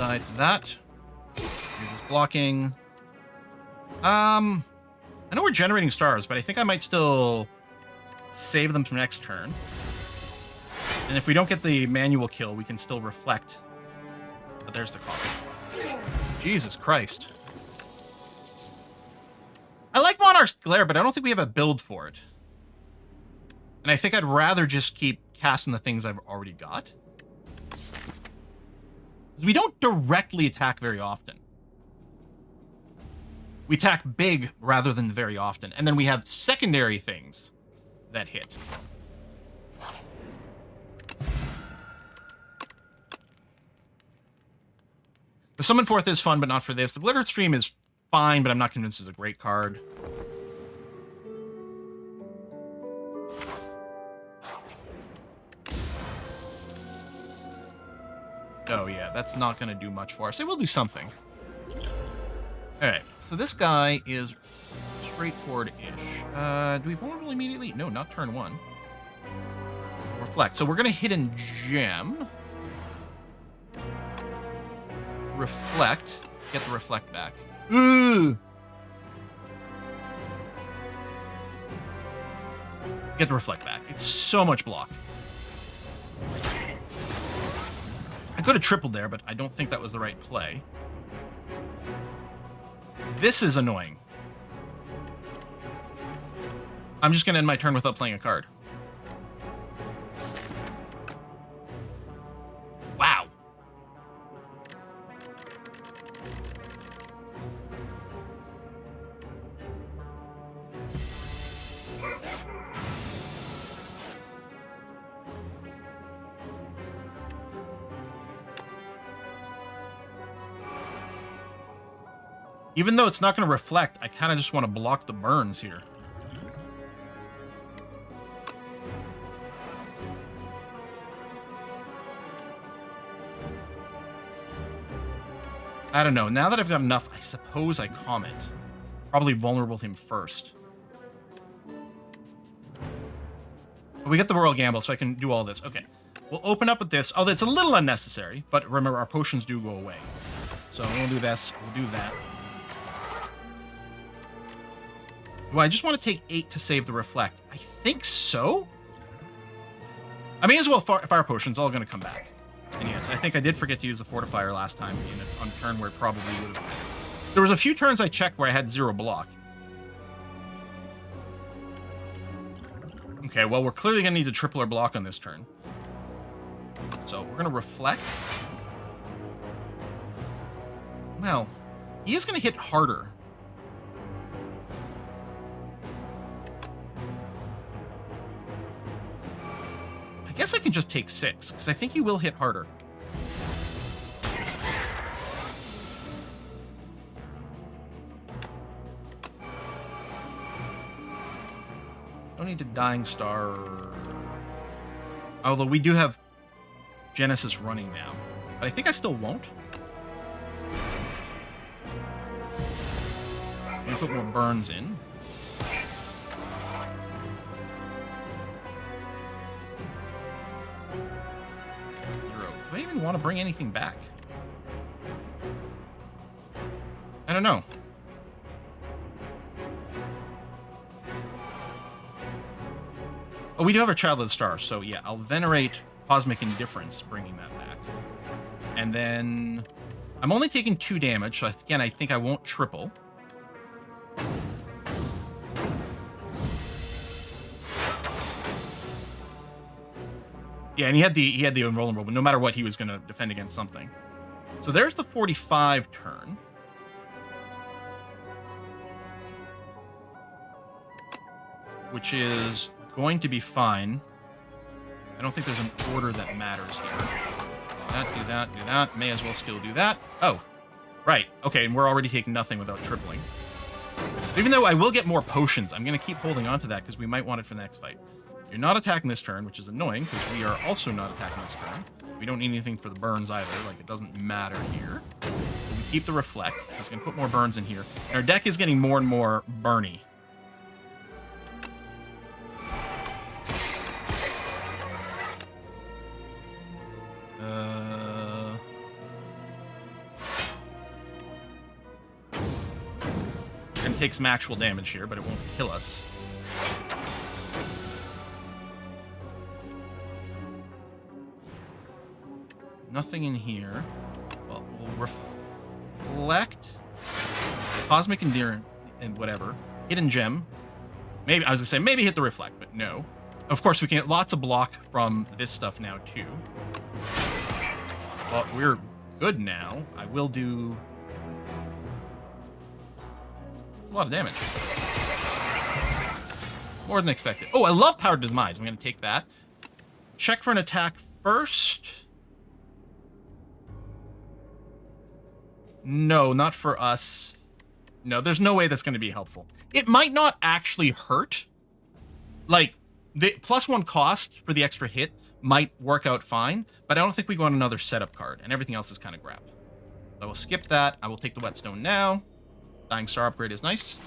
die to that. You're just blocking. I know we're generating stars, but I think I might still save them for next turn. And if we don't get the manual kill, we can still reflect. But there's the copy. Jesus Christ. I like Monarch's Glare, but I don't think we have a build for it. And I think I'd rather just keep casting the things I've already got. We don't directly attack very often. We attack big rather than very often. And then we have secondary things that hit. The Summon Forth is fun, but not for this. The Glitter Stream is fine, but I'm not convinced it's a great card. Oh yeah, that's not going to do much for us. It will do something. Alright, so this guy is straightforward-ish. Do we vulnerable immediately? No, not turn 1. Reflect. So we're going to hit and gem. Reflect. Get the reflect back. Ooh! Get the reflect back. It's so much block. I could have tripled there, but I don't think that was the right play. This is annoying. I'm just going to end my turn without playing a card. Wow. Even though it's not going to reflect, I kind of just want to block the burns here. I don't know. Now that I've got enough, I suppose I comment. Probably vulnerable him first. But we get the Royal Gamble, so I can do all this. Okay. We'll open up with this. Oh, that's a little unnecessary, but remember, our potions do go away. So we'll do this. We'll do that. Do I just want to take 8 to save the reflect? I think so. I may as well fire potions. All going to come back. And yes, I think I did forget to use the fortifier last time on a turn where it probably would have. There was a few turns I checked where I had 0 block. Okay, well, we're clearly going to need to triple our block on this turn. So we're going to reflect. Well, he is going to hit harder. I guess I can just take 6, because I think he will hit harder. Don't need to Dying Star. Although we do have Genesis running now. But I think I still won't. I'm going to put more burns in. Do I even want to bring anything back? I don't know. Oh, we do have our Child of the Stars, so yeah, I'll venerate Cosmic Indifference, bringing that back. And then I'm only taking 2 damage, so again, I think I won't triple. Yeah, and he had the invulnerable, but no matter what, he was going to defend against something. So there's the 45 turn. Which is going to be fine. I don't think there's an order that matters here. Do that. May as well still do that. Oh, right. Okay, and we're already taking nothing without tripling. Even though I will get more potions, I'm going to keep holding on to that because we might want it for the next fight. You're not attacking this turn, which is annoying, because we are also not attacking this turn. We don't need anything for the burns either, like it doesn't matter here. But we keep the reflect. It's going to put more burns in here. And our deck is getting more and more burny. take some actual damage here, but it won't kill us. Nothing in here. Well, we'll reflect. Cosmic Endurance and whatever. Hidden Gem. Maybe, I was going to say, maybe hit the reflect, but no. Of course, we can get lots of block from this stuff now, too. Well, we're good now. I will do... It's a lot of damage. More than expected. Oh, I love Powered Demise. I'm going to take that. Check for an attack first. No, not for us. No, there's no way that's going to be helpful. It might not actually hurt. Like, the +1 cost for the extra hit might work out fine, but I don't think we go on another setup card, and everything else is kind of crap. So I will skip that. I will take the Whetstone now. Dying Star upgrade is nice.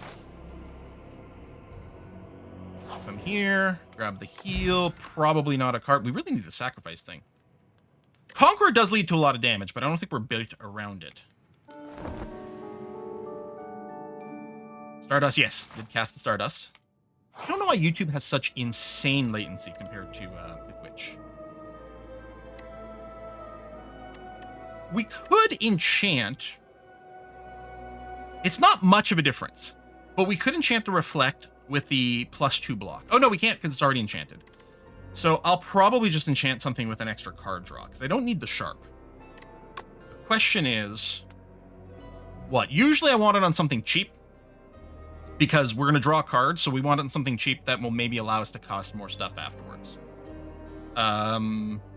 From here, grab the heal. Probably not a card. We really need the sacrifice thing. Conqueror does lead to a lot of damage, but I don't think we're built around it. Stardust, yes. Did cast the Stardust. I don't know why YouTube has such insane latency compared to Twitch. We could enchant. It's not much of a difference, but we could enchant the Reflect with the +2 block. Oh, no, we can't because it's already enchanted. So I'll probably just enchant something with an extra card draw because I don't need the Sharp. The question is, what? Usually I want it on something cheap because we're going to draw cards, so we want it on something cheap that will maybe allow us to cost more stuff afterwards.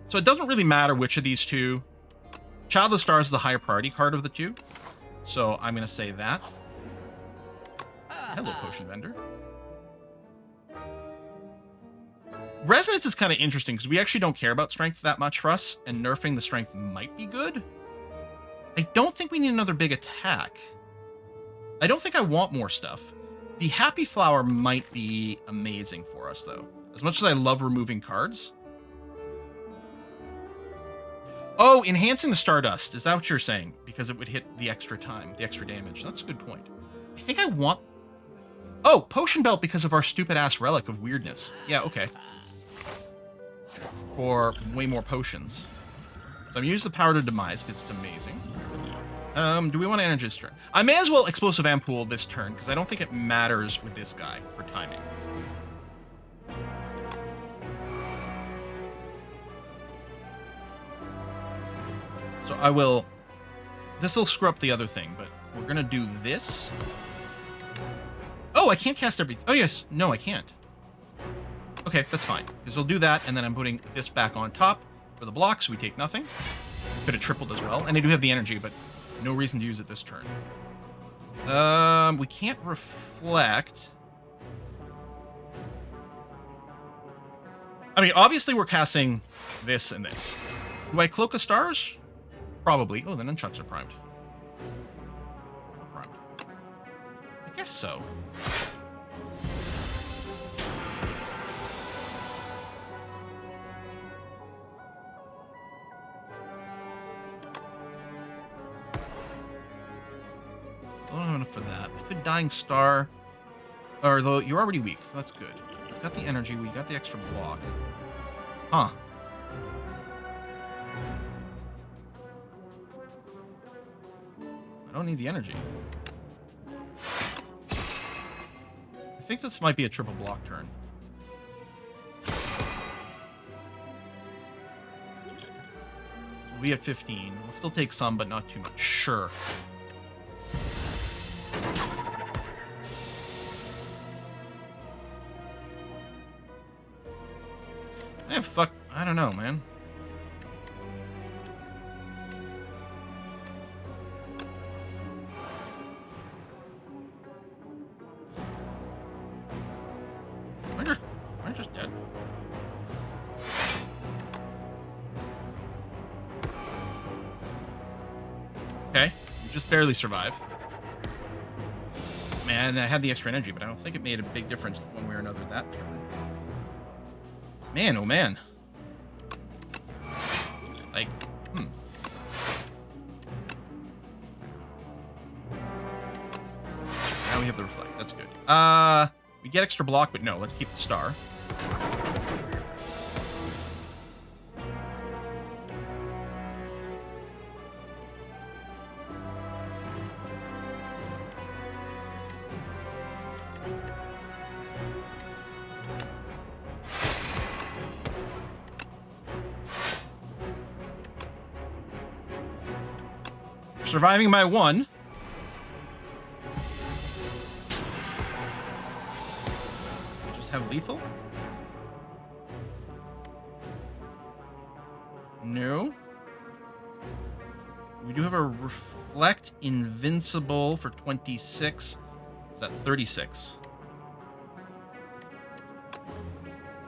So it doesn't really matter which of these two. Child of the Stars is the higher priority card of the two, so I'm going to say that. Hello, Potion Vendor. Resonance is kind of interesting because we actually don't care about strength that much for us, and nerfing the strength might be good. I don't think we need another big attack. I don't think I want more stuff. The Happy Flower might be amazing for us, though. As much as I love removing cards. Oh, enhancing the Stardust. Is that what you're saying? Because it would hit the extra time, the extra damage. That's a good point. I think I want... Oh, Potion Belt because of our stupid-ass Relic of Weirdness. Yeah, okay. For way more potions. So I'm using the Power to Demise because it's amazing. Do we want to Energy this turn? I may as well Explosive Ampoule this turn because I don't think it matters with this guy for timing. So I will... This will screw up the other thing, but we're going to do this. Oh, I can't cast everything. Oh, yes. No, I can't. Okay, that's fine. Because we'll do that, and then I'm putting this back on top for the block, so we take nothing. Could have tripled as well. And I do have the energy, but no reason to use it this turn. We can't reflect. I mean, obviously we're casting this and this. Do I Cloak of Stars? Probably. Oh, the nunchucks are primed. Primed. I guess so. I don't have enough for that. I could Dying Star. Or though you're already weak, so that's good. We got the energy, we got the extra block. Huh. I don't need the energy. I think this might be a triple block turn. We have 15. We'll still take some, but not too much. Sure. Fuck. I don't know, man. I'm just dead. Okay. You just barely survive. Man, I had the extra energy, but I don't think it made a big difference one way or another that turn. Man, oh man. Like, Now we have the reflect. That's good. We get extra block, but no, let's keep the star. Surviving my one. Just have lethal? No. We do have a reflect invincible for 26. Is that 36?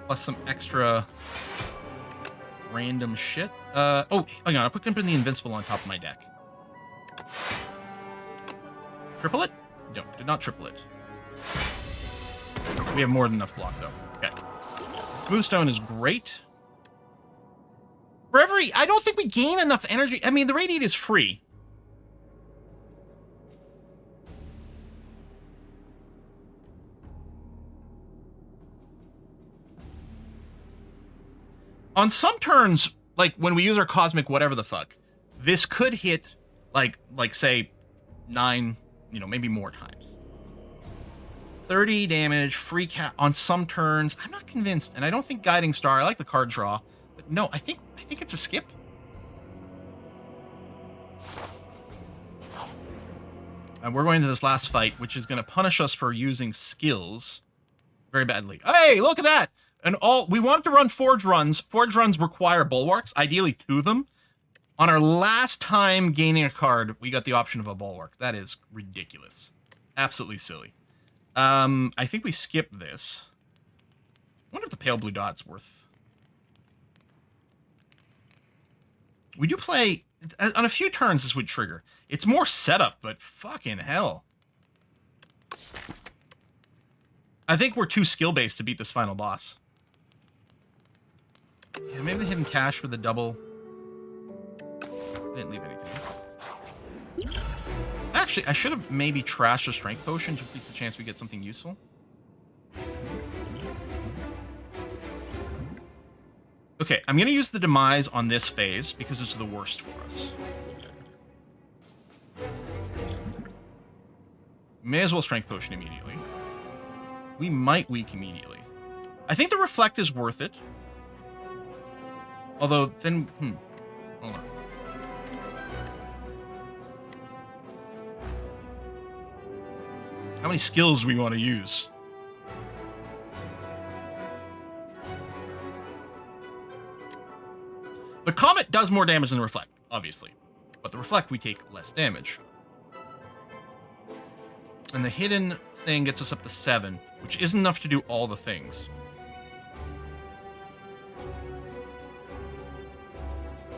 Plus some extra random shit. Oh, hang on. I'll put the invincible on top of my deck. Triple it? No, did not triple it. We have more than enough block, though. Okay. Smoothstone is great. For every... I don't think we gain enough energy. I mean, the Radiate is free. On some turns, like, when we use our Cosmic whatever the fuck, this could hit, like say, 9... maybe more times. 30 damage, free cap on some turns. I'm not convinced, and I don't think Guiding Star. I like the card draw, but no, I think it's a skip. And we're going to this last fight, which is going to punish us for using skills very badly. Hey, look at that! And we wanted to run Forge runs. Forge runs require bulwarks, ideally 2 of them. On our last time gaining a card, we got the option of a bulwark. That is ridiculous. Absolutely silly. I think we skip this. I wonder if the pale blue dot's worth... We do play... On a few turns, this would trigger. It's more setup, but fucking hell. I think we're too skill-based to beat this final boss. Yeah, maybe the hidden cache with the double... Didn't leave anything. Actually, I should have maybe trashed a strength potion to increase the chance we get something useful. Okay, I'm going to use the demise on this phase because it's the worst for us. May as well strength potion immediately. We might weak immediately. I think the reflect is worth it. Although, then... Hold on. How many skills do we want to use? The Comet does more damage than the Reflect, obviously. But the Reflect, we take less damage. And the hidden thing gets us up to 7, which isn't enough to do all the things.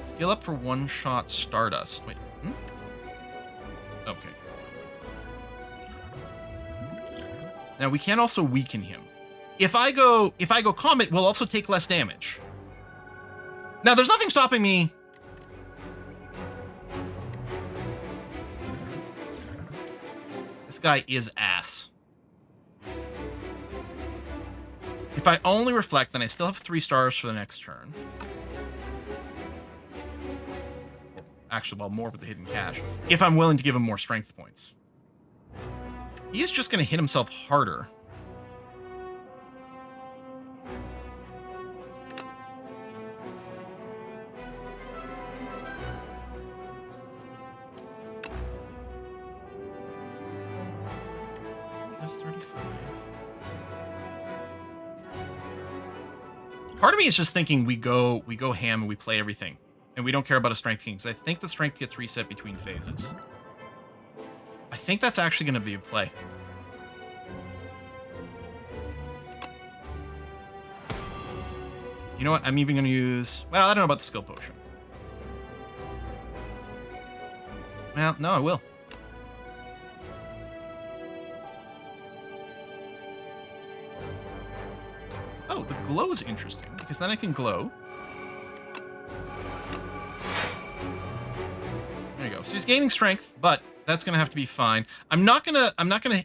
Skill up for one-shot Stardust. Wait, Okay. Now we can also weaken him. If I go Comet, we'll also take less damage. Now there's nothing stopping me. This guy is ass. If I only reflect, then I still have 3 stars for the next turn. Actually, well, more with the hidden cache. If I'm willing to give him more strength points. He is just going to hit himself harder. That's 35. Part of me is just thinking we go ham and we play everything. And we don't care about a strength king. Because I think the strength gets reset between phases. I think that's actually going to be a play. You know what? I'm even going to use... Well, I don't know about the skill potion. Well, no, I will. Oh, the glow is interesting. Because then I can glow. There you go. So he's gaining strength, but... That's gonna have to be fine. I'm not gonna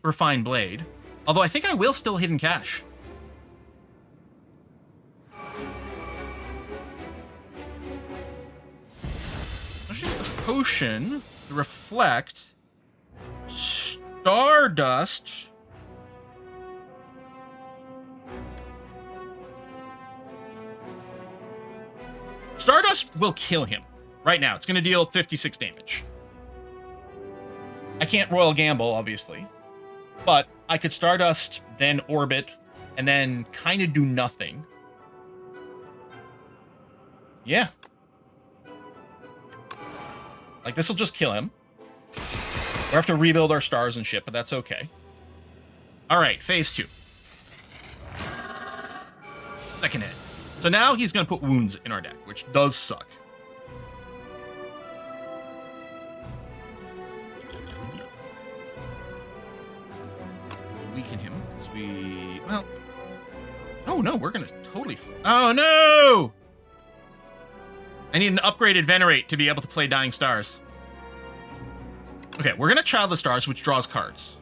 refine blade, although I think I will still hidden cache. Especially with the potion, the reflect, Stardust. Stardust will kill him. Right now, it's going to deal 56 damage. I can't Royal Gamble, obviously. But I could Stardust, then Orbit, and then kind of do nothing. Yeah. Like, this will just kill him. We'll have to rebuild our stars and shit, but that's okay. Alright, phase 2. Second hit. So now he's going to put wounds in our deck, which does suck. Weaken him, because we... Well... Oh, no, we're going to totally... Oh, no! I need an upgraded Venerate to be able to play Dying Stars. Okay, we're going to Childless Stars, which draws cards.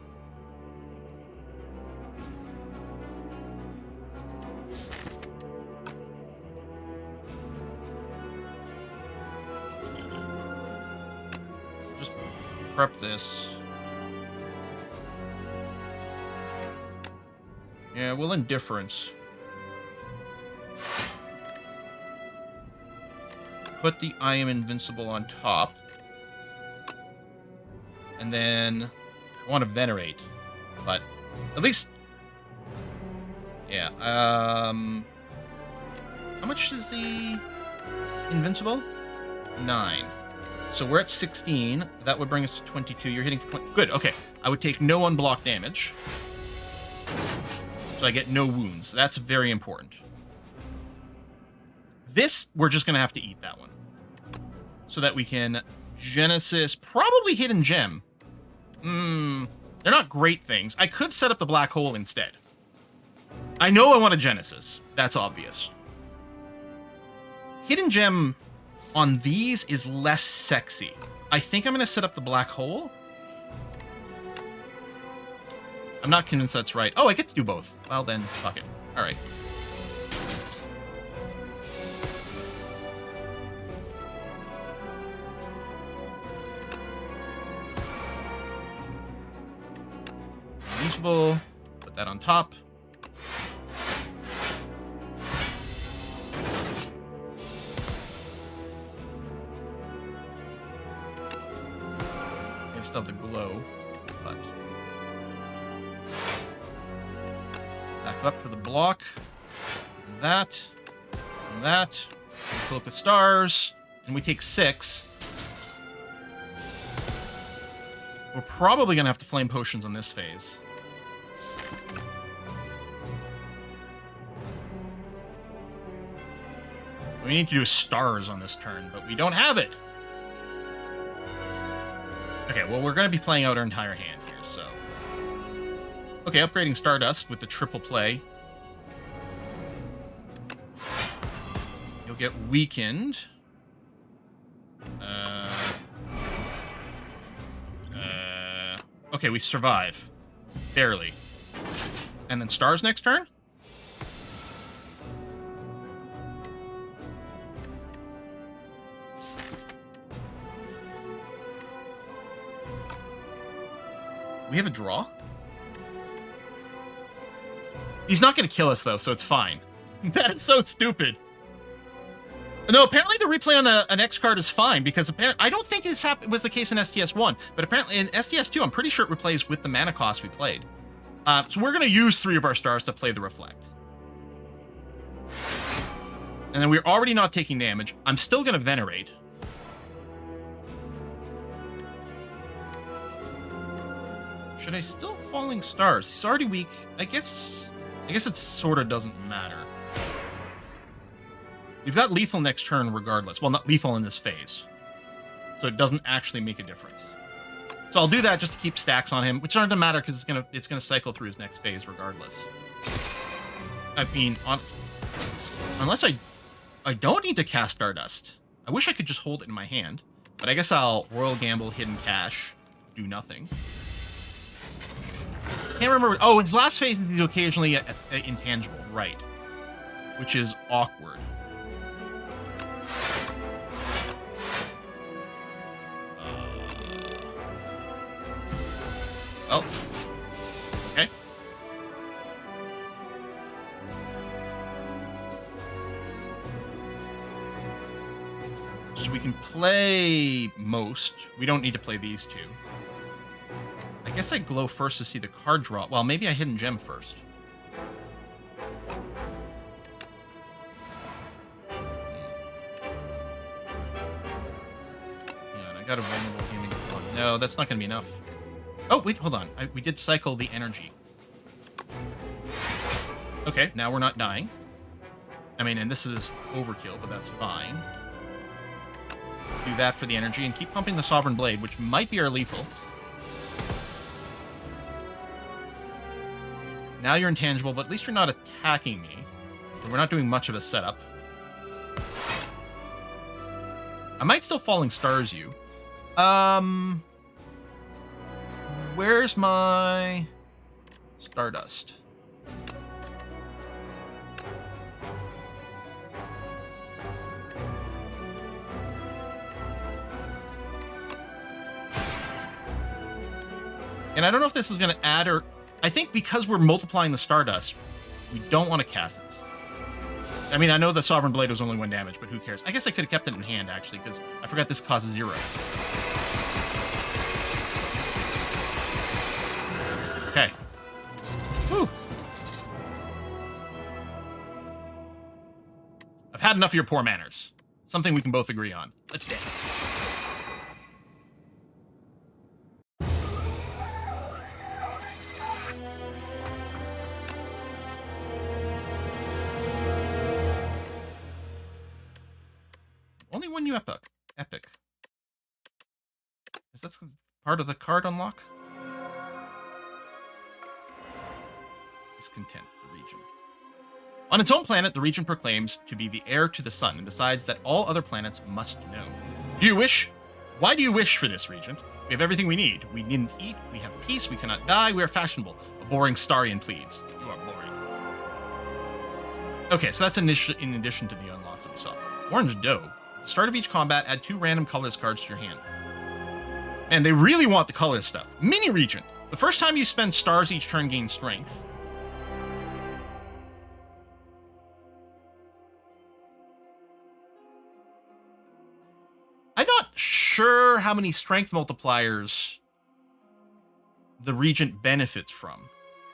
Just prep this. Yeah, well, Indifference. Put the I am invincible on top. And then I want to Venerate. But at least... Yeah, how much is the invincible? 9. So we're at 16. That would bring us to 22. You're hitting for 20. Good, okay. I would take no unblocked damage. So I get no wounds. That's very important. This, we're just going to have to eat that one. So that we can Genesis, probably Hidden Gem. They're not great things. I could set up the Black Hole instead. I know I want a Genesis. That's obvious. Hidden Gem on these is less sexy. I think I'm going to set up the Black Hole. I'm not convinced that's right. Oh, I get to do both. Well, then, fuck it. All right. Usable. Put that on top. Maybe still have the glow, but back up for the block. That. And that. Cloak of Stars. And we take 6. We're probably going to have to flame potions on this phase. We need to do stars on this turn, but we don't have it. Okay, well, we're going to be playing out our entire hand here, so... Okay, upgrading Stardust with the triple play. You'll get weakened. Okay, we survive. Barely. And then stars next turn? We have a draw? He's not going to kill us, though, so it's fine. That is so stupid. No, apparently the replay on an X card is fine, because apparently I don't think this was the case in STS1, but apparently in STS2, I'm pretty sure it replays with the mana cost we played. So we're going to use 3 of our stars to play the Reflect. And then we're already not taking damage. I'm still going to Venerate. Should I still Falling Stars? He's already weak. I guess it sort of doesn't matter. We've got lethal next turn regardless. Well, not lethal in this phase. So it doesn't actually make a difference. So I'll do that just to keep stacks on him, which doesn't matter because it's gonna cycle through his next phase regardless. I mean, honestly, unless I don't need to cast Stardust. I wish I could just hold it in my hand, but I guess I'll Royal Gamble Hidden Cache do nothing. Can't remember. Oh, his last phase is occasionally a intangible, right? Which is awkward. Well, okay. So we can play most. We don't need to play these two. I guess I glow first to see the card draw. Well, maybe I hidden gem first. Yeah, and I got a vulnerable gaming. No, that's not going to be enough. Oh, wait, hold on. We did cycle the energy. Okay, now we're not dying. I mean, and this is overkill, but that's fine. Do that for the energy and keep pumping the Sovereign Blade, which might be our lethal. Now you're intangible, but at least you're not attacking me. So we're not doing much of a setup. I might still Falling Stars you. Where's my Stardust? And I don't know if this is going to add or... I think because we're multiplying the Stardust, we don't want to cast this. I mean, I know the Sovereign Blade was only 1 damage, but who cares? I guess I could have kept it in hand, actually, because I forgot this causes 0. Okay. Whew. I've had enough of your poor manners. Something we can both agree on. Let's dance. Only one new epic. Is that part of the card unlock? Discontent, the Regent. On its own planet, the Regent proclaims to be the heir to the sun and decides that all other planets must know. Do you wish? Why do you wish for this, Regent? We have everything we need. We needn't eat. We have peace. We cannot die. We are fashionable. A boring Starian pleads. You are boring. Okay, so that's in addition to the unlocks that we saw. Orange Doe. At the start of each combat, add 2 random colorless cards to your hand. And they really want the colorless stuff. Mini Regent. The first time you spend stars each turn gains strength. I'm not sure how many strength multipliers the Regent benefits from,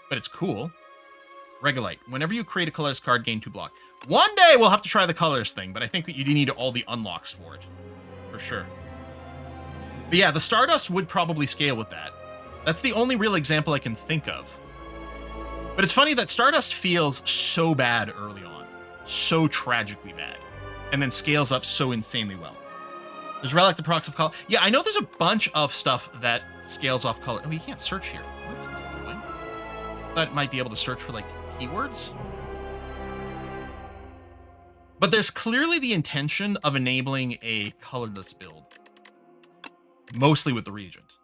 but it's cool. Regolite. Whenever you create a colorless card, gain 2 block. One day we'll have to try the colors thing, but I think you do need all the unlocks for it. For sure. But yeah, the Stardust would probably scale with that. That's the only real example I can think of. But it's funny that Stardust feels so bad early on. So tragically bad. And then scales up so insanely well. There's Relic the procs of color. Yeah, I know there's a bunch of stuff that scales off color. Oh, you can't search here. That's not annoying. That might be able to search for, like, keywords. But there's clearly the intention of enabling a colorless build. Mostly with the Regent.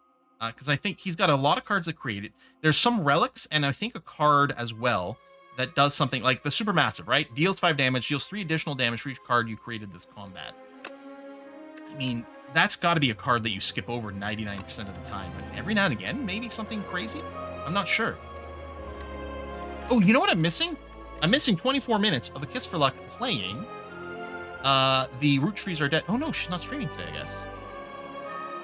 Because I think he's got a lot of cards that create it. There's some relics, and I think a card as well that does something like the Supermassive, right? Deals 5 damage, deals 3 additional damage for each card you created this combat. I mean, that's got to be a card that you skip over 99% of the time. But every now and again, maybe something crazy? I'm not sure. Oh, you know what I'm missing? I'm missing 24 minutes of A Kiss for Luck playing. The Root Trees Are Dead. Oh, no, she's not streaming today, I guess.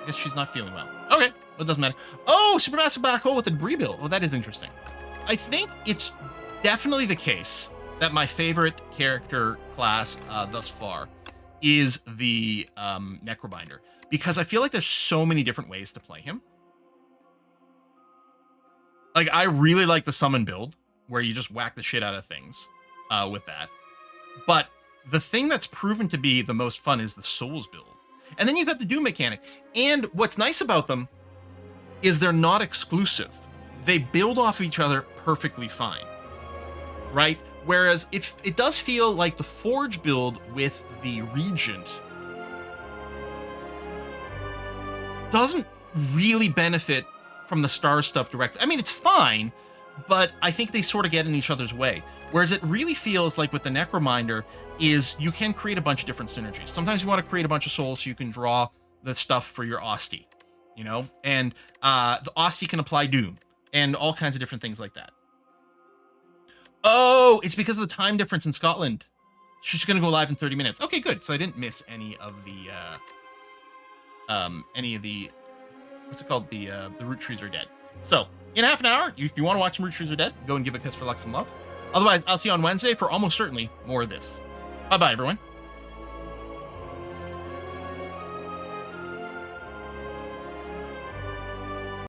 I guess she's not feeling well. Okay, well, it doesn't matter. Oh, Supermassive Black Hole with a debris build. Oh, that is interesting. I think it's definitely the case that my favorite character class thus far is the Necrobinder, because I feel like there's so many different ways to play him. Like, I really like the summon build, where you just whack the shit out of things with that. But the thing that's proven to be the most fun is the Souls build. And then you've got the Doom mechanic. And what's nice about them is they're not exclusive. They build off each other perfectly fine, right? Whereas it does feel like the Forge build with the Regent doesn't really benefit from the star stuff directly. I mean, it's fine, but I think they sort of get in each other's way. Whereas it really feels like with the Necrominder is you can create a bunch of different synergies. Sometimes you want to create a bunch of souls so you can draw the stuff for your Osti, you know? And the Osti can apply Doom and all kinds of different things like that. Oh, it's because of the time difference in Scotland. She's going to go live in 30 minutes. Okay, good. So I didn't miss any of the what's it called? The root trees are dead. So in half an hour, if you want to watch some root trees are dead, go and give a kiss for Lux some love. Otherwise, I'll see you on Wednesday for almost certainly more of this. Bye-bye, everyone.